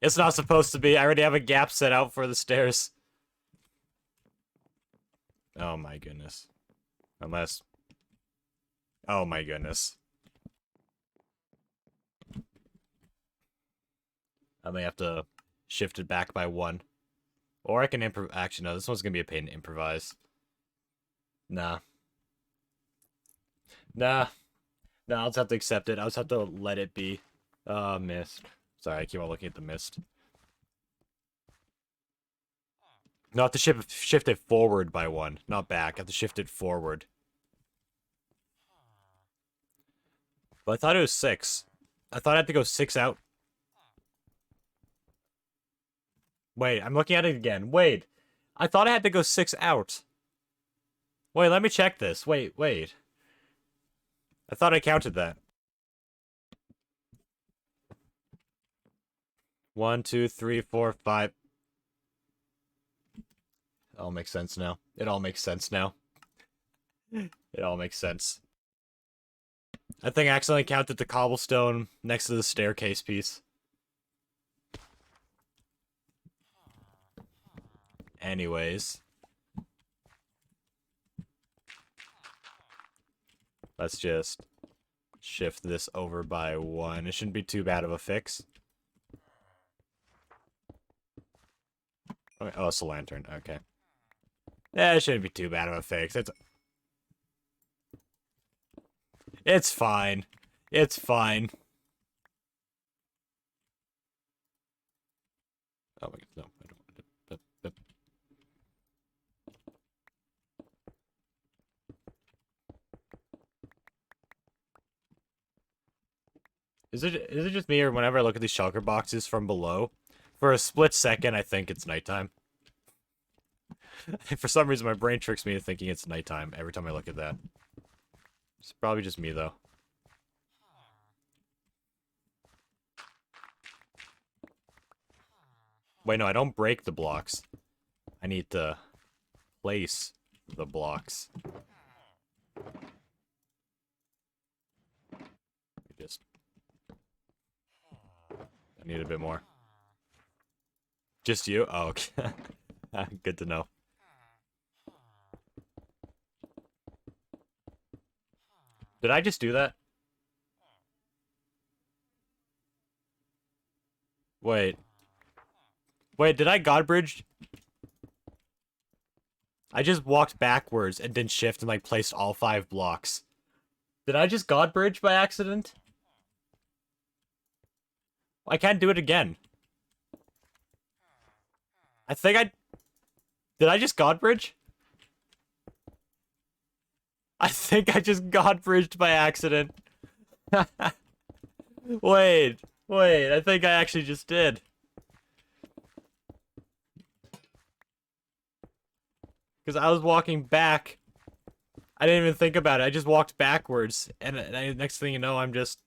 It's not supposed to be. I already have a gap set out for the stairs. Oh my goodness. Unless... Oh my goodness. I may have to shift it back by 1. Or I can improv... Actually, no. This one's gonna be a pain to improvise. Nah. Nah. No, I'll just have to accept it. I'll just have to let it be. Mist. Sorry, I keep on looking at the mist. No, I have to shift it forward by 1, not back. I have to shift it forward. But I thought it was 6. I thought I had to go 6 out. Wait, I'm looking at it again. Wait. I thought I had to go 6 out. Wait, let me check this. Wait. I thought I counted that. 1, 2, 3, 4, 5. It all makes sense now. It all makes sense now. It all makes sense. I think I accidentally counted the cobblestone next to the staircase piece. Anyways. Let's just shift this over by 1. It shouldn't be too bad of a fix. Okay. Oh, it's a lantern. Okay. Yeah, it shouldn't be too bad of a fix. It's fine. It's fine. Oh my god, no. I don't want it. Is it just me, or whenever I look at these shulker boxes from below, for a split second I think it's nighttime? For some reason my brain tricks me into thinking it's nighttime every time I look at that. It's probably just me though. Wait, no, I don't break the blocks. I need to place the blocks. I need a bit more. Just you? Oh, okay. Good to know. Did I just do that? Wait. Wait, did I Godbridge? I just walked backwards and then shift and like placed all 5 blocks. Did I just Godbridge by accident? I can't do it again. I think I... Did I just Godbridge? I think I just Godbridged by accident. Wait, I think I actually just did. Because I was walking back. I didn't even think about it. I just walked backwards. And next thing you know, I'm just...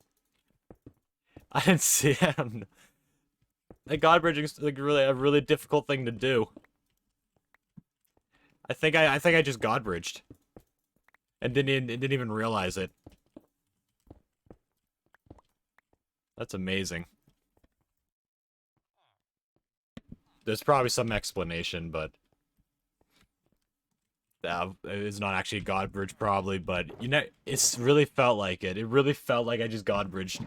I didn't see it. I don't know. Like, Godbridging is like a really difficult thing to do. I think I just Godbridged. And didn't even realize it. That's amazing. There's probably some explanation, but... it's not actually a Godbridge, probably, but, you know, it's really felt like it. It really felt like I just Godbridged.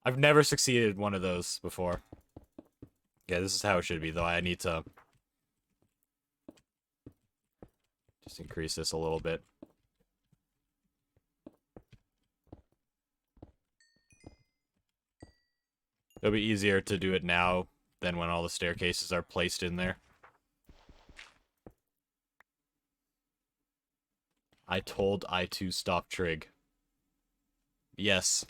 I've never succeeded one of those before. Yeah, this is how it should be, though. I need to... just increase this a little bit. It'll be easier to do it now than when all the staircases are placed in there. I told I2 stop trig. Yes.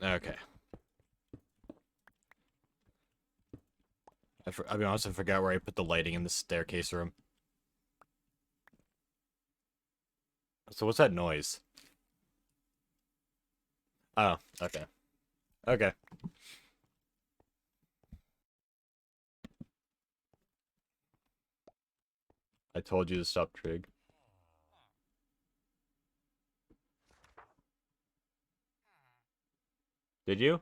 Okay. I'll be honest, I forgot where I put the lighting in the staircase room. So what's that noise? Oh, okay. Okay. I told you to stop Trig. Did you?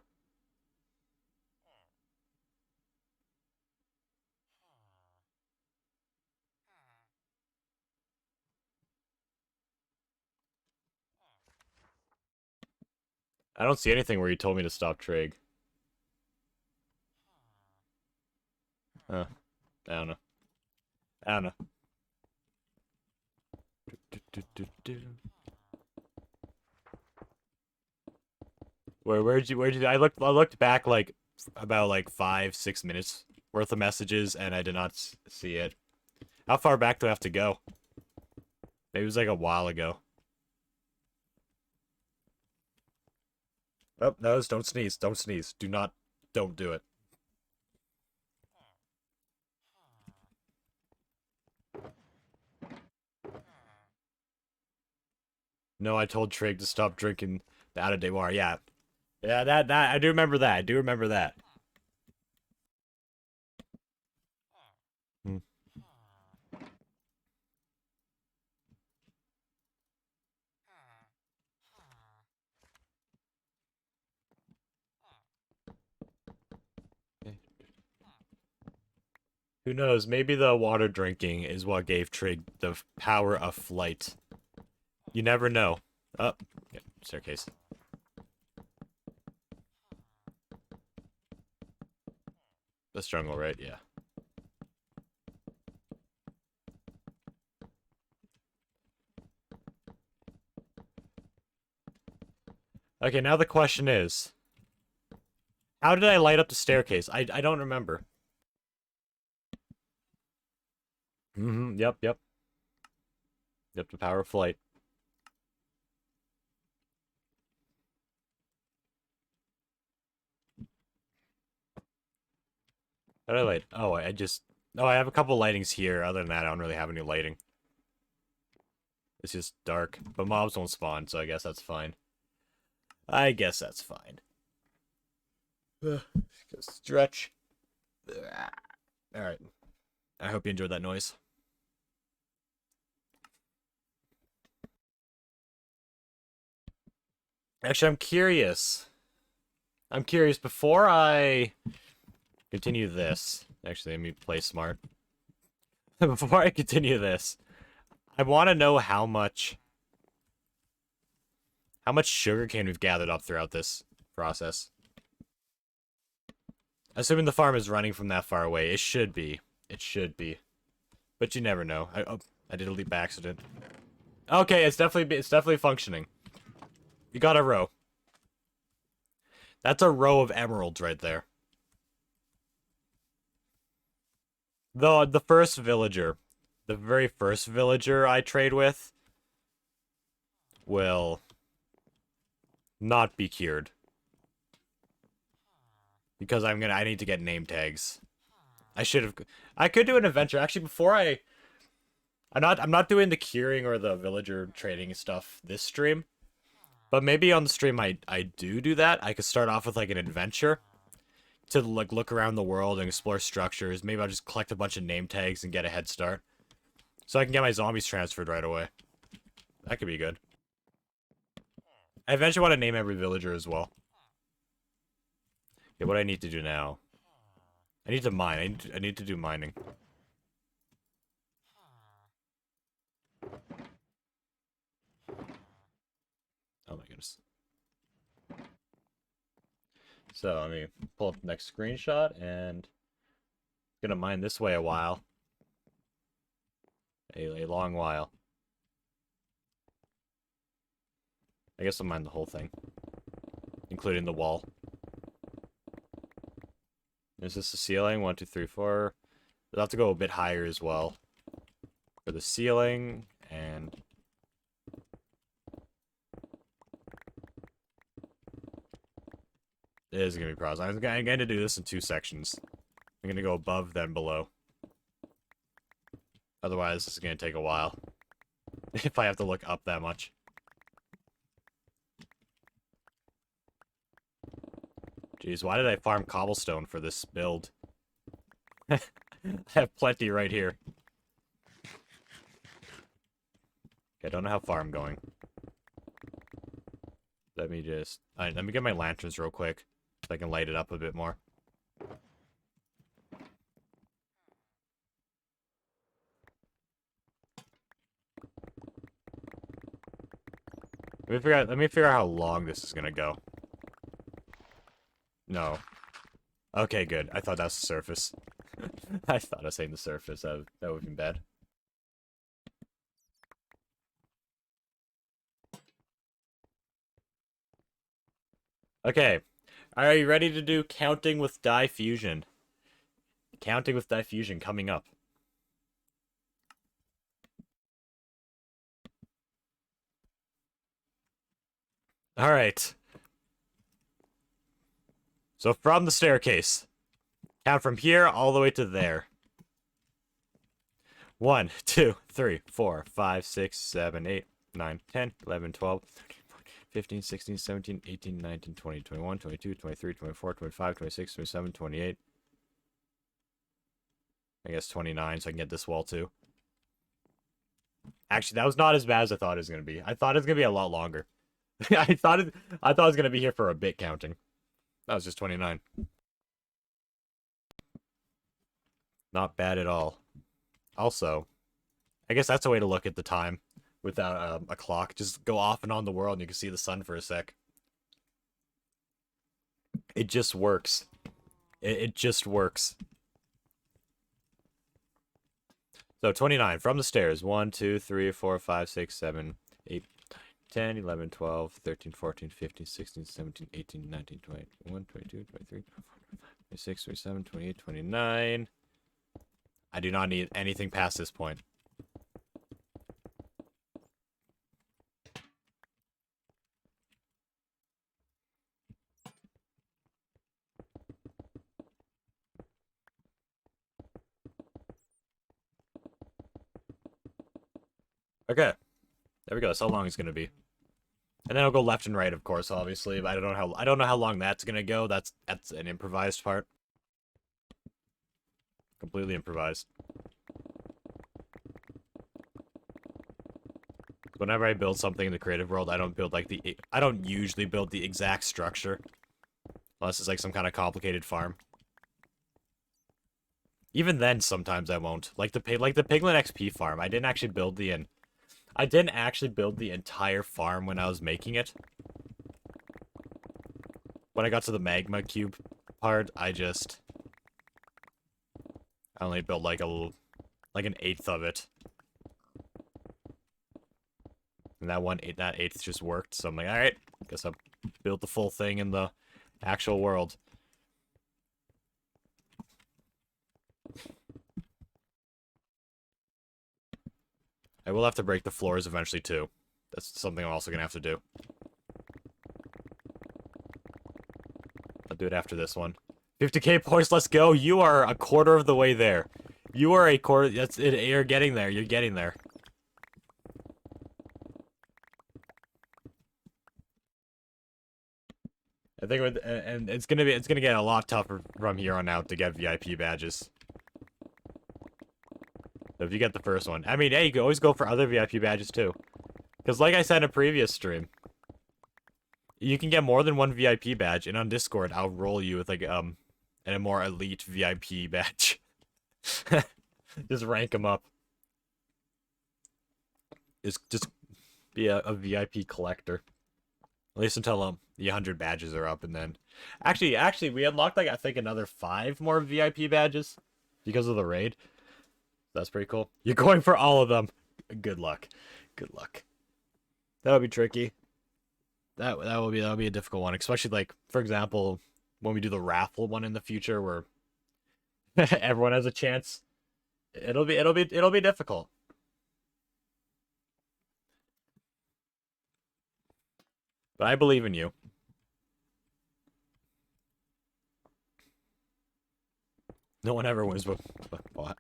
I don't see anything where you told me to stop Trig. I don't know. I don't know. Where'd you, I looked back like about like 5-6 minutes worth of messages and I did not see it. How far back do I have to go? Maybe it was like a while ago. Oh, no, don't sneeze. Don't sneeze. Don't do it. No, I told Trig to stop drinking the out-of-date water. Yeah. Yeah, that, I do remember that. I do remember that. Hmm. Who knows? Maybe the water drinking is what gave Trig the power of flight. You never know. Oh, yeah, staircase. That's jungle, right? Yeah. Okay, now the question is, how did I light up the staircase? I don't remember. Yep, yep. Yep, the power of flight. How did I light? Oh, I just... Oh, I have a couple lightings here. Other than that, I don't really have any lighting. It's just dark. But mobs don't spawn, so I guess that's fine. I guess that's fine. Stretch. Alright. I hope you enjoyed that noise. Actually, I'm curious. Before I continue this... Actually, let me play smart. Before I continue this, I want to know how much sugarcane we've gathered up throughout this process. Assuming the farm is running from that far away, it should be. It should be. But you never know. I did a leap by accident. Okay, it's definitely functioning. You got a row. That's a row of emeralds right there. The first villager, the very first villager I trade with will not be cured. Because I need to get name tags. I could do an adventure. Actually, I'm not doing the curing or the villager trading stuff this stream. But maybe on the stream I do that. I could start off with like an adventure to like look around the world and explore structures. Maybe I'll just collect a bunch of name tags and get a head start. So I can get my zombies transferred right away. That could be good. I eventually want to name every villager as well. Okay, what I need to do now. I need to mine. I need to do mining. Oh my goodness. So let me pull up the next screenshot and gonna mine this way a while. A long while. I guess I'll mine the whole thing. Including the wall. Is this the ceiling? 1, 2, 3, 4. We'll have to go a bit higher as well for the ceiling, and it is gonna be problems. I'm going to do this in 2 sections. I'm gonna go above then below. Otherwise, this is gonna take a while if I have to look up that much. Jeez, why did I farm cobblestone for this build? I have plenty right here. Okay, I don't know how far I'm going. Let me just... let me get my lanterns real quick, so I can light it up a bit more. Let me figure out how long this is gonna go. No. Okay, good. I thought that's the surface. I thought I was saying the surface. That would have been bad. Okay. Are you ready to do counting with diffusion? Counting with diffusion coming up. Alright. So from the staircase. Count from here all the way to there. 1, 2, 3, 4, 5, 6, 7, 8, 9, 10, 11, 12, 13, 14, 15, 16, 17, 18, 19, 20, 21, 22, 23, 24, 25, 26, 27, 28. I guess 29, so I can get this wall too. Actually, that was not as bad as I thought it was going to be. I thought it was going to be a lot longer. I thought it was going to be here for a bit counting. That was just 29. Not bad at all. Also, I guess that's a way to look at the time without a clock. Just go off and on the world and you can see the sun for a sec. It just works. It just works. So 29 from the stairs. 1, 2, 3, 4, 5, 6, 7, 8, 10, 11, 12, 13, 14, 15, 16, 17, 18, 19, 20, 21, 22, 23, 24, 26, 27, 28, 29. I do not need anything past this point. Okay. There we go. That's how long it's gonna be. And then I'll go left and right, of course, obviously. But I don't know how long that's gonna go. That's an improvised part. Completely improvised. Whenever I build something in the creative world, I don't usually build the exact structure. Unless it's like some kind of complicated farm. Even then, sometimes I won't. Like the Piglin XP farm, I didn't actually build the entire farm when I was making it. When I got to the magma cube part, I only built like an 1/8 of it. And that eighth just worked, so I'm like, alright, guess I'll build the full thing in the actual world. I will have to break the floors eventually, too. That's something I'm also gonna have to do. I'll do it after this one. 50k points, let's go! You are a quarter of the way there. You are a quarter... That's it. You're getting there. You're getting there. I think and it's gonna get a lot tougher from here on out to get VIP badges. So if you get the first one, I mean, hey, you can always go for other VIP badges too. Because like I said in a previous stream, you can get more than one VIP badge, and on Discord, I'll roll you with like a more elite VIP badge. Just rank them up. Just be a VIP collector. At least until the 100 badges are up, and then... Actually, we unlocked, like, I think another 5 more VIP badges because of the raid. That's pretty cool. You're going for all of them. Good luck. Good luck. That would be tricky. That would be a difficult one, especially, like, for example, when we do the raffle one in the future, where Everyone has a chance. It'll be difficult. But I believe in you. No one ever wins with what?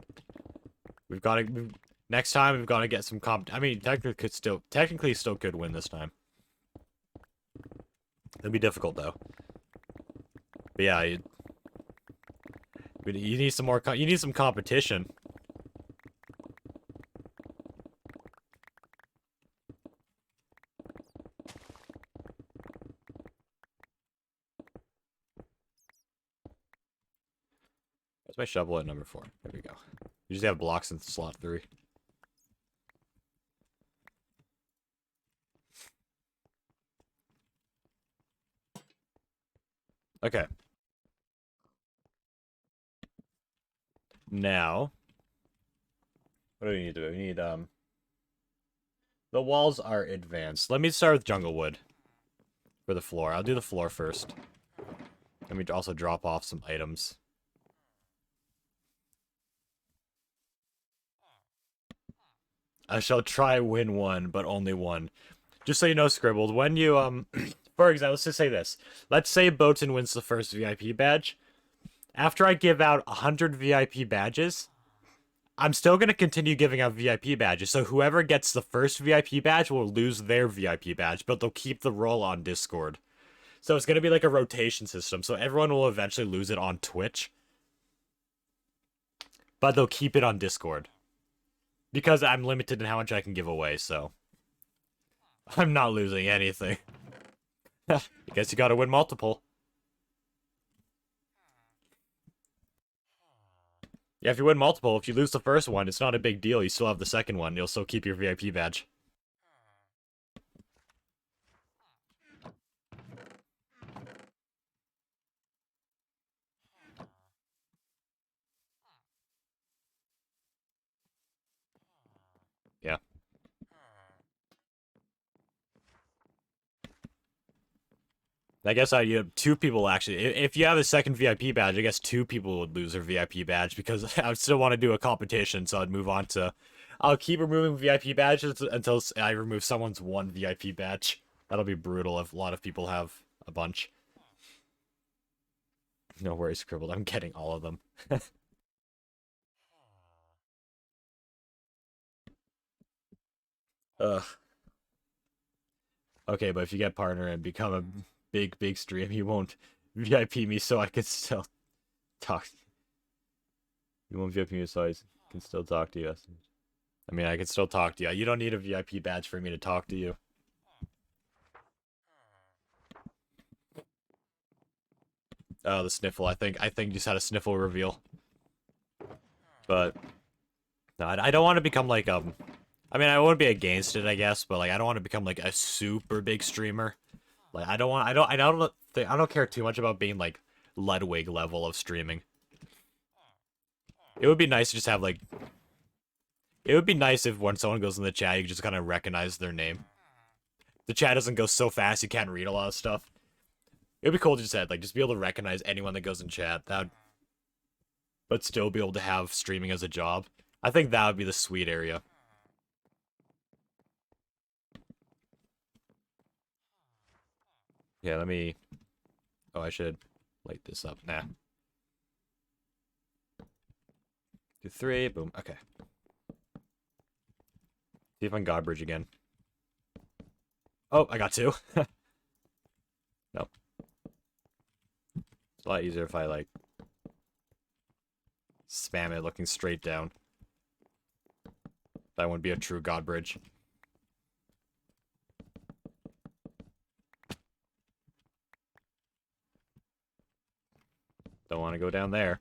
We've got to next time we've got to get some comp. I mean, technically still could win this time. It'll be difficult though. But yeah, you need some more. You need some competition. Where's my shovel at number 4? There we go. You just have blocks in slot 3. Okay. Now, what do we need to do? We need, the walls are advanced. Let me start with jungle wood for the floor. I'll do the floor first. Let me also drop off some items. I shall try win one, but only one. Just so you know, Scribbled, when you, for example, let's just say this. Let's say Boatin wins the first VIP badge. After I give out 100 VIP badges, I'm still going to continue giving out VIP badges, so whoever gets the first VIP badge will lose their VIP badge, but they'll keep the role on Discord. So it's going to be like a rotation system, so everyone will eventually lose it on Twitch. But they'll keep it on Discord. Because I'm limited in how much I can give away, so... I'm not losing anything. I guess you gotta win multiple. Yeah, if you win multiple, if you lose the first one, it's not a big deal. You still have the second one. You'll still keep your VIP badge. Yeah. I guess you have 2 people actually. If you have a second VIP badge, I guess 2 people would lose their VIP badge because I would still want to do a competition, so I'd move on to... I'll keep removing VIP badges until I remove someone's 1 VIP badge. That'll be brutal if a lot of people have a bunch. No worries, Scribbled. I'm getting all of them. Ugh. Okay, but if you get partner and become a big stream, you won't VIP me so I can still talk. You won't VIP me so I can still talk to you. I mean, I can still talk to you. You don't need a VIP badge for me to talk to you. Oh, the sniffle. I think you just had a sniffle reveal. But no, I don't want to become like I mean, I wouldn't be against it, I guess, but like I don't want to become like a super big streamer. Like I don't care too much about being like Ludwig level of streaming. It would be nice to just have like it would be nice if when someone goes in the chat, you just kind of recognize their name. The chat doesn't go so fast you can't read a lot of stuff. It would be cool to just be able to recognize anyone that goes in chat. But still be able to have streaming as a job. I think that would be the sweet area. Yeah, let me... Oh, I should light this up. Nah. Do 3, boom, okay. See if I can God Bridge again. Oh, I got 2. Nope. It's a lot easier if I, like, spam it looking straight down. That wouldn't be a true God Bridge. Don't want to go down there.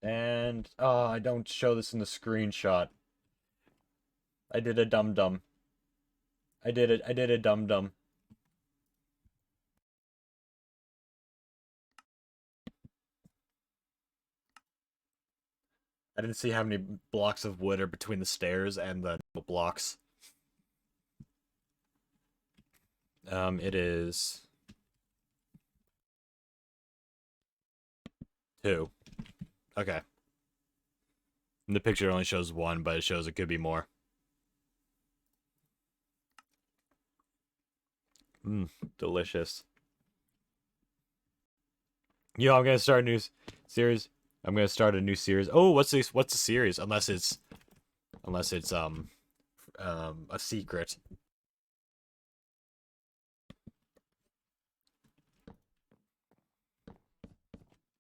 And, oh, I don't show this in the screenshot. I did a dum-dum. I did a dum-dum. I didn't see how many blocks of wood are between the stairs and the blocks. It is 2. Okay. And the picture only shows 1, but it shows it could be more. Delicious. Yo, I'm gonna start a new series. I'm gonna start a new series. Oh, what's this? What's the series? Unless it's a secret.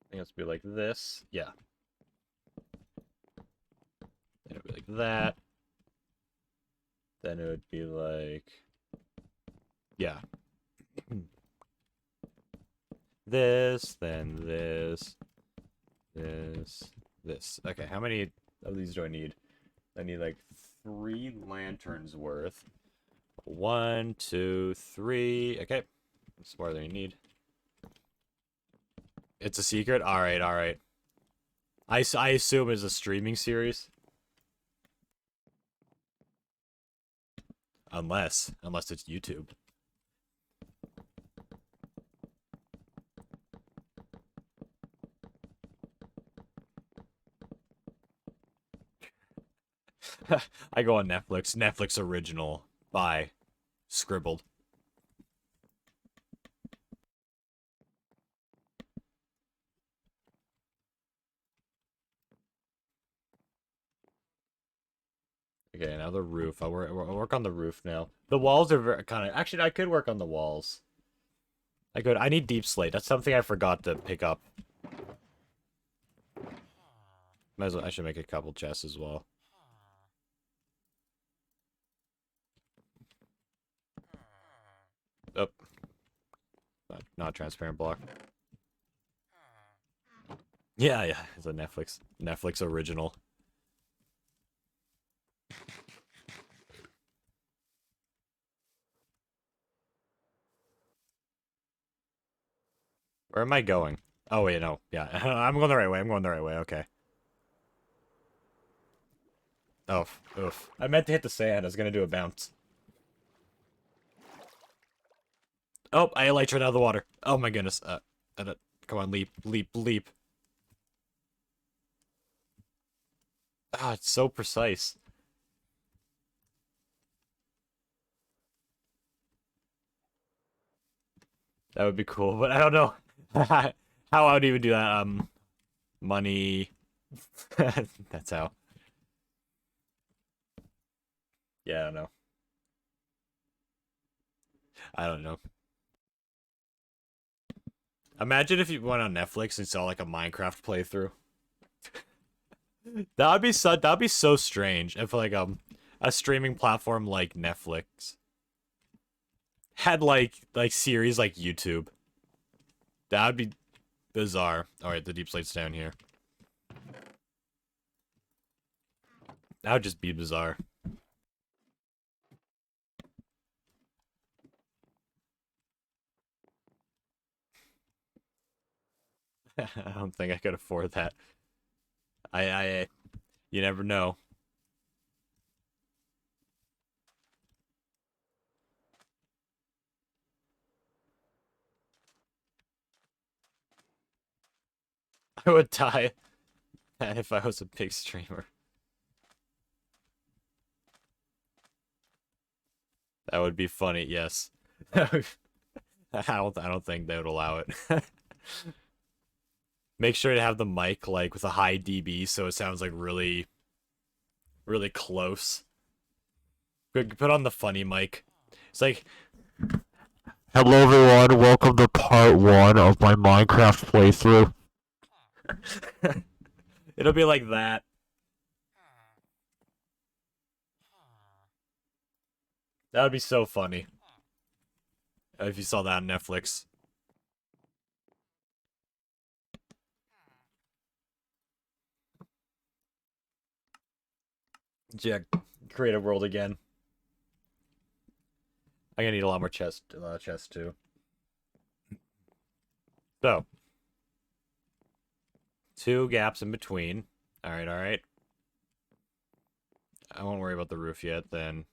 I think it's be like this. Yeah. Then it would be like that. Then it would be like, yeah. This, then this, this. Okay, how many of these do I need? I need like 3 lanterns worth. 1, 2, 3. Okay, that's more than you need. It's a secret? Alright, alright. I assume it's a streaming series. Unless it's YouTube. I go on Netflix. Netflix original by Scribbled. Okay, now the roof. I'll work on the roof now. The walls are very kind of... Actually, I could work on the walls. I could. I need deep slate. That's something I forgot to pick up. Might as well, I should make a couple chests as well. Oh. Not transparent block. Yeah, yeah. It's a Netflix original. Where am I going? Oh, wait, no. Yeah, I'm going the right way. I'm going the right way. Okay. Oh, oof. I meant to hit the sand. I was going to do a bounce. Oh, I elytra out of the water. Oh, my goodness. Come on, leap, leap, leap. Ah, it's so precise. That would be cool, but I don't know how I would even do that. Money. That's how. Yeah, I don't know. I don't know. Imagine if you went on Netflix and saw like a Minecraft playthrough. That'd be so strange if like a streaming platform like Netflix had like series like YouTube. That would be bizarre. All right, the deep slate's down here. That would just be bizarre. I don't think I could afford that. You never know. I would die if I was a big streamer. That would be funny, yes. I don't think they would allow it. Make sure to have the mic like with a high dB so it sounds like really really close. Put on the funny mic. It's like, hello everyone, welcome to part 1 of my Minecraft playthrough. It'll be like that. That would be so funny. If you saw that on Netflix. Yeah, create a world again. I'm gonna need a lot more chest too. So, 2 gaps in between. Alright, alright. I won't worry about the roof yet, then.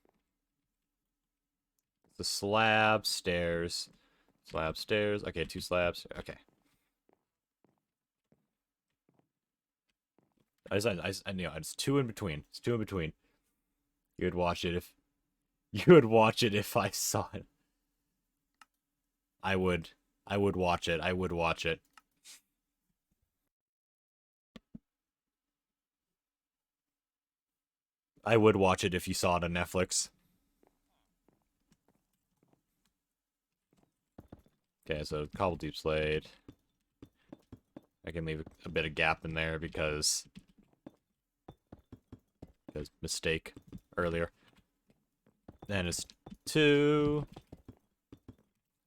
The slab, stairs. Slab, stairs. Okay, 2 slabs. Okay. I know, it's 2 in between. It's 2 in between. You would watch it if... You would watch it if I saw it. I would. I would watch it. I would watch it. I would watch it if you saw it on Netflix. Okay, so cobble deep slate. I can leave a bit of gap in there because mistake earlier. Then it's 2.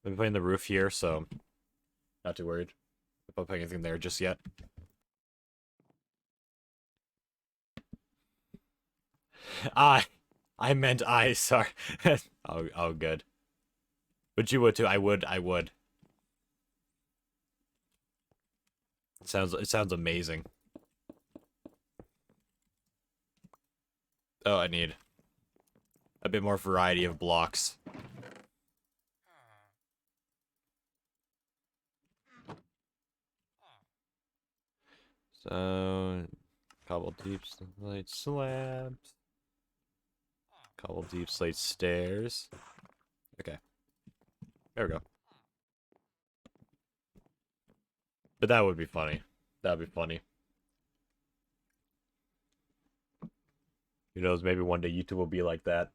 I'm putting the roof here, so not too worried about putting anything there just yet. I meant sorry. oh, good. But you would too. I would. It sounds amazing. Oh, I need a bit more variety of blocks. So, cobble deep slate slabs. Cobble deep slate stairs. Okay. There we go. But that would be funny. That would be funny. Who knows, maybe one day YouTube will be like that.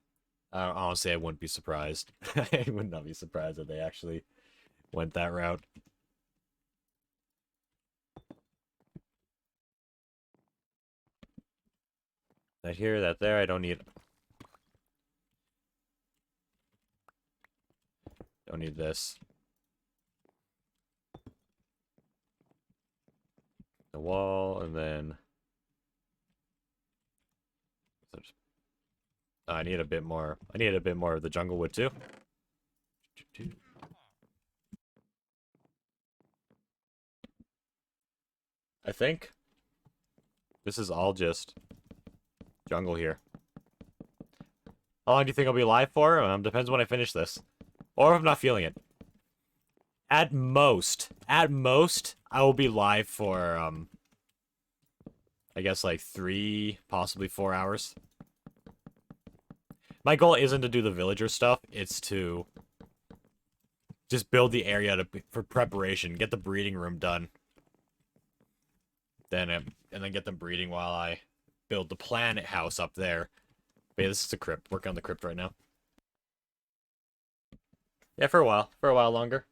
Honestly, I wouldn't be surprised. I would not be surprised if they actually went that route. That here, that there, I don't need... Don't need this. The wall, and then... I need a bit more. I need a bit more of the jungle wood, too. I think this is all just jungle here. How long do you think I'll be live for? Depends when I finish this. Or if I'm not feeling it. At most, I will be live for, I guess like 3, possibly 4 hours. My goal isn't to do the villager stuff, it's to just build the area for preparation, get the breeding room done. And then get them breeding while I build the planet house up there. But yeah, this is the crypt. Working on the crypt right now. Yeah, for a while. For a while longer.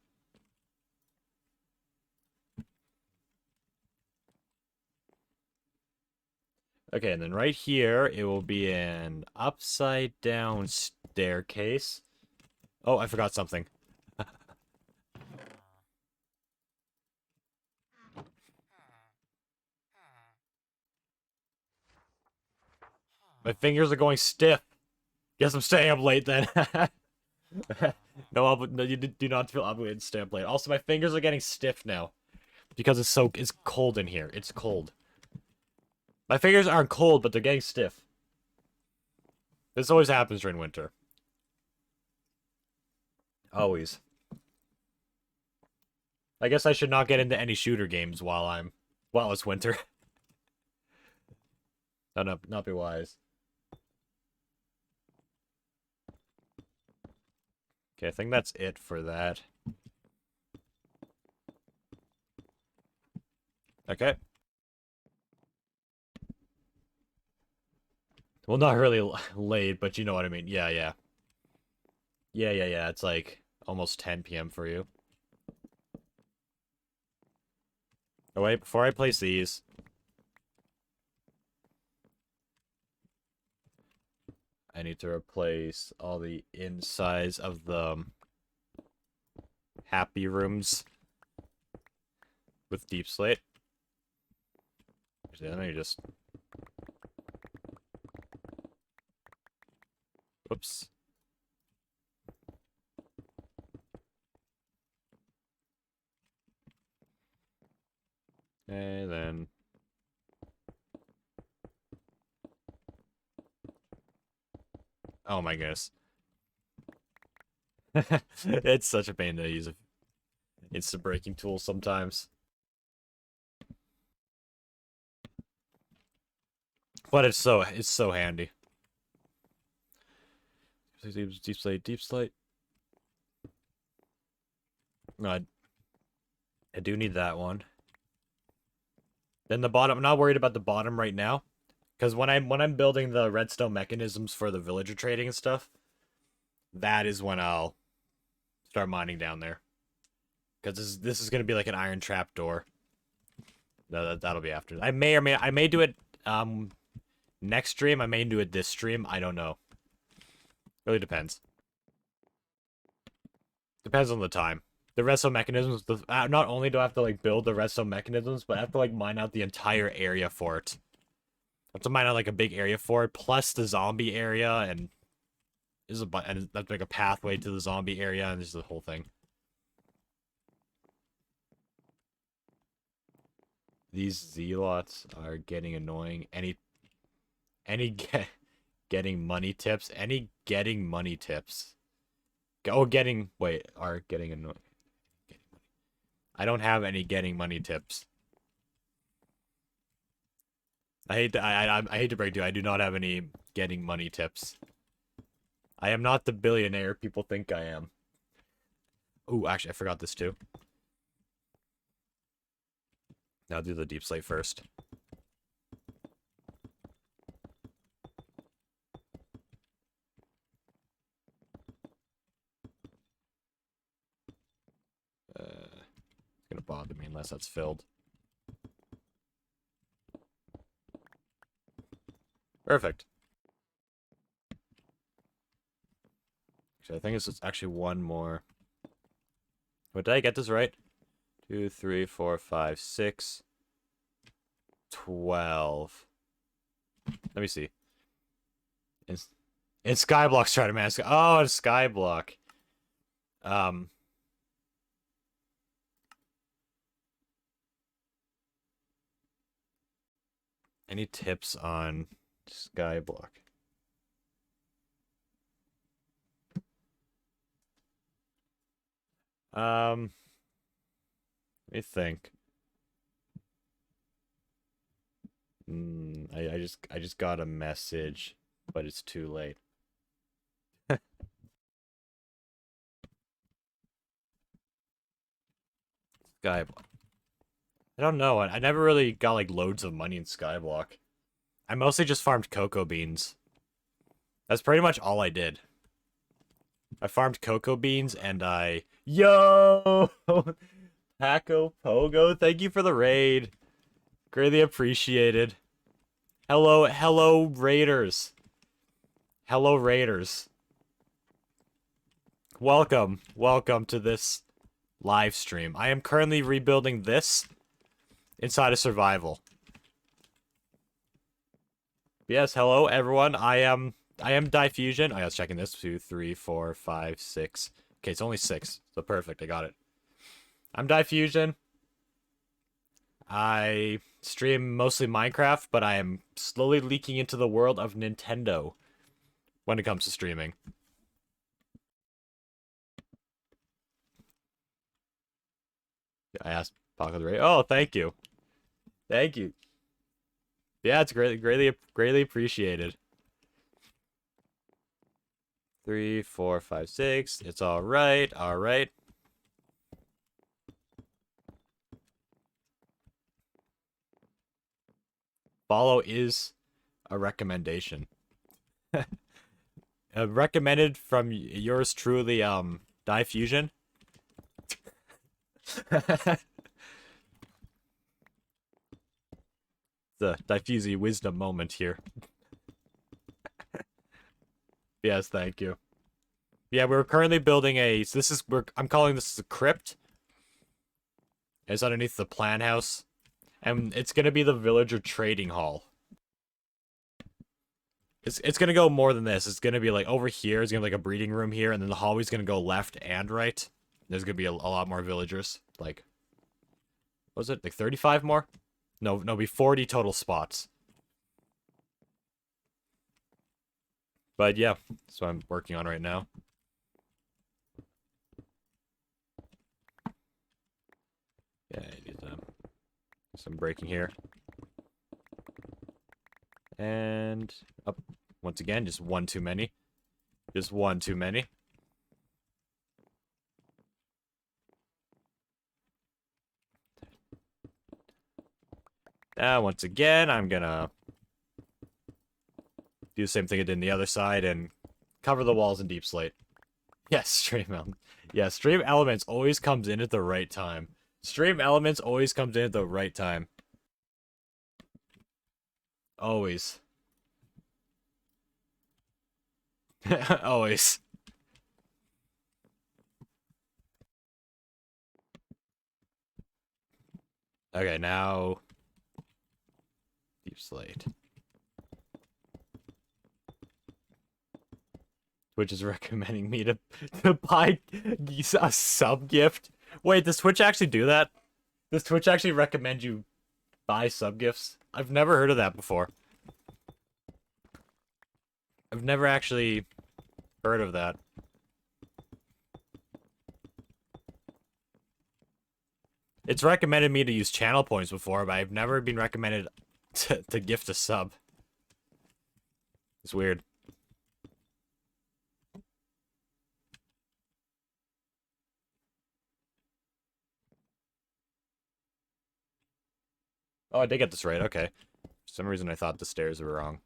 Okay, and then right here, it will be an upside down staircase. Oh, I forgot something. My fingers are going stiff. Guess I'm staying up late then. No, you do not feel obligated to stay up late. Also, my fingers are getting stiff now. Because it's cold in here. It's cold. My fingers aren't cold, but they're getting stiff. This always happens during winter. Always. I guess I should not get into any shooter games while it's winter. No, not be wise. Okay, I think that's it for that. Okay. Well, not really late, but you know what I mean. Yeah. Yeah. It's like almost 10 p.m. for you. Oh, wait, before I place these... I need to replace all the insides of the happy rooms with deep slate. Then I just... Whoops. And then... Oh my goodness. It's such a pain to use. It's a breaking tool sometimes. But it's so handy. Deep slate, deep slate. No, I do need that one. Then the bottom, I'm not worried about the bottom right now. Because when I'm building the redstone mechanisms for the villager trading and stuff, that is when I'll start mining down there. Because this is gonna be like an iron trap door. No, that'll be after. I may do it next stream. I may do it this stream. I don't know. Really depends. Depends on the time. The redstone mechanisms. Not only do I have to like build the redstone mechanisms, but I have to like mine out the entire area for it. I have to mine out like a big area for it, plus the zombie area, and that's like a pathway to the zombie area, and this is the whole thing. These zealots are getting annoying. Getting money tips? Any getting money tips? Oh, are getting annoying. I don't have any getting money tips. I hate to break to you, I do not have any getting money tips. I am not the billionaire people think I am. Oh, actually, I forgot this too. Now do the deep slate first. It's gonna bother me unless that's filled. Perfect. Actually, I think it's actually one more. What, did I get this right? 2, 3, 4, 5, 6, 12. Let me see. In Skyblock's trying to mask. Oh, it's Skyblock. Any tips on Skyblock? Let me think. I just got a message, but it's too late. Skyblock. I don't know. I never really got like loads of money in Skyblock. I mostly just farmed cocoa beans. That's pretty much all I did. I farmed cocoa beans and Yo! Paco Pogo, thank you for the raid. Greatly appreciated. Hello, Raiders. Hello, Raiders. Welcome to this live stream. I am currently rebuilding this inside of survival. Yes, hello everyone. I am Diffusion. I was checking this. 2, 3, 4, 5, 6. Okay, it's only 6. So perfect. I got it. I'm Diffusion. I stream mostly Minecraft, but I am slowly leaking into the world of Nintendo when it comes to streaming. I asked Paco the Ray. Oh, thank you. Thank you. Yeah, it's greatly appreciated. 3, 4, 5, 6. It's all right. All right. Follow is a recommendation. Recommended from yours truly, Diffusion. The Diffusey wisdom moment here. Yes, thank you. Yeah, we're currently building I'm calling this a crypt. It's underneath the plant house. And it's gonna be the villager trading hall. It's gonna go more than this. It's gonna be like over here, it's gonna be like a breeding room here, and then the hallway's gonna go left and right. There's gonna be a lot more villagers. Like, what was it? Like 35 more? No, be 40 total spots. But yeah, that's what I'm working on right now. Yeah, I need some breaking here. And up once again, just one too many. Just one too many. Now, once again, I'm gonna do the same thing I did on the other side and cover the walls in deep slate. Yes, stream elements. Yeah, stream elements always comes in at the right time. Stream elements always comes in at the right time. Always. Always. Okay, now deep slate. Twitch is recommending me to buy a sub gift. Wait, does Twitch actually do that? Does Twitch actually recommend you buy sub gifts? I've never heard of that before. I've never actually heard of that. It's recommended me to use channel points before, but I've never been recommended to gift a sub. It's weird. Oh, I did get this right. Okay. For some reason, I thought the stairs were wrong.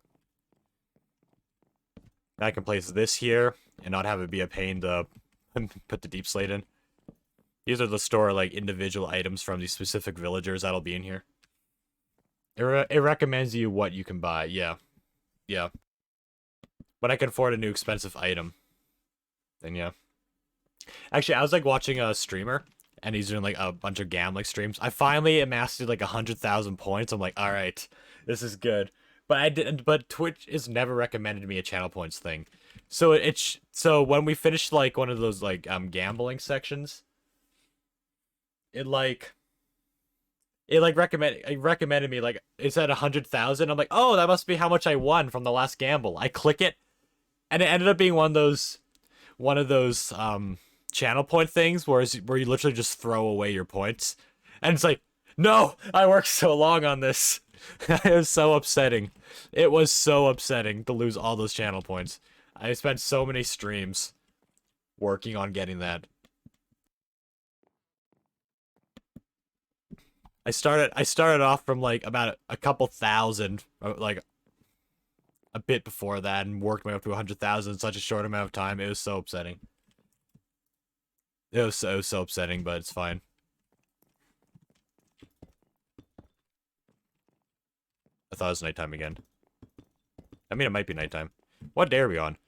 Now I can place this here and not have it be a pain to put the deep slate in. These are the store, like, individual items from these specific villagers that'll be in here. It recommends you what you can buy. Yeah. Yeah. When I can afford a new expensive item, then yeah. Actually, I was, like, watching a streamer, and he's doing, like, a bunch of gambling streams. I finally amassed, like, 100,000 points. I'm like, alright, this is good. But I didn't. But Twitch has never recommended me a channel points thing. So so when we finished, like, one of those, like, gambling sections, it recommended me, like, it's at 100,000. I'm like, oh, that must be how much I won from the last gamble. I click it, and it ended up being one of those channel point things where you literally just throw away your points, and it's like, no, I worked so long on this. It was so upsetting. It was so upsetting to lose all those channel points. I spent so many streams working on getting that. I started off from, like, about a couple thousand, like a bit before that, and worked my way up to 100,000 in such a short amount of time. It was so upsetting. It was so upsetting, but it's fine. I thought it was nighttime again. I mean, it might be nighttime. What day are we on?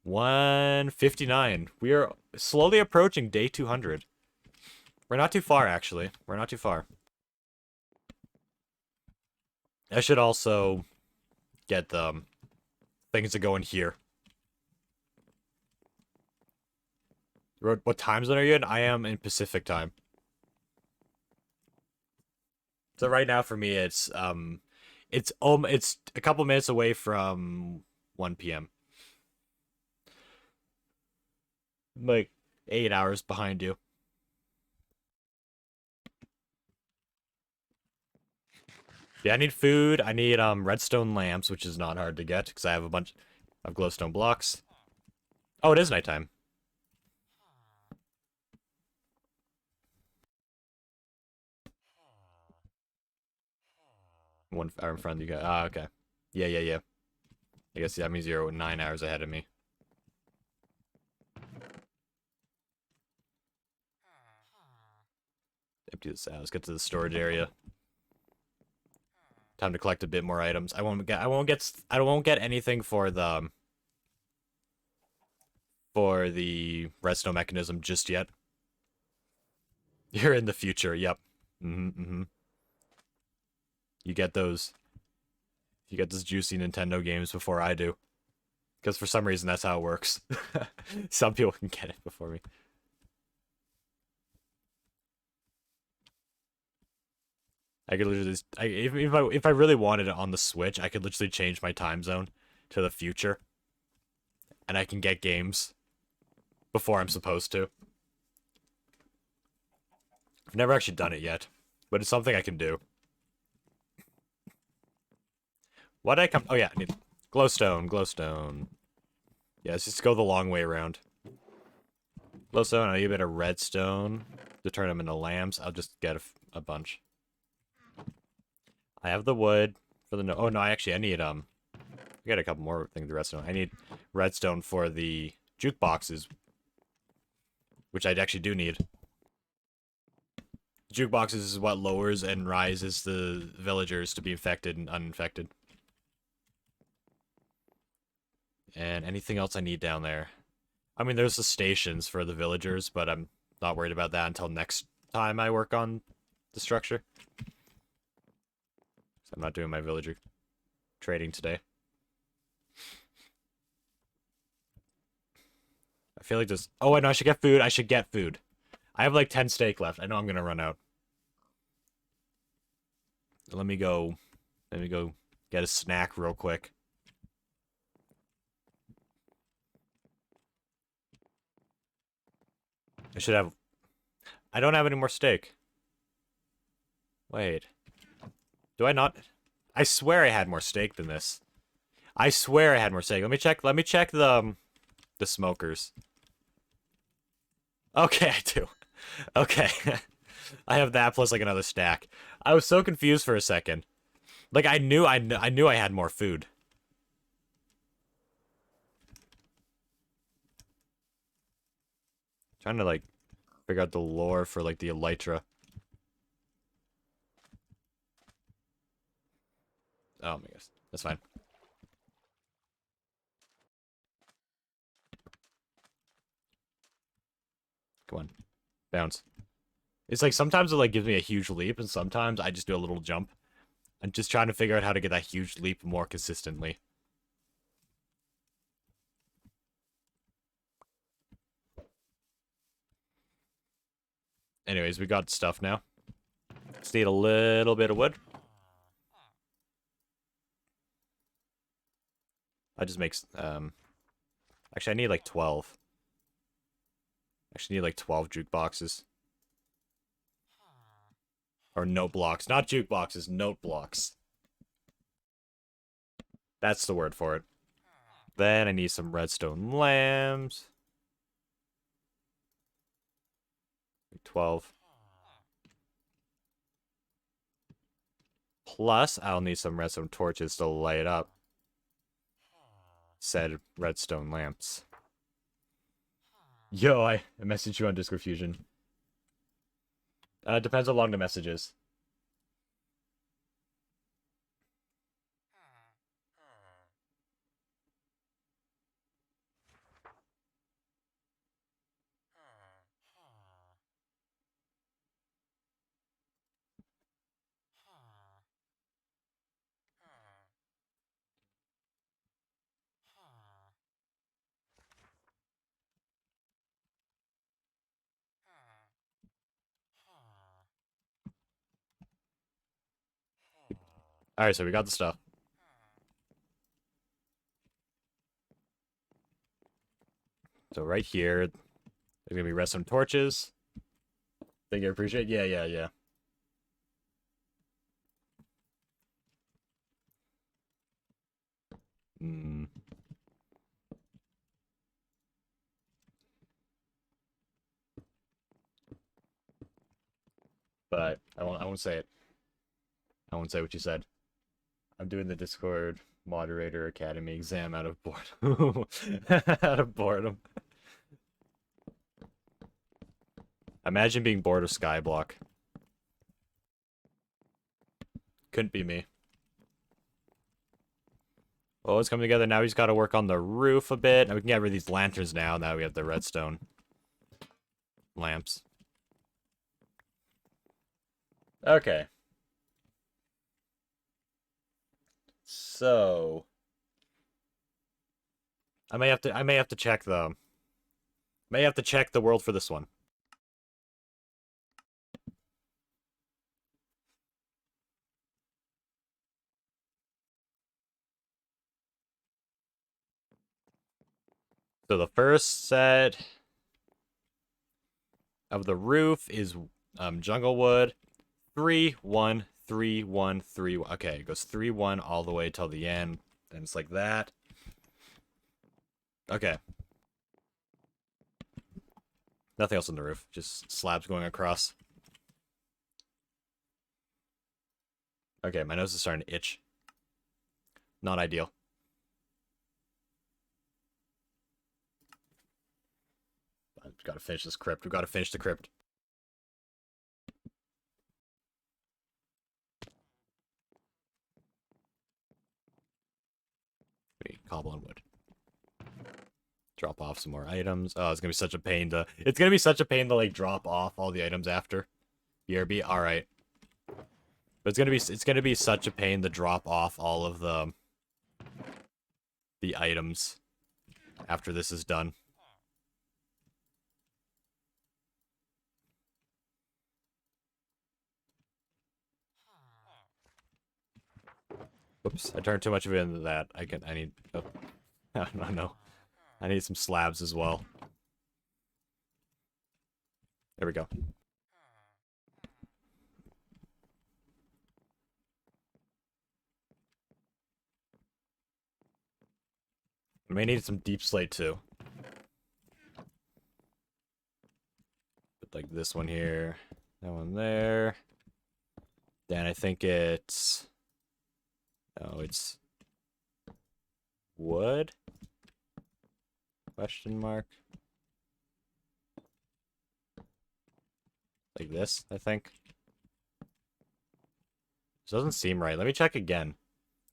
159. We are slowly approaching day 200. We're not too far, actually. We're not too far. I should also get the things that go in here. What time zone are you in? I am in Pacific time. So right now for me it's a couple minutes away from 1 p.m. Like 8 hours behind you. Yeah, I need food. I need redstone lamps, which is not hard to get because I have a bunch of glowstone blocks. Oh, it is nighttime. One hour in front of you guys. Ah, okay. Yeah, yeah, yeah. I guess that means you're 9 hours ahead of me. Empty this out. Let's get to the storage area. Time to collect a bit more items. I won't get anything for the redstone mechanism just yet. You're in the future. Yep. You get those. You get those juicy Nintendo games before I do. Because for some reason that's how it works. Some people can get it before me. I could literally just, if I really wanted it on the Switch, I could literally change my time zone to the future. and I can get games before I'm supposed to. I've never actually done it yet, but it's something I can do. Why did I come? Oh yeah, I need glowstone, glowstone. Yeah, let's just go the long way around. Glowstone, I need a bit of redstone to turn them into lamps. I'll just get a bunch. I have the wood for the oh no, I need I got a couple more things of redstone. I need redstone for the jukeboxes, which I actually do need. Jukeboxes is what lowers and rises the villagers to be infected and uninfected. And anything else I need down there. I mean, there's the stations for the villagers, but I'm not worried about that until next time I work on the structure. So I'm not doing my villager trading today. I feel like this... Oh, I know, I should get food. I should get food. I have like 10 steak left. I know I'm gonna run out. Let me go get a snack real quick. I should have... I don't have any more steak. Wait. Do I not? I swear I had more steak than this. I swear I had more steak. Let me check the smokers. Okay, I do. Okay. I have that plus like another stack. I was so confused for a second. Like I knew I had more food. Trying to like figure out the lore for like the elytra. Oh my gosh. That's fine. Come on. Bounce. It's like sometimes it like gives me a huge leap and sometimes I just do a little jump. I'm just trying to figure out how to get that huge leap more consistently. Anyways, we got stuff now. Just need a little bit of wood. I just make actually I need like 12. Actually need like 12 jukeboxes. Or note blocks. Not jukeboxes, note blocks. That's the word for it. Then I need some redstone lamps. 12. Plus, I'll need some redstone torches to light up said redstone lamps. Yo, I messaged you on Discord Fusion. Depends how long the message is. Alright, so we got the stuff. So right here, there's gonna be redstone torches. Thank you, appreciate it. Yeah. Hmm. But I won't say it. I won't say what you said. I'm doing the Discord moderator academy exam out of boredom. Out of boredom. Imagine being bored of Skyblock. Couldn't be me. Well, it's coming together. Now he's got to work on the roof a bit. Now we can get rid of these lanterns now. Now we have the redstone lamps. Okay. So I may have to check the world for this one. So the first set of the roof is jungle wood. 3, 1, 3, 1, 3. Okay, it goes 3, 1 all the way till the end. Then it's like that. Okay. Nothing else on the roof. Just slabs going across. Okay, my nose is starting to itch. Not ideal. I've got to finish this crypt. We've got to finish the crypt. Cobble and wood. Drop off some more items. Oh, it's gonna be such a pain to... It's gonna be such a pain to, like, drop off all the items after. BRB? Alright. But it's gonna be such a pain to drop off all of the items after this is done. Whoops, I turned too much of it into that. I need... Oh. No. I need some slabs as well. There we go. I may need some deep slate too. Put like this one here, that one there. Then I think it's... No, it's... wood? Question mark. Like this, I think. This doesn't seem right. Let me check again.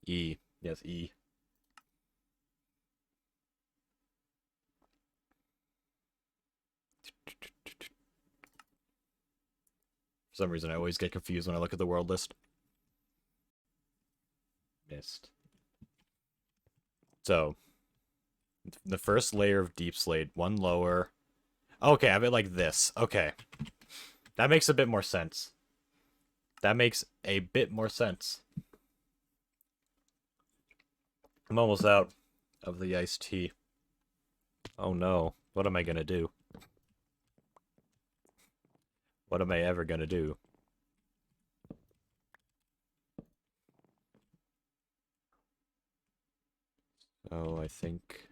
E. Yes, E. For some reason, I always get confused when I look at the world list. Missed. So, the first layer of deep slate, one lower. Okay, I have it like this. Okay. That makes a bit more sense. That makes a bit more sense. I'm almost out of the iced tea. Oh no. What am I gonna do? What am I ever gonna do? Oh, I think...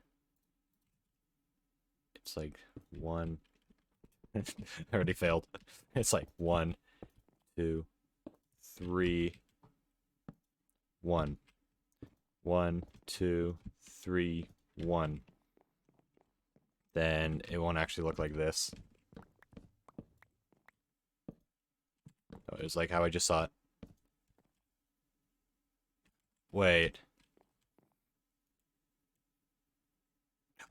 It's like 1... I already failed. It's like 1, 2, 3, 1. 1, 2, 3, 1. Then it won't actually look like this. Oh, it's like how I just saw it. Wait.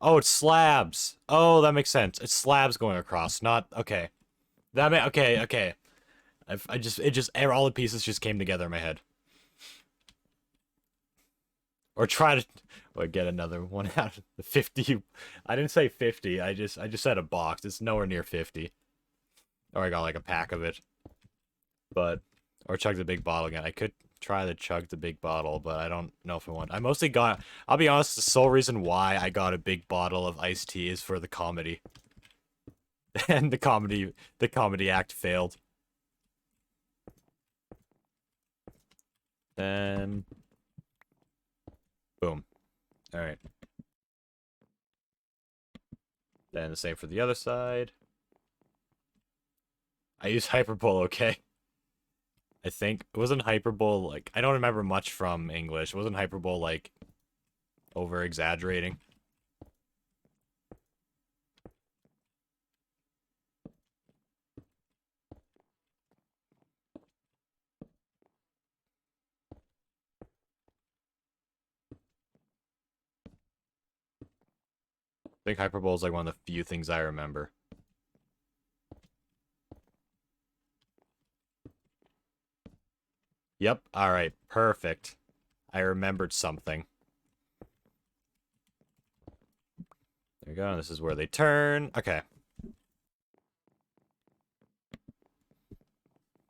Oh, it's slabs. Oh, that makes sense. It's slabs going across, not... Okay. Okay. All the pieces just came together in my head. Or try to get another one out of the 50. I didn't say 50. I just said a box. It's nowhere near 50. Or I got like a pack of it. But or chug the big bottle again. I could try to chug the big bottle, but I don't know if I want. I mostly got... I'll be honest, the sole reason why I got a big bottle of iced tea is for the comedy. And the comedy act failed. Then boom. Alright. Then the same for the other side. I used hyperbole, okay? I think it wasn't hyperbole, like, I don't remember much from English. It wasn't hyperbole, like, over-exaggerating. I think hyperbole is like one of the few things I remember. Yep, alright, perfect. I remembered something. There we go, this is where they turn. Okay.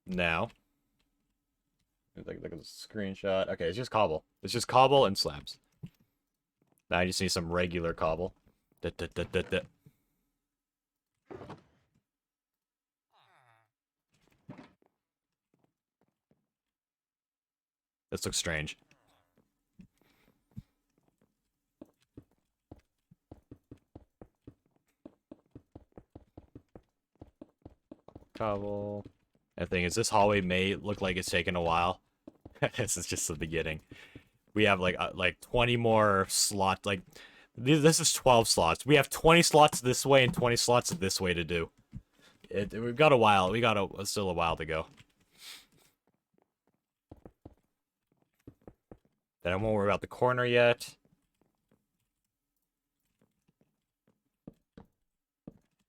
Now. Look at the screenshot. Okay, it's just cobble. It's just cobble and slabs. Now I just need some regular cobble. This looks strange. Cobble. The thing is, this hallway may look like it's taken a while. This is just the beginning. We have like 20 more slots. Like this is 12 slots. We have 20 slots this way and 20 slots this way to do. We've got a while. We got still a while to go. Then I won't worry about the corner yet.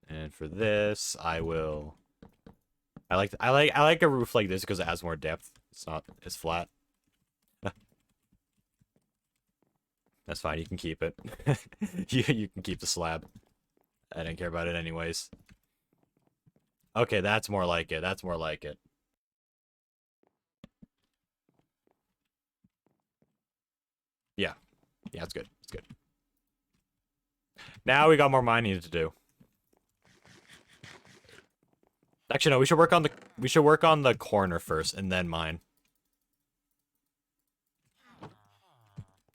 And for this, I like a roof like this because it has more depth. It's not as flat. That's fine. You can keep it. you can keep the slab. I didn't care about it anyways. Okay, that's more like it. That's more like it. Yeah. Yeah, it's good. It's good. Now we got more mining to do. Actually, no, we should work on the corner first and then mine.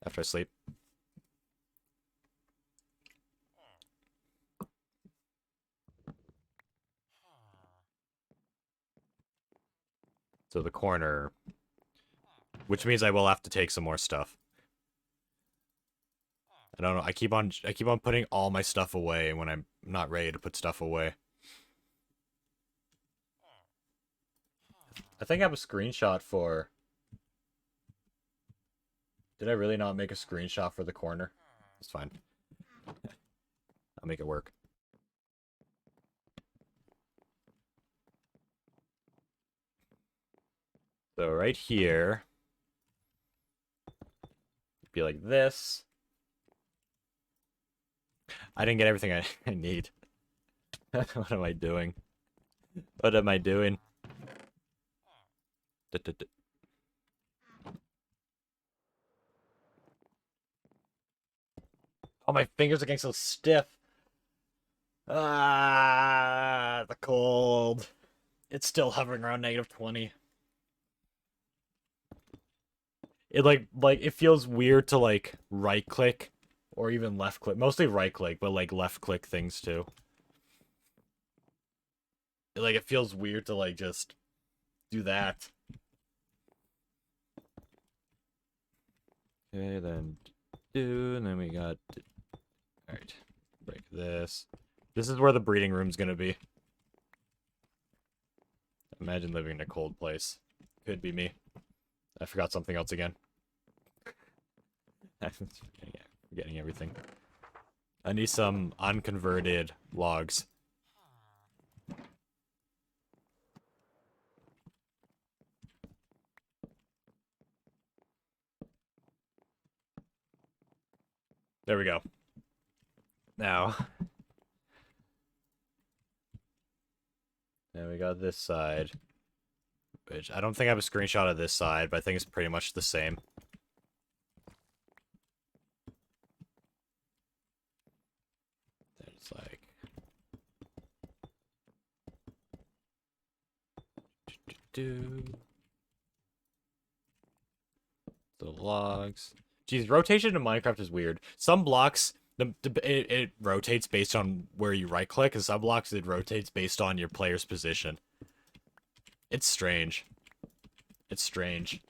After I sleep. So the corner, which means I will have to take some more stuff. I don't know. I keep on putting all my stuff away when I'm not ready to put stuff away. I think I have a screenshot for... Did I really not make a screenshot for the corner? It's fine. I'll make it work. So right here, be like this. I didn't get everything I need. What am I doing? What am I doing? Oh, my fingers are getting so stiff. Ah, the cold. It's still hovering around -20. It it feels weird to like right click or even left click. Mostly right click, but like left click things too. It feels weird to like just do that. Okay, then do, and then we got... Alright, break this. This is where the breeding room's gonna be. Imagine living in a cold place. Could be me. I forgot something else again. I'm forgetting everything. I need some unconverted logs. There we go. Now. And we got this side. Which, I don't think I have a screenshot of this side, but I think it's pretty much the same. It's like... The logs. Geez, rotation in Minecraft is weird. Some blocks, it rotates based on where you right-click, and some blocks it rotates based on your player's position. It's strange. It's strange.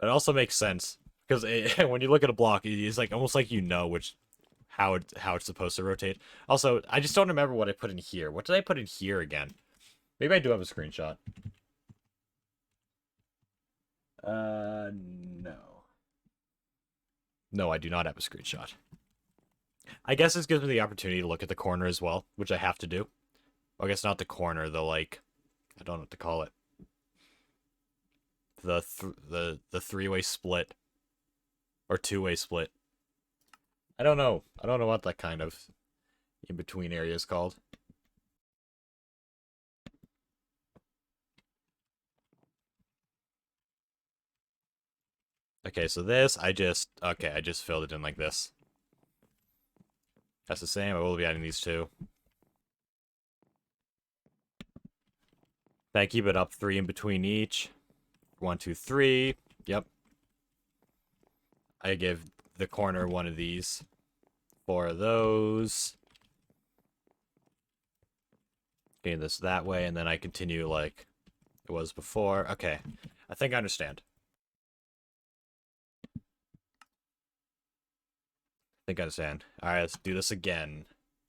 It also makes sense, because when you look at a block, it's like almost like you know how it's supposed to rotate. Also, I just don't remember what I put in here. What did I put in here again? Maybe I do have a screenshot. No. No, I do not have a screenshot. I guess this gives me the opportunity to look at the corner as well, which I have to do. Well, I guess not the corner, the like, I don't know what to call it. The three-way split. Or two-way split. I don't know. I don't know what that kind of in-between area is called. Okay, so this, okay, I just filled it in like this. That's the same. I will be adding these two. Then I keep it up 3 in between each. 1, 2, 3. Yep. I give the corner one of these. 4 of those. Getting this that way, and then I continue like it was before. Okay. I think I understand. Alright, let's do this again.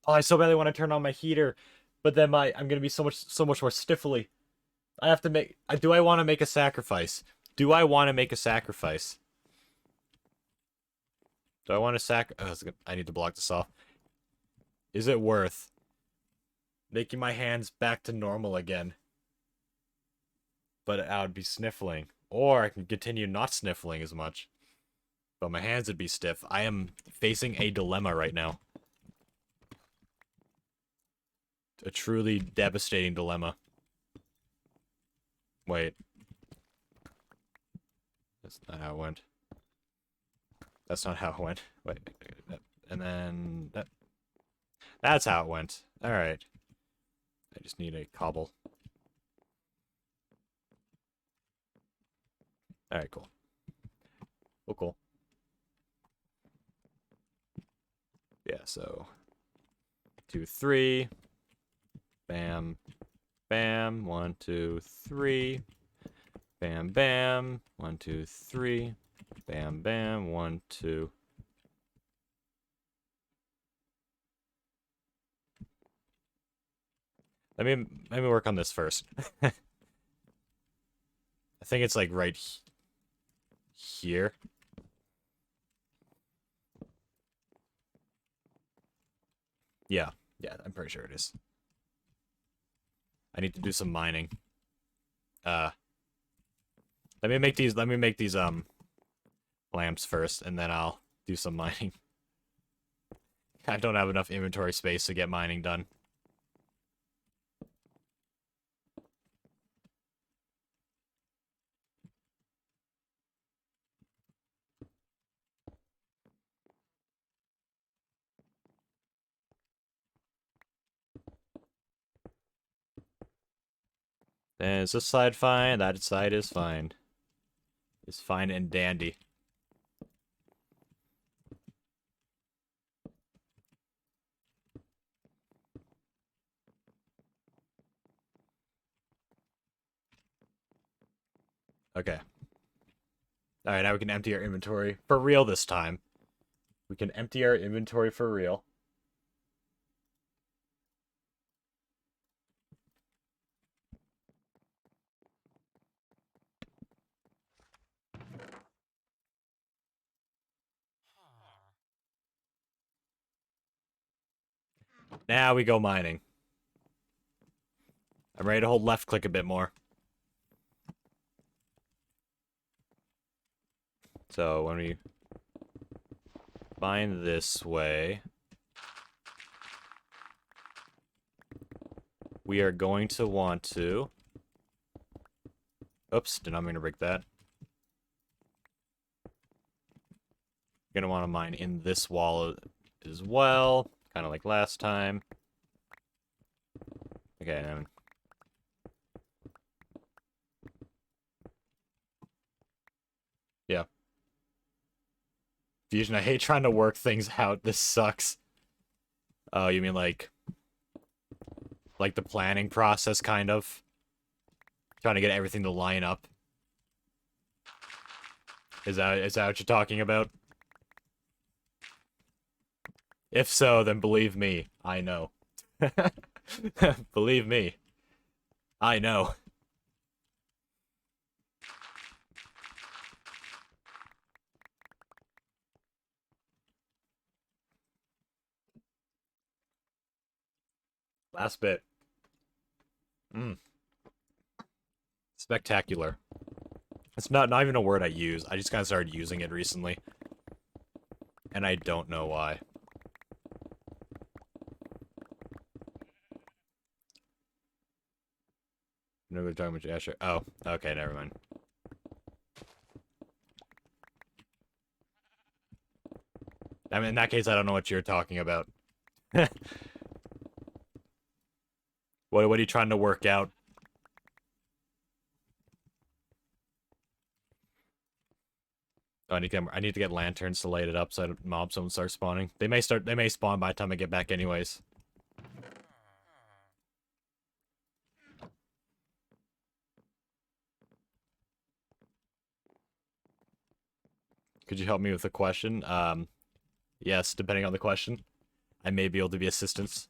Oh, I so badly want to turn on my heater, but then I'm gonna be so much more stiffly. I have to make. Do I want to make a sacrifice? Do I want to make a sacrifice? Do I want to I need to block this off. Is it worth making my hands back to normal again? But I would be sniffling. Or I can continue not sniffling as much. But my hands would be stiff. I am facing a dilemma right now. A truly devastating dilemma. Wait. That's not how it went. That's not how it went. Wait. And then... That's how it went. Alright. I just need a cobble. Alright, cool. Cool. Yeah, so... 2, 3. Bam. Bam. 1, 2, 3. Bam, bam. 1, 2, 3. Bam, bam. 1, 2. Let me work on this first. I think it's like right here. Yeah, I'm pretty sure it is. I need to do some mining. Let me make these lamps first, and then I'll do some mining. I don't have enough inventory space to get mining done. Then is this side fine? That side is fine. It's fine and dandy. Okay. Alright, now we can empty our inventory. For real this time. We can empty our inventory for real. Now we go mining. I'm ready to hold left click a bit more. So when we mine this way, we are going to want to... Oops, did not mean to break that. You're gonna want to mine in this wall as well, kind of like last time. Okay, then... Yeah. Fusion, I hate trying to work things out. This sucks. Oh, you mean like the planning process, kind of? Trying to get everything to line up. Is that what you're talking about? If so, then believe me, I know. Believe me, I know. Last bit. Spectacular. It's not even a word I use. I just kind of started using it recently. And I don't know why. No, we're talking about Asher. Oh, okay, never mind. mean, in that case, I don't know what you're talking about. What are you trying to work out? Oh, I need to get lanterns to light it up so mobs don't start spawning. They may spawn by the time I get back anyways. Could you help me with a question? Yes, depending on the question. I may be able to be assistance.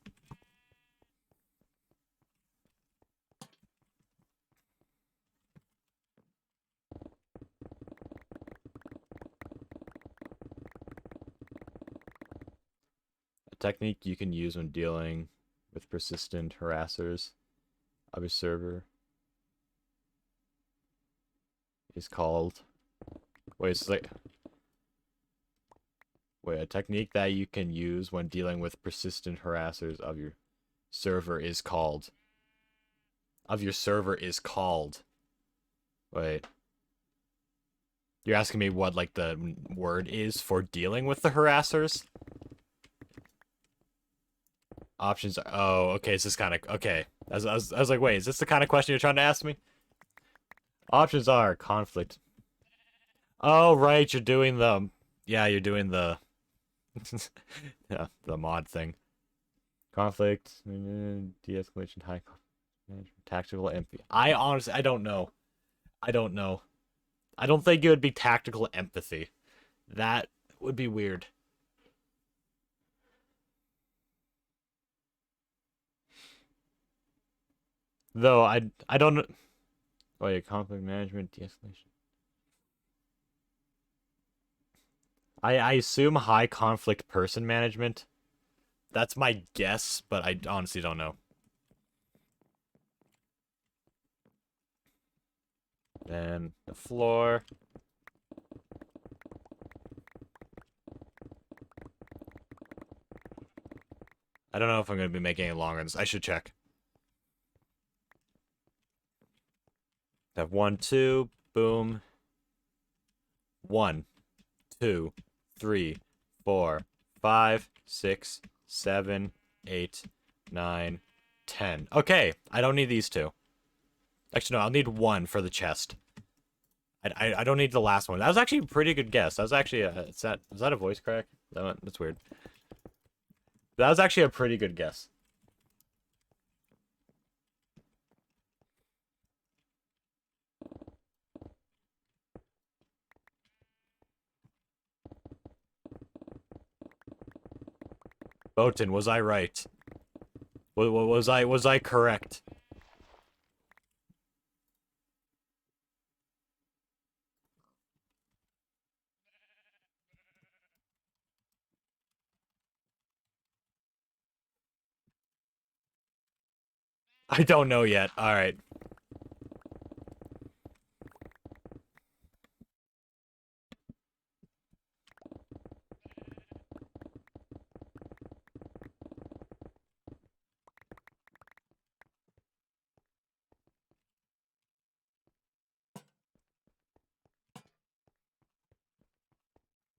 A technique you can use when dealing with persistent harassers of a server is called... Wait, it's like... Wait, a technique that you can use when dealing with persistent harassers of your server is called... Of your server is called... Wait. You're asking me what, like, the word is for dealing with the harassers? Options are... Oh, okay, it's this kind of... Okay. I was like, wait, is this the kind of question you're trying to ask me? Options are conflict. Oh, right, you're doing the... Yeah, you're doing the... yeah, the mod thing. Conflict, de-escalation, high management, tactical empathy. I honestly, I don't know. I don't know. I don't think it would be tactical empathy. That would be weird. Though, I don't know. Oh yeah, conflict management, de-escalation. I assume high conflict person management. That's my guess, but I honestly don't know. Then the floor. I don't know if I'm going to be making it longer than this. I should check. Have 1, 2, boom. 1, 2, 3, 4, 5, 6, 7, 8, 9, 10. Okay, I don't need these two. Actually, no, I'll need 1 for the chest. I don't need the last one. That was actually a pretty good guess. That was actually a... Is that a voice crack? That's weird. That was actually a pretty good guess. Botan, was I right? Was I correct? I don't know yet. All right.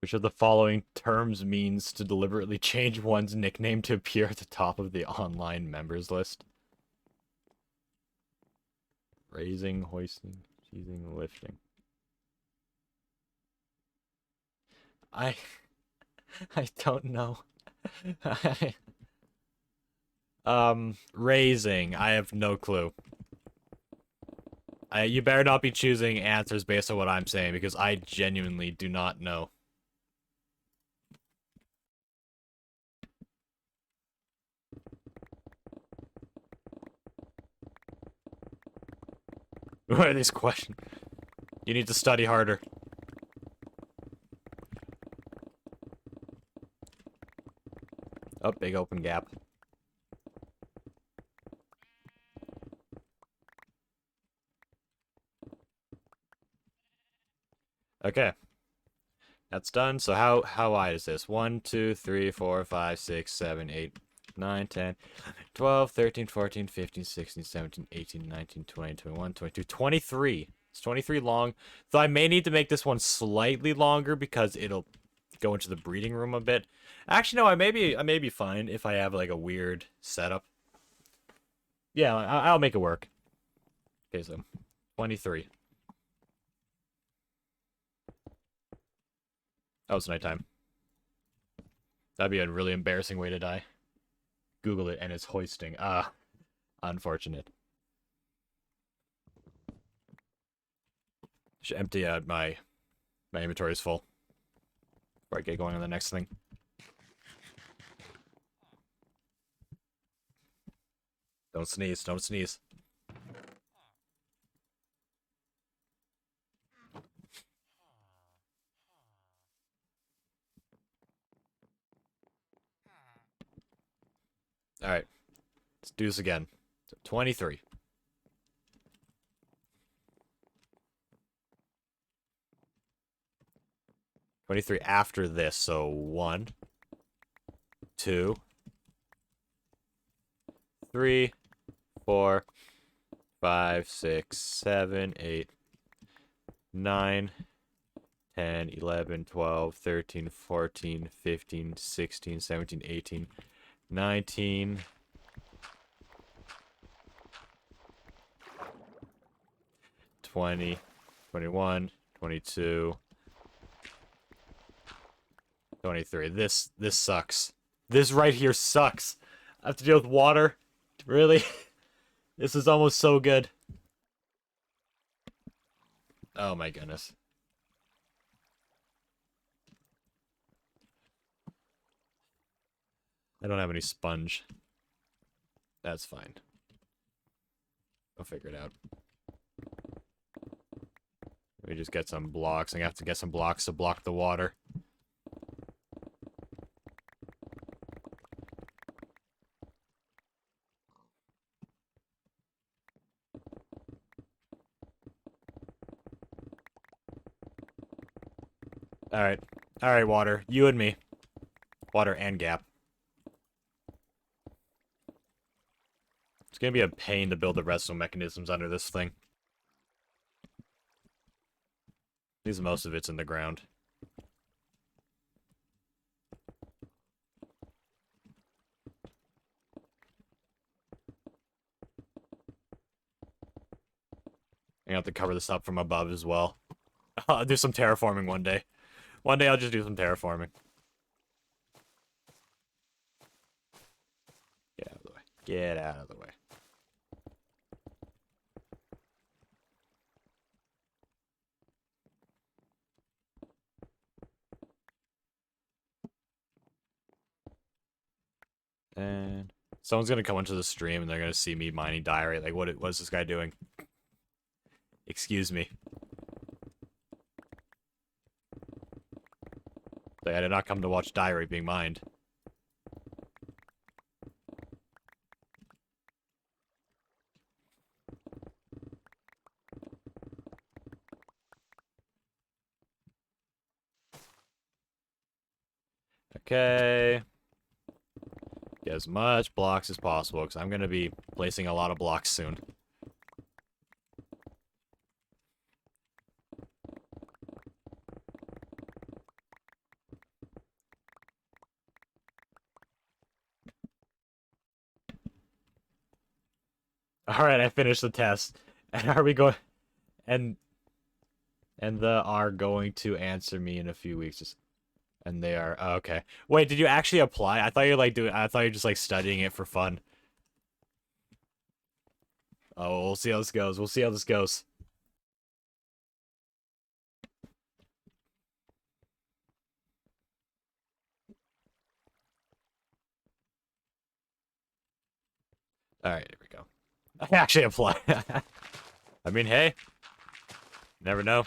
Which of the following terms means to deliberately change one's nickname to appear at the top of the online members list? Raising, hoisting, cheesing, lifting. I don't know. Raising. I have no clue. You better not be choosing answers based on what I'm saying, because I genuinely do not know. What are these questions? You need to study harder. Oh, big open gap. Okay. That's done. So how wide is this? 1, 2, 3, 4, 5, 6, 7, 8, 9, 10, 12, 13, 14, 15, 16, 17, 18, 19, 20, 21, 22, 23. It's 23 long. Though I may need to make this one slightly longer because it'll go into the breeding room a bit. Actually, no, I may be fine if I have like a weird setup. Yeah, I'll make it work. Okay, so 23. Oh, it's nighttime. That'd be a really embarrassing way to die. Google it and it's hoisting. Ah, unfortunate. Should empty out my inventory is full before I get going on the next thing. Don't sneeze, don't sneeze. Alright. Let's do this again. So 23. 23 after this, so 1, 2, 3, 4, 5, 6, 7, 8, 9, 10, 11, 12, 13, 14, 15, 16, 17, 18, 19, 20, 21, 22, 23. This sucks. This right here sucks. I have to deal with water. Really? This is almost so good. Oh my goodness. I don't have any sponge. That's fine. I'll figure it out. Let me just get some blocks. I have to get some blocks to block the water. Alright. Alright, water. You and me. Water and Gap. It's gonna be a pain to build the redstone mechanisms under this thing. Because most of it's in the ground. I have to cover this up from above as well. I'll do some terraforming one day. One day I'll just do some terraforming. Get out of the way. Get out of the way. And someone's gonna come into the stream and they're gonna see me mining diorite. Like, what is this guy doing? Excuse me. Like, I did not come to watch diorite being mined. Okay. Get as much blocks as possible, because I'm going to be placing a lot of blocks soon. Alright, I finished the test. And are we going... And the are going to answer me in a few weeks. And they are... Oh, okay. Wait, did you actually apply? I thought you were like doing... I thought you were just like studying it for fun. Oh, we'll see how this goes. We'll see how this goes. Alright, here we go. I actually apply. I mean, hey. Never know.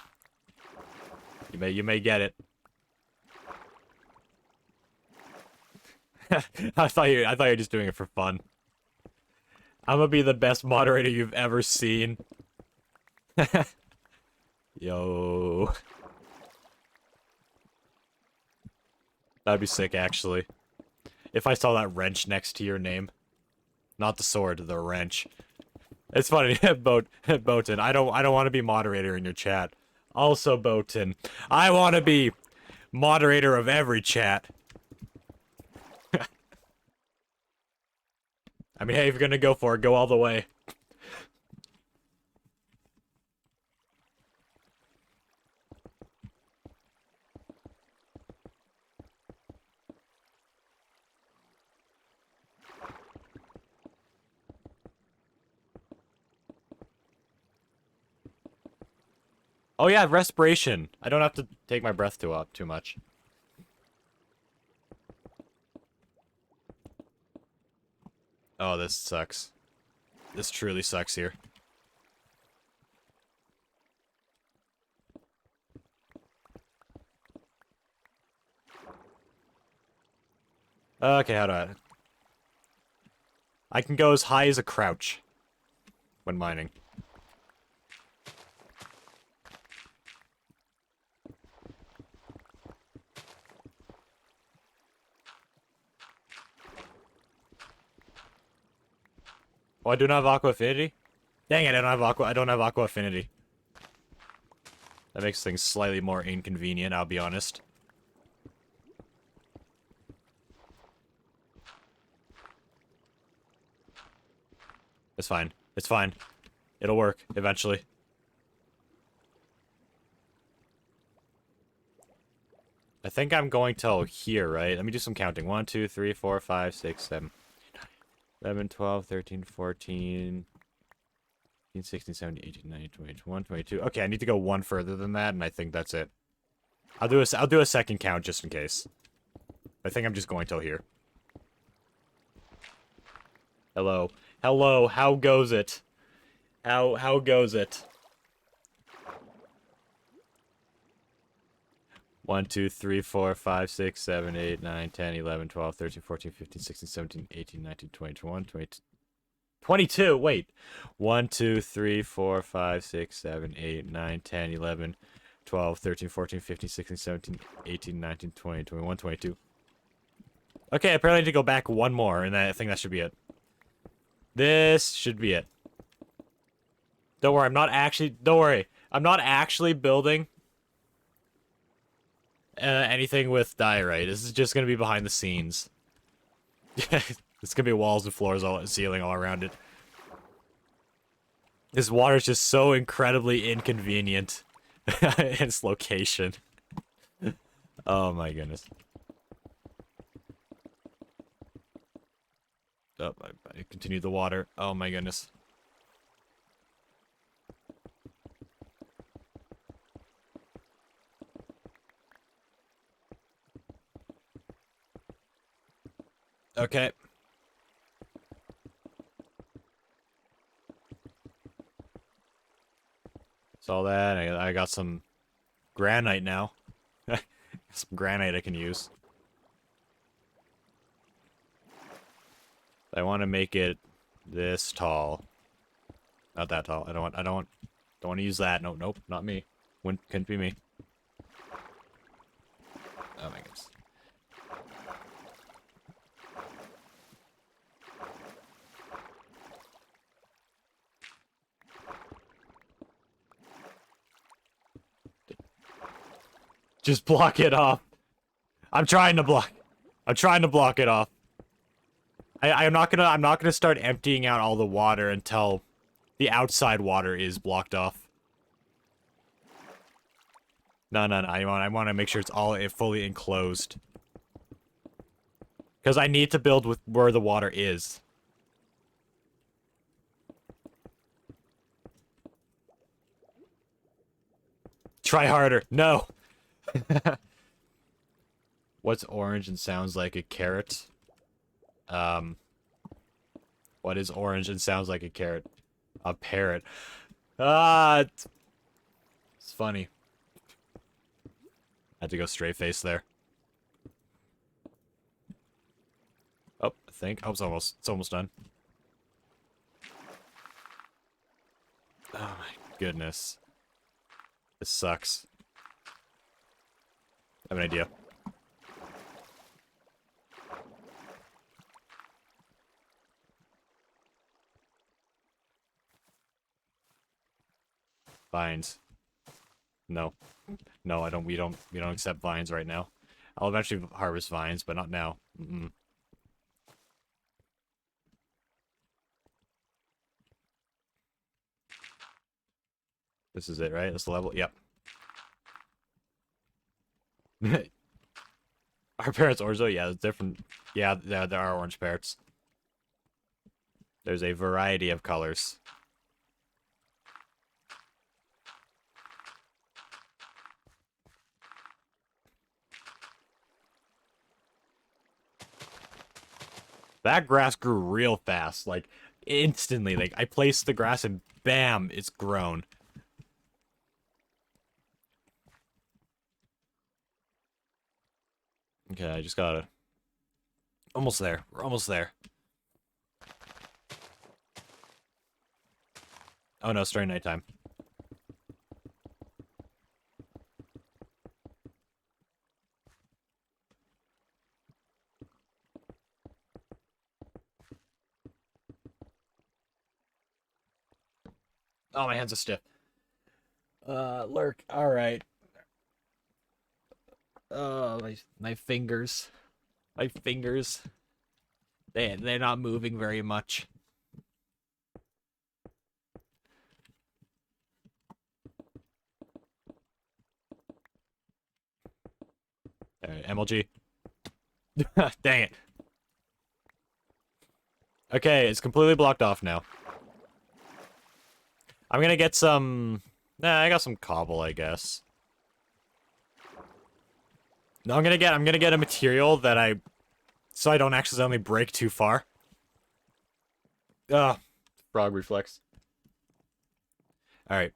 You may get it. I thought you were just doing it for fun. I'm gonna be the best moderator you've ever seen. Yo. That'd be sick, actually. If I saw that wrench next to your name. Not the sword, the wrench. It's funny, Boatin. I don't want to be moderator in your chat. Also, Boatin, I want to be Moderator of every chat. I mean, hey, if you're gonna go for it, go all the way. Oh yeah, respiration. I don't have to take my breath too much. Oh, this sucks. This truly sucks here. Okay, how do I can go as high as a crouch when mining. Oh, I do not have aqua affinity? Dang it, I don't have aqua affinity. That makes things slightly more inconvenient, I'll be honest. It's fine. It's fine. It'll work, eventually. I think I'm going till here, right? Let me do some counting. 1, 2, 3, 4, 5, 6, 7, 11, 12, 13, 14, 15, 16, 17, 18, 19, 20, 21, 22. Okay, I need to go one further than that, and I think that's it. I'll do a second count just in case. I think I'm just going till here. Hello. Hello, how goes it? How goes it? 1, 2, 3, 4, 5, 6, 7, 8, 9, 10, 11, 12, 13, 14, 15, 16, 17, 18, 19, 20, 21, 22. 22, wait. 1, 2, 3, 4, 5, 6, 7, 8, 9, 10, 11, 12, 13, 14, 15, 16, 17, 18, 19, 20, 21, 22. Okay, apparently I need to go back one more, and I think that should be it. This should be it. Don't worry, don't worry. I'm not actually building anything with diorite. This is just gonna be behind the scenes. It's gonna be walls and floors, ceiling all around it. This water is just so incredibly inconvenient in its location. Oh my goodness. Oh, I continue the water. Oh my goodness. Okay. Saw that. I got some granite now. Some granite I can use. I want to make it this tall. Not that tall. Don't want to use that. Nope, not me. Couldn't be me. Oh my goodness. Just block it off. I'm trying to block it off. I'm not gonna start emptying out all the water until the outside water is blocked off. No. I want to make sure it's all fully enclosed. Because I need to build with where the water is. Try harder. No. What's orange and sounds like a carrot? What is orange and sounds like a carrot? A parrot. Ah, it's funny. Had to go straight face there. Oh, I think. Oh, it's almost done. Oh my goodness. This sucks. I have an idea. Vines. No. No, I don't. We don't accept vines right now. I'll eventually harvest vines, but not now. Mm-mm. This is it, right? This level. Yep. Our parents orange though? Yeah, it's different. Yeah, there are orange parrots. There's a variety of colors. That grass grew real fast, like instantly. Like I placed the grass and bam, it's grown. Okay, I just gotta. Almost there. We're almost there. Oh no, it's starting nighttime. Oh, my hands are stiff. Lurk. All right. My fingers. My fingers. They're not moving very much. All right, MLG. Dang it. Okay, it's completely blocked off now. I'm gonna get some... Nah, I got some cobble, I guess. No, I'm gonna get a material that so I don't accidentally break too far. Ah, frog reflex. Alright.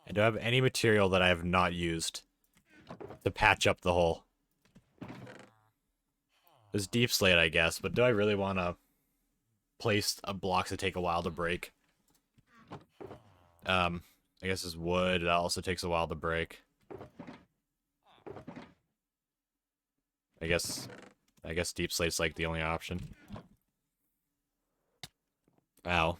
I don't have any material that I have not used to patch up the hole. There's deep slate, I guess, but do I really want to place a blocks that take a while to break? I guess it's wood. That also takes a while to break. I guess deep slate's like the only option. Ow.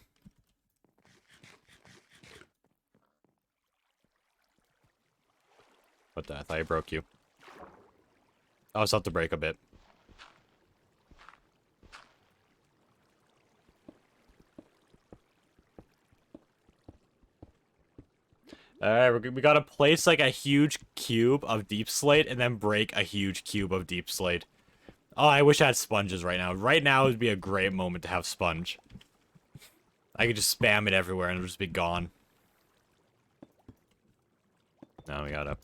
What the? I thought I broke you. Oh, it's have to break a bit. Alright, we gotta place like a huge cube of deep slate and then break a huge cube of deep slate. Oh, I wish I had sponges right now. Right now would be a great moment to have sponge. I could just spam it everywhere and it'll just be gone. Now we gotta...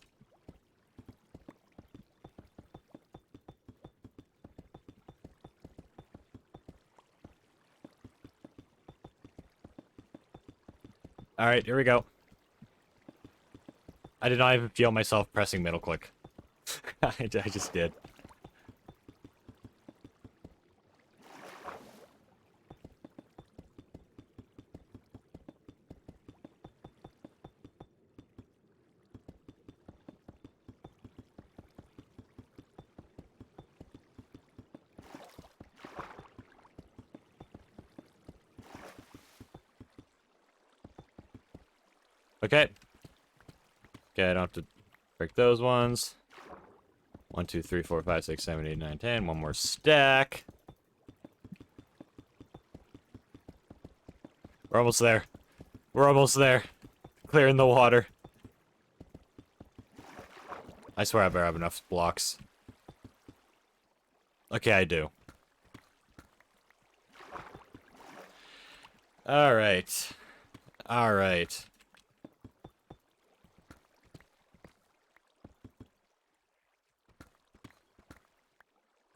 Alright, here we go. I did not even feel myself pressing middle click. I just did. Okay. Okay, I don't have to break those ones. 1, 2, 3, 4, 5, 6, 7, 8, 9, 10. One more stack. We're almost there. We're almost there. Clearing the water. I swear I better have enough blocks. Okay, I do. Alright. Alright.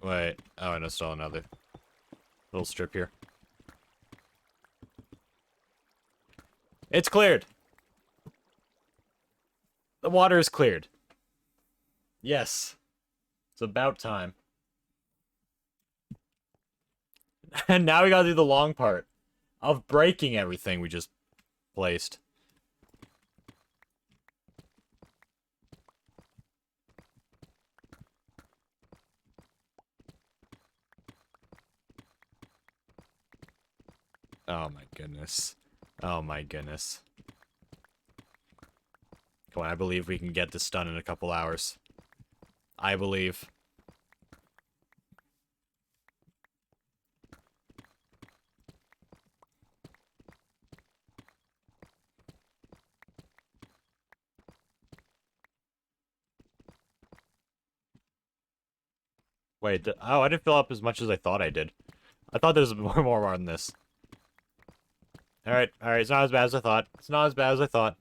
Wait. Oh, I install another little strip here. It's cleared! The water is cleared. Yes. It's about time. And now we gotta do the long part of breaking everything we just placed. Oh my goodness. Oh my goodness. Come on, I believe we can get this done in a couple hours. I believe. Wait, oh, I didn't fill up as much as I thought I did. I thought there was more than this. Alright, it's not as bad as I thought. It's not as bad as I thought.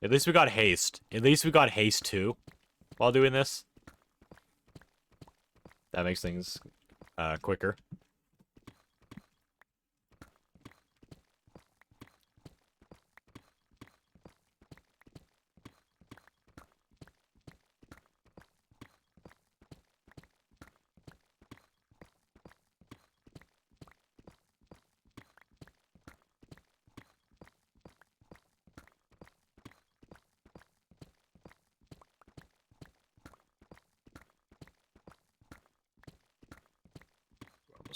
At least we got haste. At least we got haste too while doing this. That makes things quicker.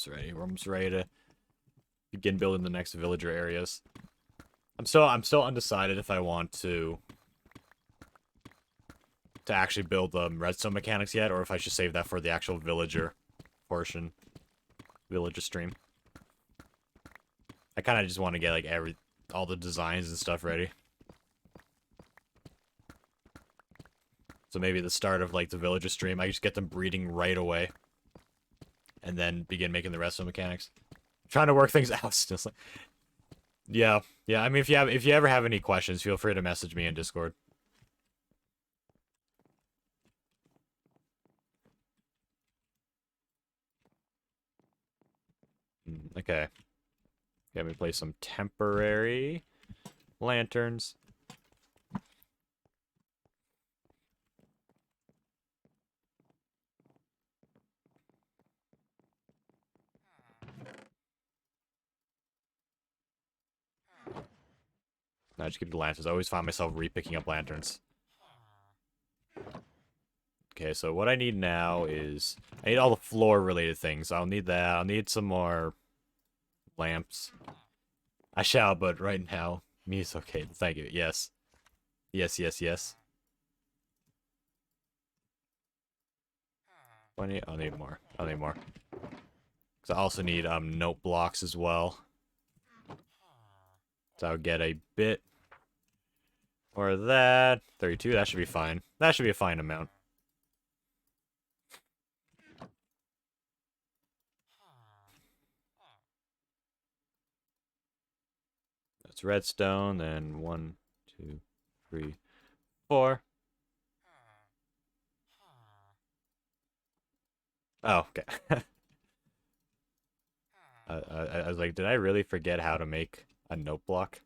We're almost ready to begin building the next villager areas. I'm still undecided if I want to actually build the redstone mechanics yet, or if I should save that for the actual villager portion, villager stream. I kind of just want to get like all the designs and stuff ready. So maybe at the start of like the villager stream, I just get them breeding right away. And then begin making the rest of the mechanics. I'm trying to work things out. Just like, yeah. I mean, if you ever have any questions, feel free to message me in Discord. Okay. Let me place some temporary lanterns. I just keep the lanterns. I always find myself re-picking up lanterns. Okay, so what I need now is... I need all the floor-related things. I'll need that. I'll need some more lamps. I shall, but right now, me is okay. Thank you. Yes. Yes. I'll need more. I'll need more. Because I also need note blocks as well. So I'll get a bit. Or that. 32, that should be fine. That should be a fine amount. That's redstone, then 1, 2, 3, 4. Oh, okay. I was like, did I really forget how to make a note block?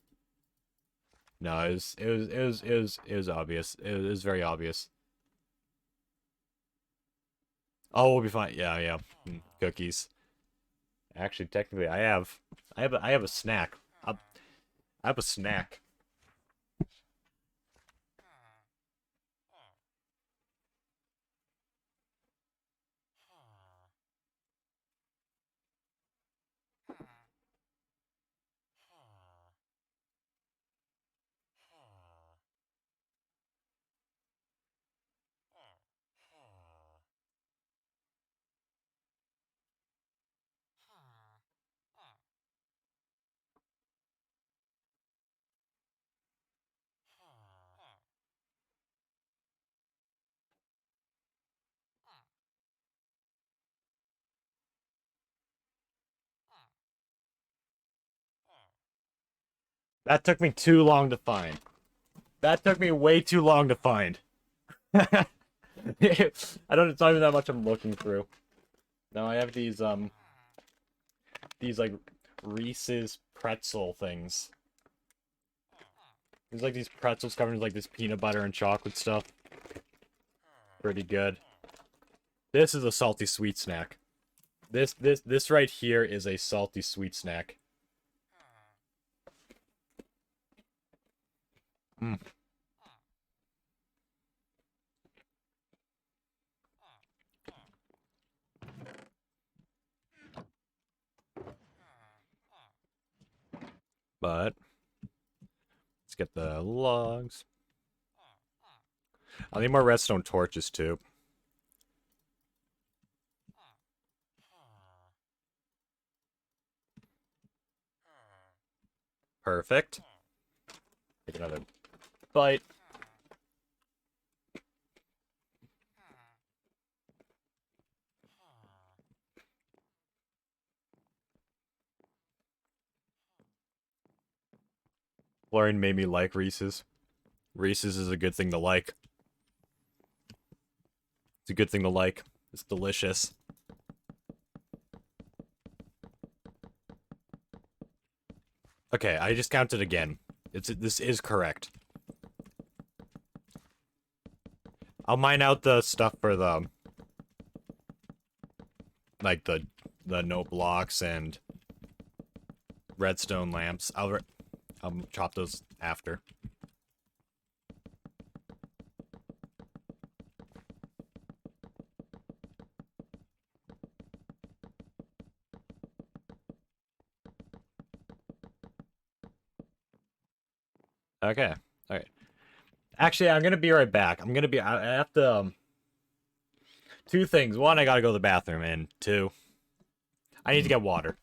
No, it was obvious. It was very obvious. Oh, we'll be fine. Yeah. Cookies. Actually, technically, I have a snack. I have a snack. That took me too long to find. That took me way too long to find. I don't. It's not even that much I'm looking through. Now I have these like Reese's pretzel things. There's like these pretzels covered in like this peanut butter and chocolate stuff. Pretty good. This is a salty sweet snack. This right here is a salty sweet snack. But let's get the logs. I need more redstone torches too. Perfect. Take another bite. Lauren made me like Reese's. Reese's is a good thing to like. It's a good thing to like. It's delicious. Okay, I just counted again. This is correct. I'll mine out the stuff for the like the note blocks and redstone lamps. I'll chop those after. Okay. All right. Actually, I'm gonna be right back. I have to two things. One, I gotta go to the bathroom, and two, I need to get water.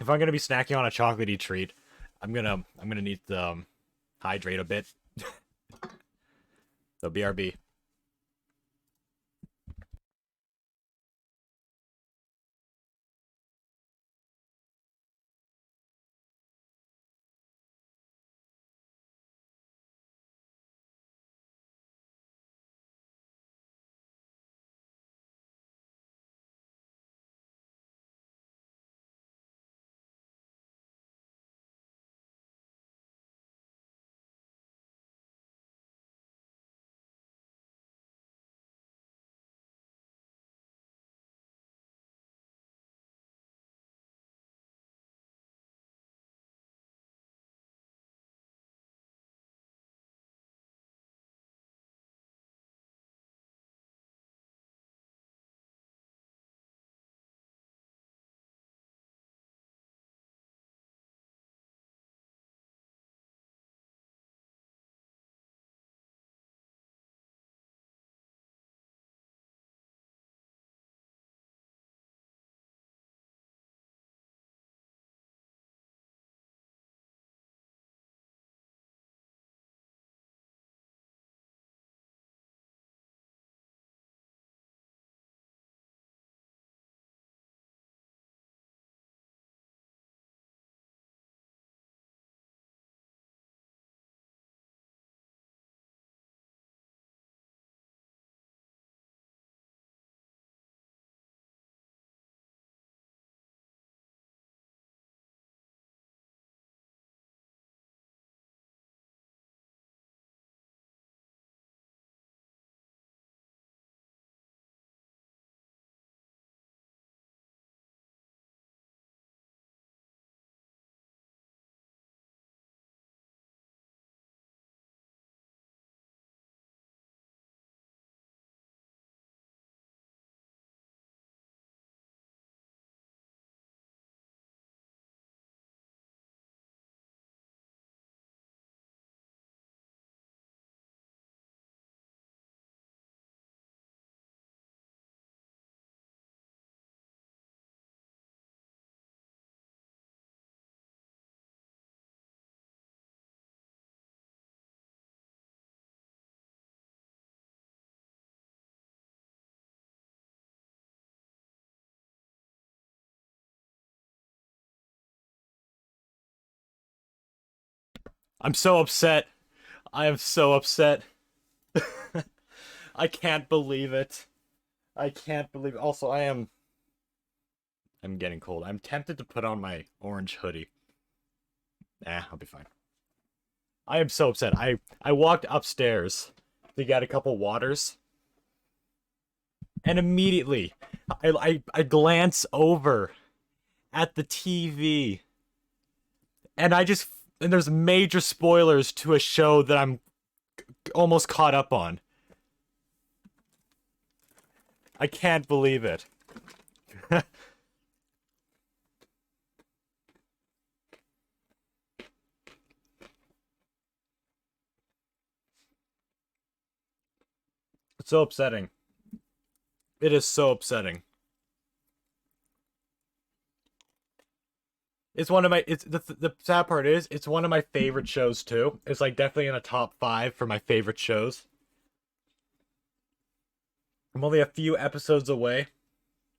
If I'm gonna be snacking on a chocolatey treat, I'm gonna need to hydrate a bit. So BRB. I'm so upset. I am so upset. I can't believe it. I can't believe it. Also, I'm getting cold. I'm tempted to put on my orange hoodie. I'll be fine. I am so upset. I walked upstairs to get a couple waters, and immediately I glance over at the TV, and and there's major spoilers to a show that I'm almost caught up on. I can't believe it. So upsetting. It is so upsetting. It's one of my. It's the sad part is it's one of my favorite shows too. It's like definitely in a top 5 for my favorite shows. I'm only a few episodes away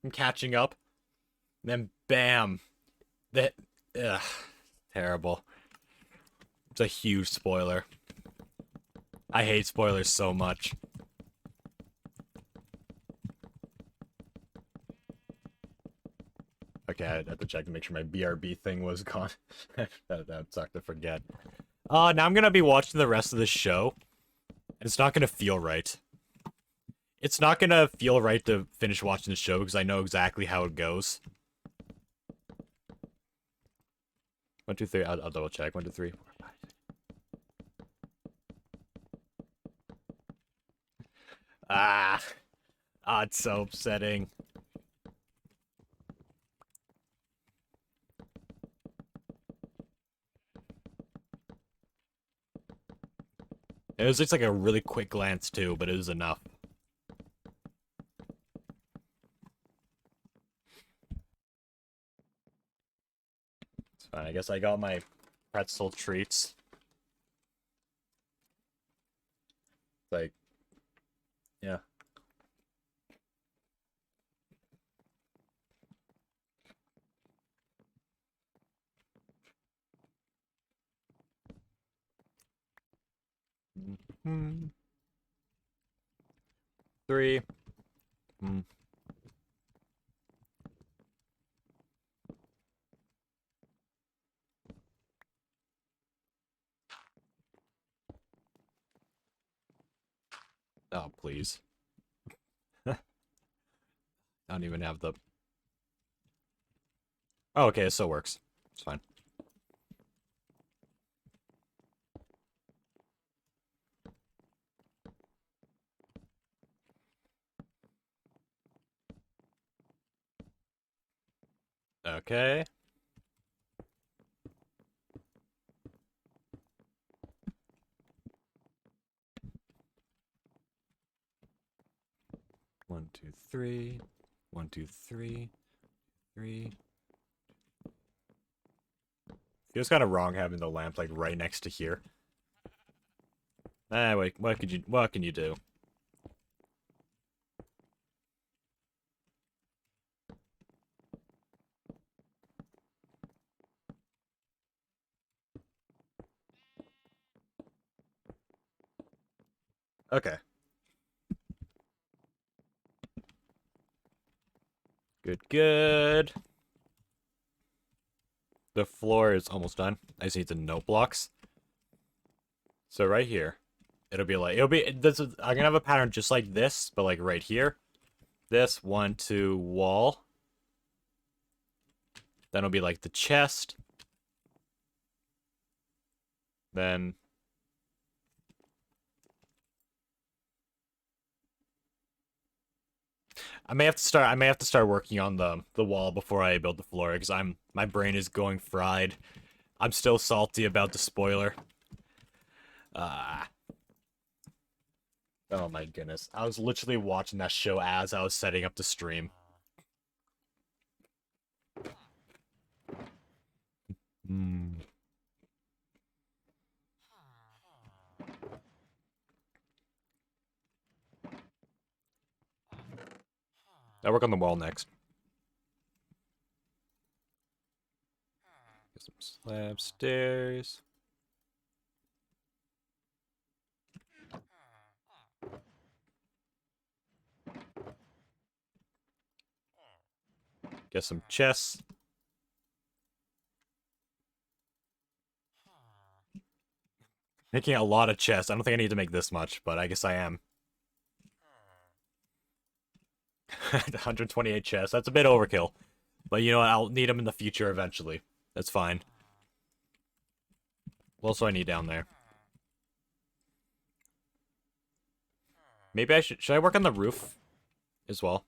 from catching up. And then bam, that ugh, terrible. It's a huge spoiler. I hate spoilers so much. Okay, I had to check to make sure my BRB thing was gone. that sucked to forget. Now I'm gonna be watching the rest of the show, and it's not gonna feel right. It's not gonna feel right to finish watching the show because I know exactly how it goes. 1, 2, 3. I'll double check. 1, 2, 3, 4, 5. It's so upsetting. It was just like a really quick glance too, but it was enough. It's fine. I guess I got my pretzel treats. Like, yeah. Mm-hmm. 3. Mm. Oh, please. I don't even have the... Oh, okay, it still works. It's fine. Okay. One, two, three. 1, 2, 3. 3. Feels kind of wrong having the lamp like right next to here. Wait, what can you do? Okay. Good. The floor is almost done. I just need the note blocks. So right here, it'll be I'm gonna have a pattern just like this, but like right here. This 1, 2 wall. Then it'll be like the chest. Then I may have to start working on the wall before I build the floor because my brain is going fried. I'm still salty about the spoiler. Ah. Oh my goodness. I was literally watching that show as I was setting up the stream. Hmm. I'll work on the wall next. Get some slab stairs. Get some chests. Making a lot of chests. I don't think I need to make this much, but I guess I am. 128 chests. That's a bit overkill. But you know what? I'll need them in the future eventually. That's fine. What else do I need down there? Maybe I should I work on the roof as well?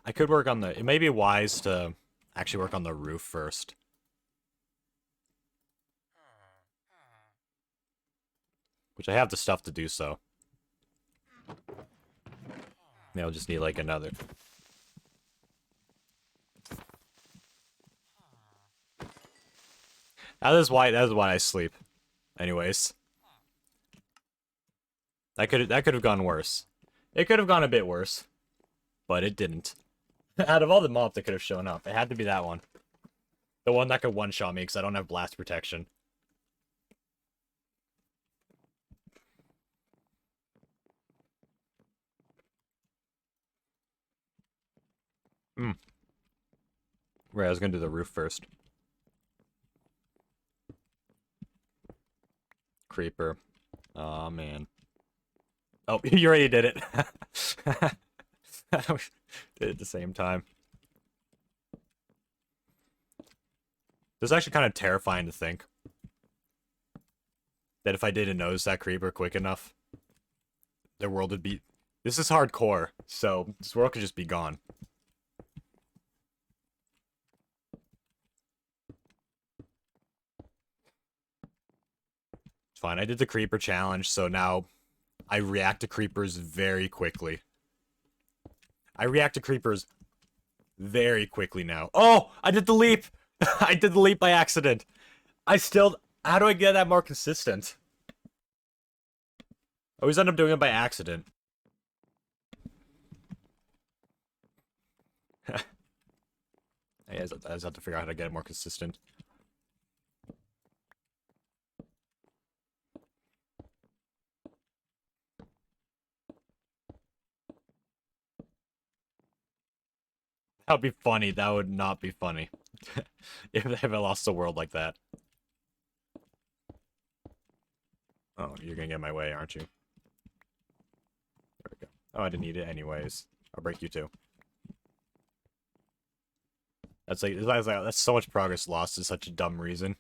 I could work on the... It may be wise to actually work on the roof first. Which I have the stuff to do so. Maybe I'll just need like another. That is why I sleep. Anyways. That could have gone worse. It could have gone a bit worse. But it didn't. Out of all the mobs that could have shown up, it had to be that one. The one that could one-shot me because I don't have blast protection. Hmm. Right, I was gonna do the roof first. Creeper. Oh man. Oh, you already did it. Did it at the same time. This is actually kind of terrifying to think that if I didn't notice that creeper quick enough, the world would be... This is hardcore, so this world could just be gone. It's fine, I did the creeper challenge, so now I react to creepers very quickly. I react to creepers very quickly now. Oh! I did the leap! I did the leap by accident. I still... How do I get that more consistent? I always end up doing it by accident. I just have to figure out how to get it more consistent. That would be funny. That would not be funny. if I lost the world like that. Oh, you're gonna get in my way, aren't you? There we go. Oh, I didn't need it anyways. I'll break you too. That's so much progress lost is such a dumb reason.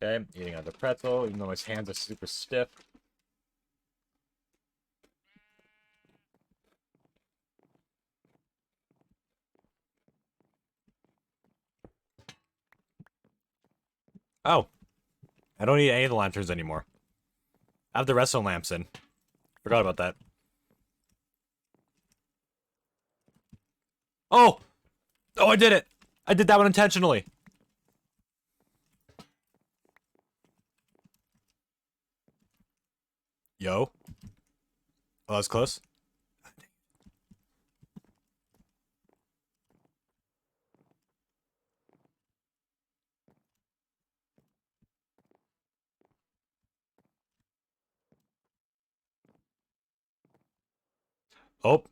Okay, eating another pretzel, even though his hands are super stiff. Oh. I don't need any of the lanterns anymore. I have the redstone lamps in. Forgot about that. Oh! Oh, I did it! I did that one intentionally. Yo. Oh, that was close. Oh.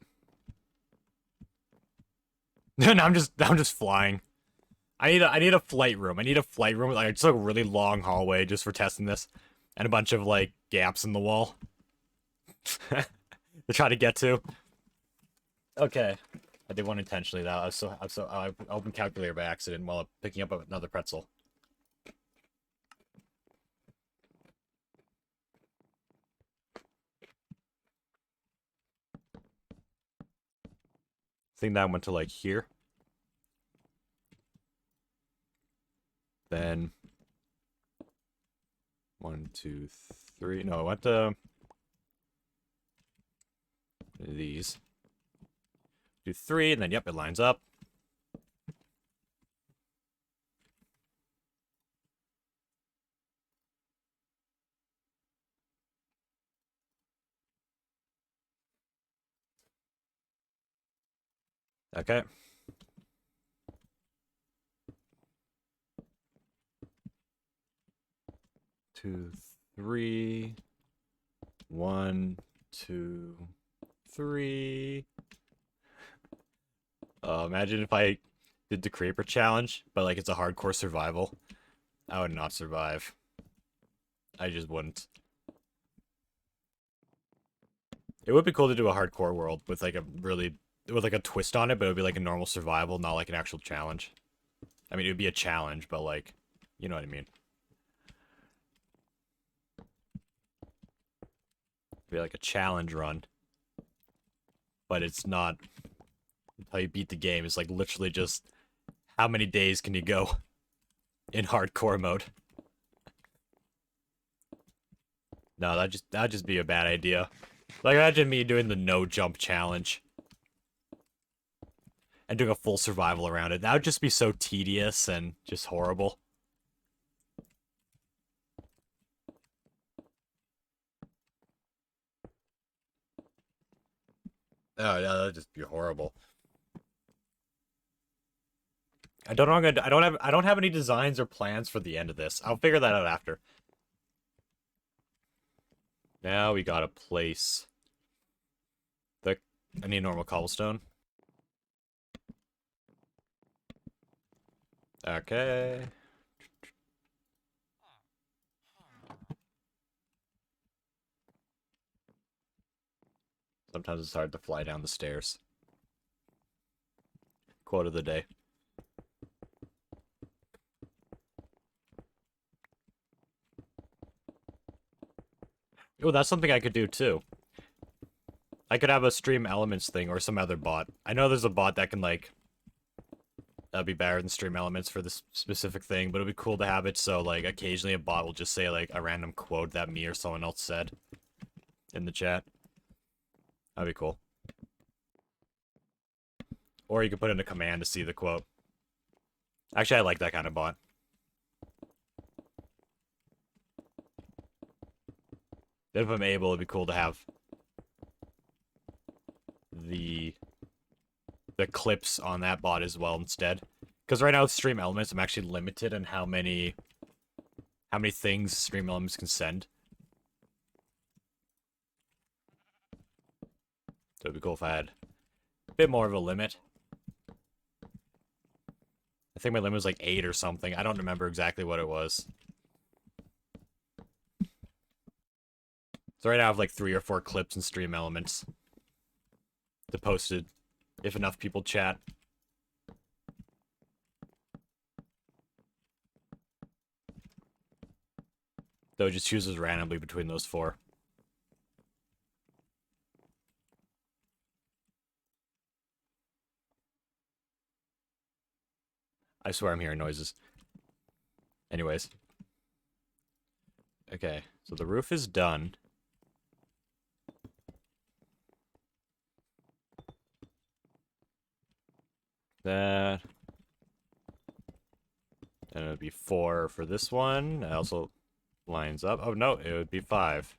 No, I'm just flying. I need a flight room. I need a flight room, like just like a really long hallway just for testing this. And a bunch of like gaps in the wall. To try to get to. Okay. I did one intentionally though. I opened calculator by accident while picking up another pretzel. I think that went to like here. Then 1, 2, 3. No, I went to these. Do 3, and then yep, it lines up. Okay. Two, 3. 1, 2, 3. Imagine if I did the creeper challenge, but like it's a hardcore survival. I would not survive. I just wouldn't. It would be cool to do a hardcore world with like with like a twist on it, but it would be like a normal survival, not like an actual challenge. I mean, it would be a challenge, but like, you know what I mean. It'd be like a challenge run. But it's not how you beat the game. It's like literally just how many days can you go in hardcore mode. No, that'd just be a bad idea. Like, imagine me doing the no jump challenge and doing a full survival around it. That would just be so tedious and just horrible. Oh, yeah, that'd just be horrible. I don't know. I don't have any designs or plans for the end of this. I'll figure that out after. Now we gotta place the. I need normal cobblestone. Okay. Sometimes it's hard to fly down the stairs. Quote of the day. Oh, that's something I could do too. I could have a stream elements thing or some other bot. I know there's a bot that can like that'd be better than stream elements for this specific thing, but it'd be cool to have it so like occasionally a bot will just say like a random quote that me or someone else said in the chat. That'd be cool. Or you could put in a command to see the quote. Actually, I like that kind of bot. If I'm able, it'd be cool to have the clips on that bot as well instead. Because right now with Stream Elements, I'm actually limited on how many things Stream Elements can send. So it'd be cool if I had a bit more of a limit. I think my limit was like 8 or something. I don't remember exactly what it was. So right now I have like 3 or 4 clips in Stream Elements to post it if enough people chat. So it just chooses randomly between those 4. I swear I'm hearing noises. Anyways. Okay, so the roof is done. That. And it would be 4 for this one. It also lines up. Oh, no, it would be 5.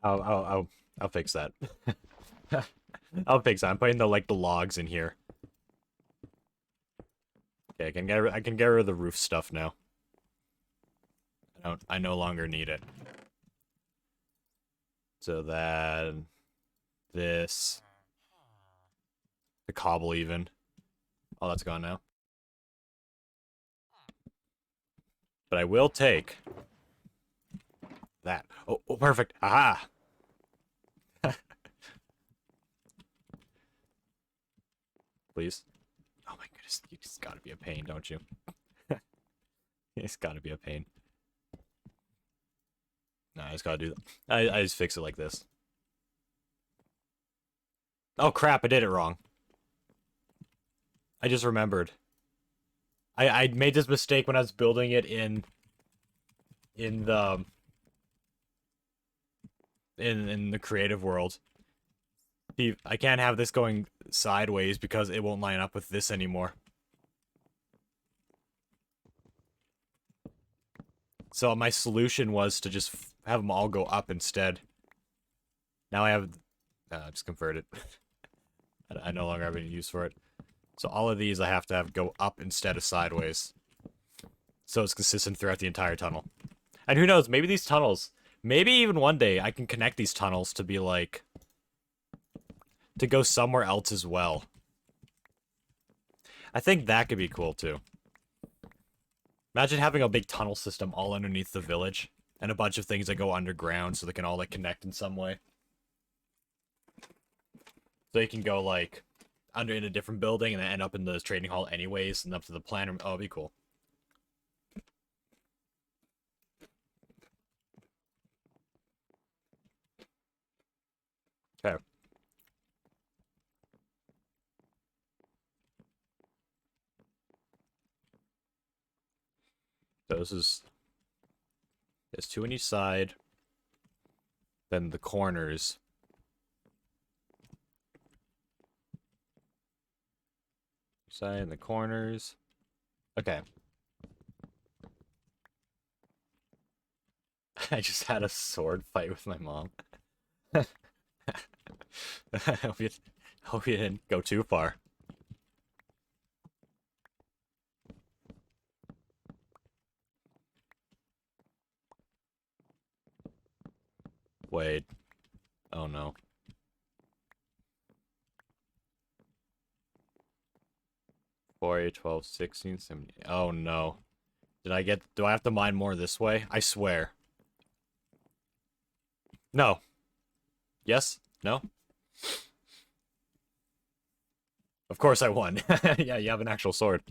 I'll fix that. I'll fix that. I'm putting the logs in here. Okay, I can get rid of the roof stuff now. I no longer need it. So that this the cobble even. Oh, that's gone now. But I will take that. Oh, perfect. Aha! Please. Oh my goodness, you just gotta be a pain, don't you? It's gotta be a pain. Nah, I just gotta do that. I just fix it like this. Oh crap, I did it wrong. I just remembered. I made this mistake when I was building it in the creative world. See, I can't have this going sideways because it won't line up with this anymore. So my solution was to just have them all go up instead. Now I have... just convert it. I no longer have any use for it. So all of these I have to have go up instead of sideways. So it's consistent throughout the entire tunnel. And who knows, maybe these tunnels... Maybe even one day I can connect these tunnels to be like... to go somewhere else as well. I think that could be cool too. Imagine having a big tunnel system all underneath the village. And a bunch of things that go underground so they can all like connect in some way. So you can go like... under in a different building and then end up in the trading hall anyways and up to the plan room. Oh, it'd be cool. Okay. So there's 2 on each side. Then the corners. Side and the corners. Okay. I just had a sword fight with my mom. hope you didn't go too far. Wait. Oh no. 4, 8, 12, 16, 17. Oh no. Do I have to mine more this way? I swear. No. Yes? No? Of course I won. Yeah, you have an actual sword.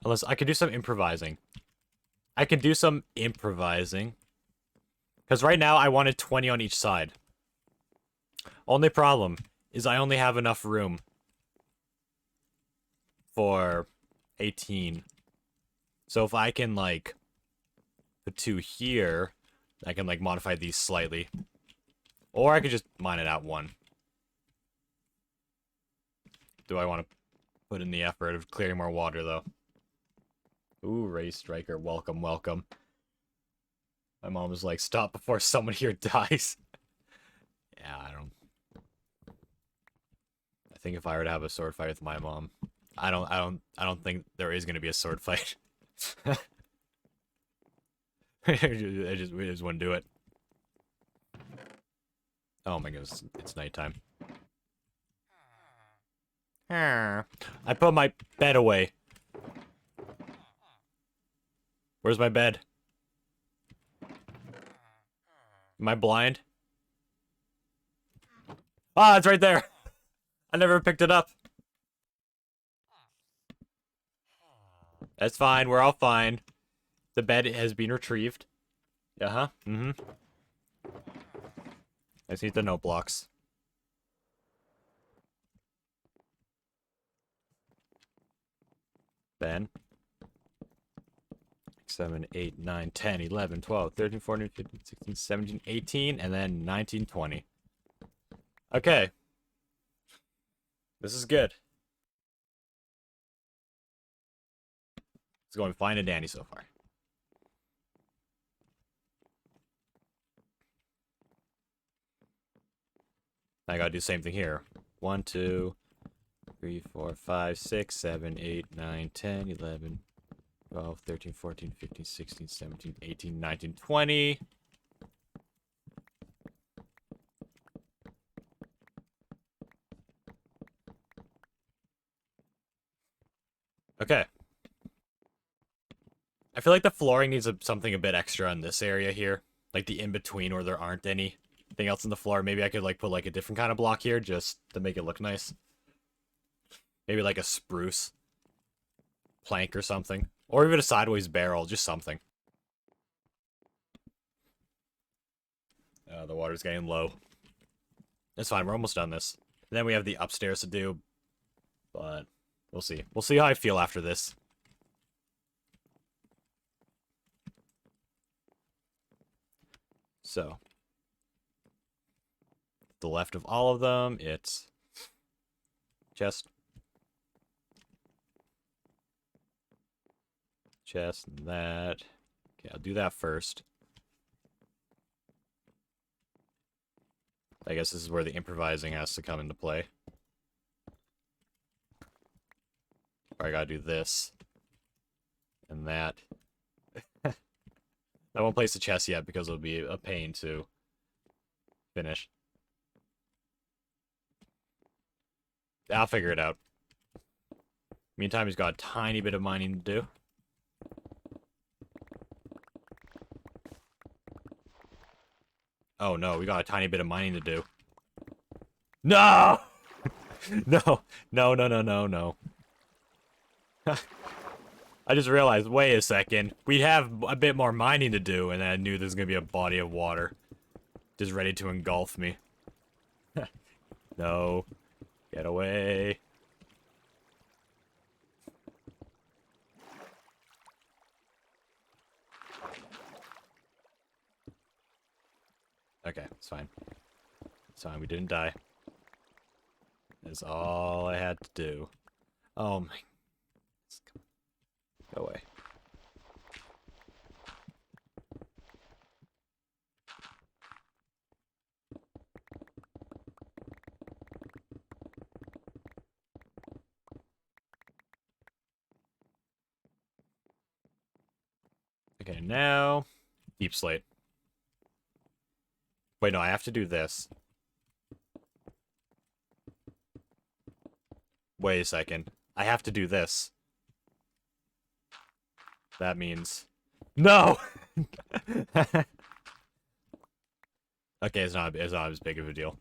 Unless I could do some improvising. I can do some improvising. Because right now I wanted 20 on each side. Only problem is I only have enough room for 18. So if I can, like, put 2 here, I can, like, modify these slightly. Or I could just mine it out 1. Do I want to put in the effort of clearing more water, though? Ooh, Ray Striker, welcome, welcome. My mom was like, stop before someone here dies. Yeah, I think if I were to have a sword fight with my mom, I don't think there is gonna be a sword fight. We just wouldn't do it. Oh my goodness, it's nighttime. I put my bed away. Where's my bed? Am I blind? Ah, it's right there. I never picked it up. That's fine. We're all fine. The bed has been retrieved. Uh-huh. Mm-hmm. I just need the note blocks. Then 7, 8, 9, 10, 11, 12, 13, 14, 15, 16, 17, 18, and then 19, 20. Okay. This is good. It's going fine and dandy so far. I gotta do the same thing here. 1, 2, 3, 4, 5, 6, 7, 8, 9, 10, 11, 12, 13, 14, 15, 16, 17, 18, 19, 20. Okay. I feel like the flooring needs something a bit extra in this area here. Like the in-between where there aren't anything else in the floor. Maybe I could like put like a different kind of block here just to make it look nice. Maybe like a spruce plank or something. Or even a sideways barrel, just something. The water's getting low. It's fine, we're almost done this. And then we have the upstairs to do. But we'll see. We'll see how I feel after this. So, the left of all of them, it's chest, chest, and that. Okay, I'll do that first. I guess this is where the improvising has to come into play. Or I gotta do this. And that. I won't place the chest yet because it'll be a pain to finish. I'll figure it out. Meantime, he's got a tiny bit of mining to do. Oh no, we got a tiny bit of mining to do. No! No, no, no, no, no, no. I just realized, wait a second, we have a bit more mining to do, and I knew there's gonna be a body of water just ready to engulf me. No, get away. Okay, it's fine. It's fine, we didn't die. That's all I had to do. Oh my... Go away. Okay, now... Deep slate. Wait, no, I have to do this. Wait a second. I have to do this. That means... No! Okay, it's not as big of a deal.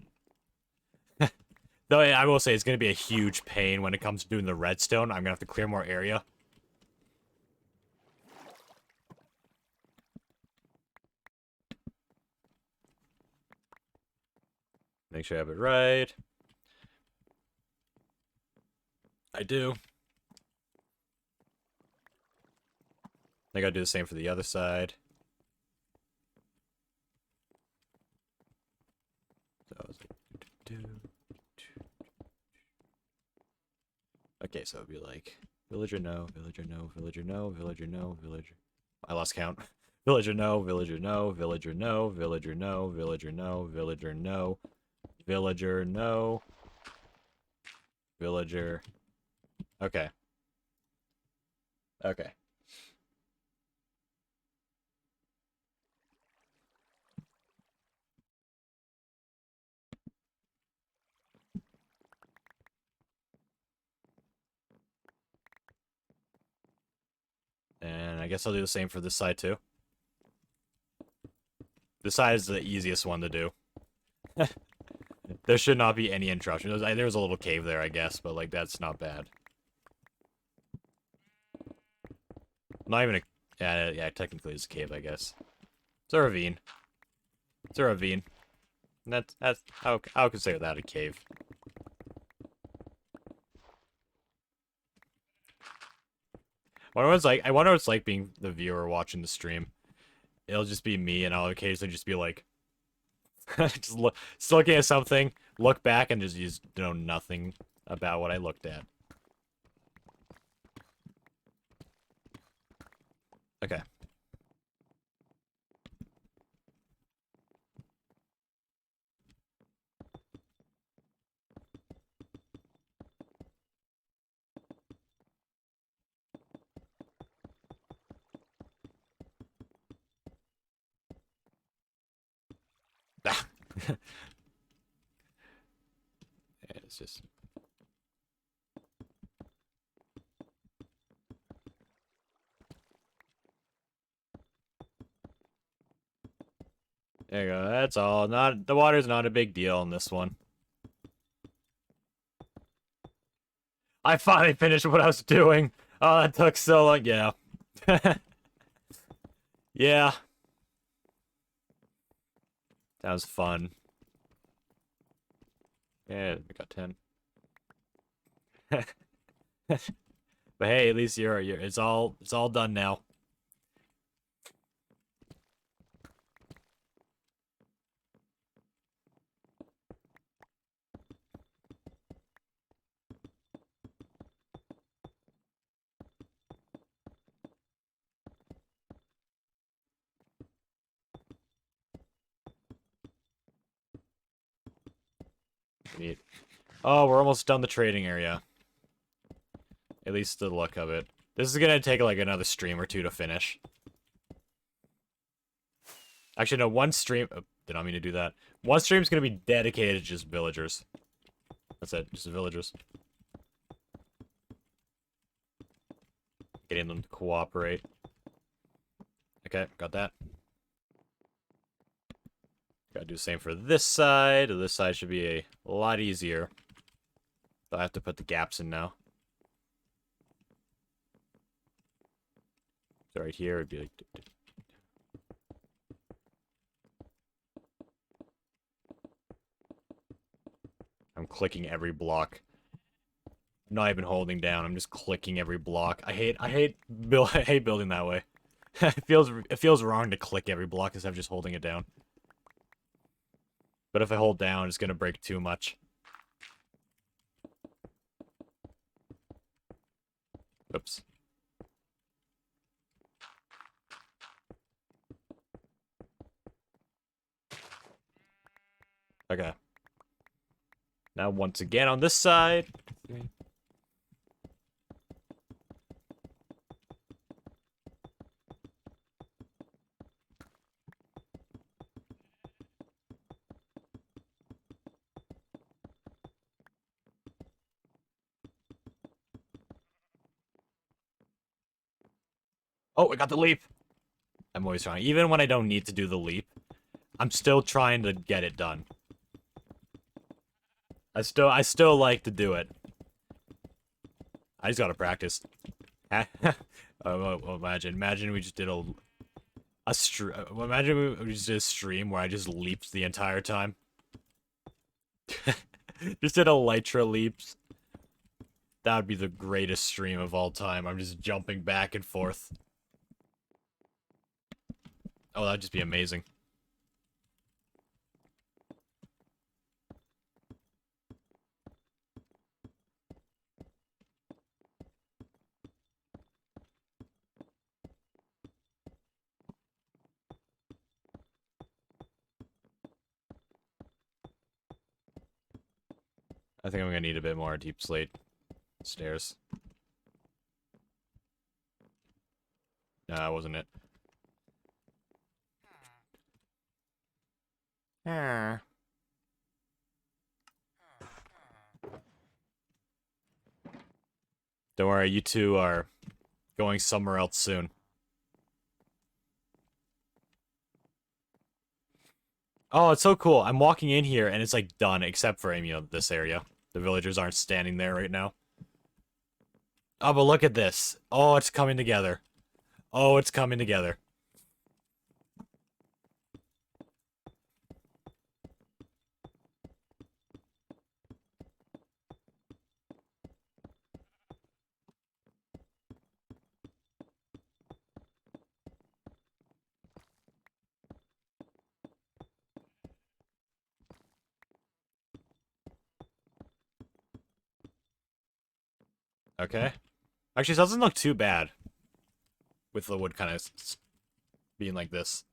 Though I will say it's going to be a huge pain when it comes to doing the redstone. I'm going to have to clear more area. Make sure I have it right. I do. I gotta do the same for the other side. So I was like, okay, so it'd be like villager no, villager no, villager no, villager no, villager. I lost count. Villager no, villager no, villager no, villager no, villager no, villager no, villager no, villager. Okay. Okay. And I guess I'll do the same for this side too. This side is the easiest one to do. There should not be any interruption. There was a little cave there, I guess, but like that's not bad. Not even a... Yeah, technically it's a cave, I guess. It's a ravine. It's a ravine. That's I'll consider that a cave. I wonder what it's like being the viewer watching the stream. It'll just be me, and I'll occasionally just be like, just looking at something, look back, and just know nothing about what I looked at. Okay. It's just... There you go, that's all. The water's not a big deal in this one. I finally finished what I was doing. Oh, that took so long. Yeah. Yeah. That was fun. Yeah, we got 10. But hey, at least it's all done now. Neat. Oh, we're almost done the trading area. At least the look of it. This is gonna take like another stream or two to finish. Actually, no, one stream... Oh, did not mean to do that. One stream's gonna be dedicated to just villagers. That's it, just villagers. Getting them to cooperate. Okay, got that. Gotta do the same for this side. This side should be a lot easier. So I have to put the gaps in now. So right here would be like... I'm clicking every block. I'm not even holding down. I'm just clicking every block. I hate building that way. It feels wrong to click every block instead of just holding it down. But if I hold down, it's gonna break too much. Oops. Okay. Now once again on this side. Oh, I got the leap. I'm always trying. Even when I don't need to do the leap, I'm still trying to get it done. I still like to do it. I just gotta practice. Imagine we just did imagine we just did a stream where I just leaped the entire time. Just did elytra leaps. That would be the greatest stream of all time. I'm just jumping back and forth. Oh, that'd just be amazing. I think I'm gonna need a bit more deep slate stairs. No, that wasn't it. Don't worry, you two are going somewhere else soon. Oh, it's so cool. I'm walking in here and it's like done, except for, this area. The villagers aren't standing there right now. Oh, but look at this. Oh, it's coming together. Oh, it's coming together. Okay. Actually, it doesn't look too bad. With the wood kind of being like this.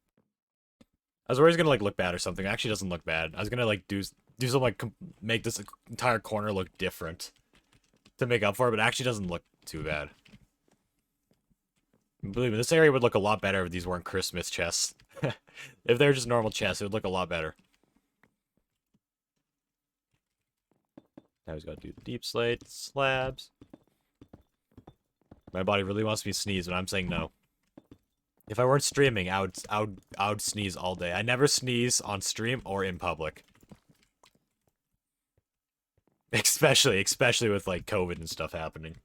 I was worried it's gonna like look bad or something. It actually doesn't look bad. I was gonna like do something like make this entire corner look different to make up for it, but it actually doesn't look too bad. Believe me, this area would look a lot better if these weren't Christmas chests. If they're just normal chests, it would look a lot better. Now he's got to do the deep slate slabs. My body really wants me to sneeze, but I'm saying no. If I weren't streaming, I would sneeze all day. I never sneeze on stream or in public. Especially with like COVID and stuff happening.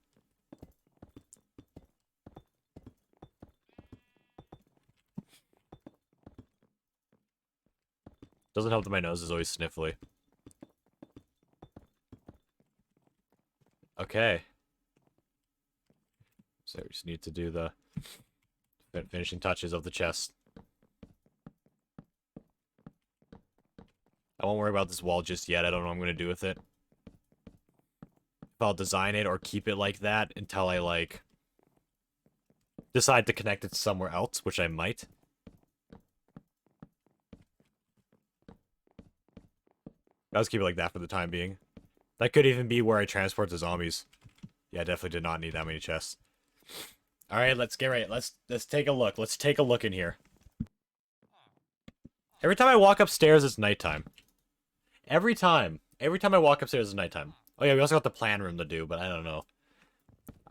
Doesn't help that my nose is always sniffly. Okay. So we just need to do the finishing touches of the chest. I won't worry about this wall just yet. I don't know what I'm going to do with it. If I'll design it or keep it like that until I, like, decide to connect it somewhere else, which I might. I'll just keep it like that for the time being. That could even be where I transport the zombies. Yeah, I definitely did not need that many chests. Alright, let's get right. Let's take a look. Let's take a look in here. Every time I walk upstairs, it's nighttime. Every time I walk upstairs, it's nighttime. Oh yeah, we also got the plan room to do, but I don't know.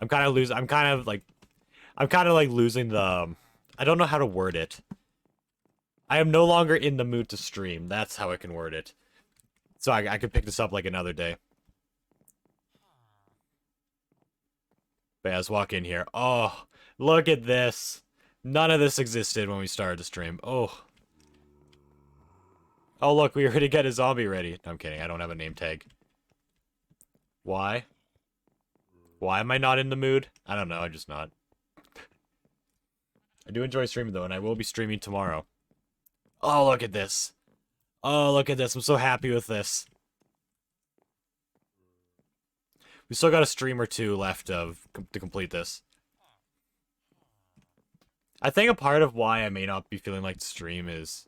I'm kind of losing the... I don't know how to word it. I am no longer in the mood to stream. That's how I can word it. So I could pick this up like another day. But yeah, let's walk in here. Oh, look at this. None of this existed when we started the stream. Oh. Oh, look, we already got a zombie ready. No, I'm kidding. I don't have a name tag. Why? Why am I not in the mood? I don't know. I'm just not. I do enjoy streaming, though, and I will be streaming tomorrow. Oh, look at this. Oh, look at this. I'm so happy with this. We still got a stream or two left to complete this. I think a part of why I may not be feeling like the stream is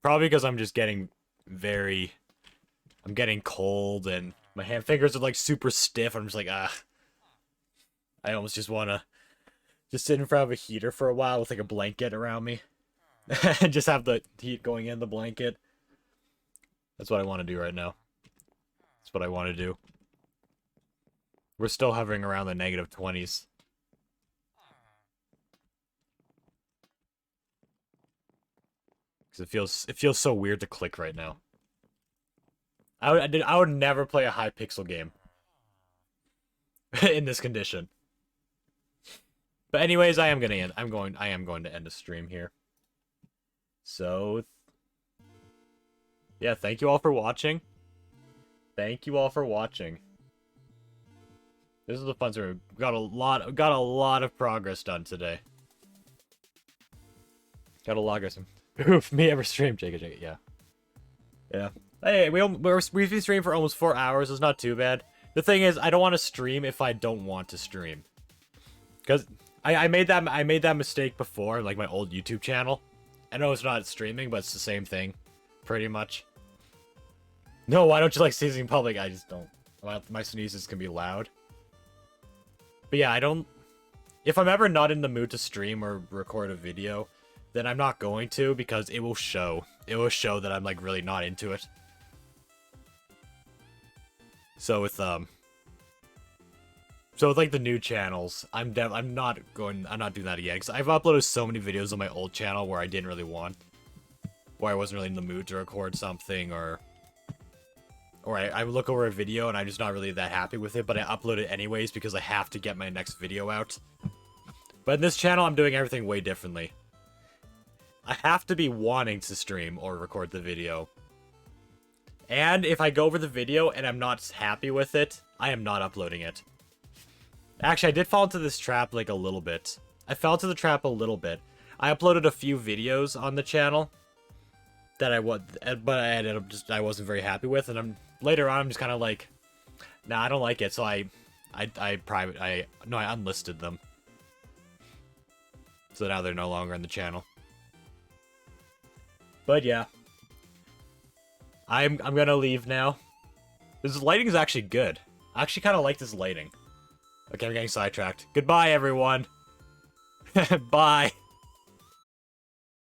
probably because I'm just getting I'm getting cold and my hand fingers are like super stiff. I'm just like, I almost just want to just sit in front of a heater for a while with like a blanket around me. And just have the heat going in the blanket. That's what I want to do right now. That's what I want to do. We're still hovering around the -20s. Because it feels so weird to click right now. I would never play a high pixel game in this condition. But anyways, I am going to end the stream here. So yeah, thank you all for watching. Thank you all for watching. This is a fun stream. Got a lot of progress done today. Got a lot of Oof, me ever stream, Jake, yeah. Yeah. Hey, we've been streaming for almost 4 hours. It's not too bad. The thing is, I don't want to stream if I don't want to stream. Because I made that mistake before, like my old YouTube channel. I know it's not streaming, but it's the same thing. Pretty much. No, why don't you like sneezing in public? I just don't. My sneezes can be loud. But yeah, I don't... If I'm ever not in the mood to stream or record a video, then I'm not going to, because it will show. It will show that I'm like really not into it. So with like the new channels, I'm not doing that yet, because I've uploaded so many videos on my old channel where I didn't really want, where I wasn't really in the mood to record something, or I look over a video and I'm just not really that happy with it, but I upload it anyways because I have to get my next video out. But in this channel, I'm doing everything way differently. I have to be wanting to stream or record the video. And if I go over the video and I'm not happy with it, I am not uploading it. Actually, I did fall into this trap like a little bit. I fell into the trap a little bit. I uploaded a few videos on the channel that I wasn't very happy with, and later on I'm just kind of like, nah, I don't like it, so I unlisted them. So now they're no longer on the channel. But yeah. I'm gonna leave now. This lighting is actually good. I actually kind of like this lighting. Okay, I'm getting sidetracked. Goodbye, everyone. Bye.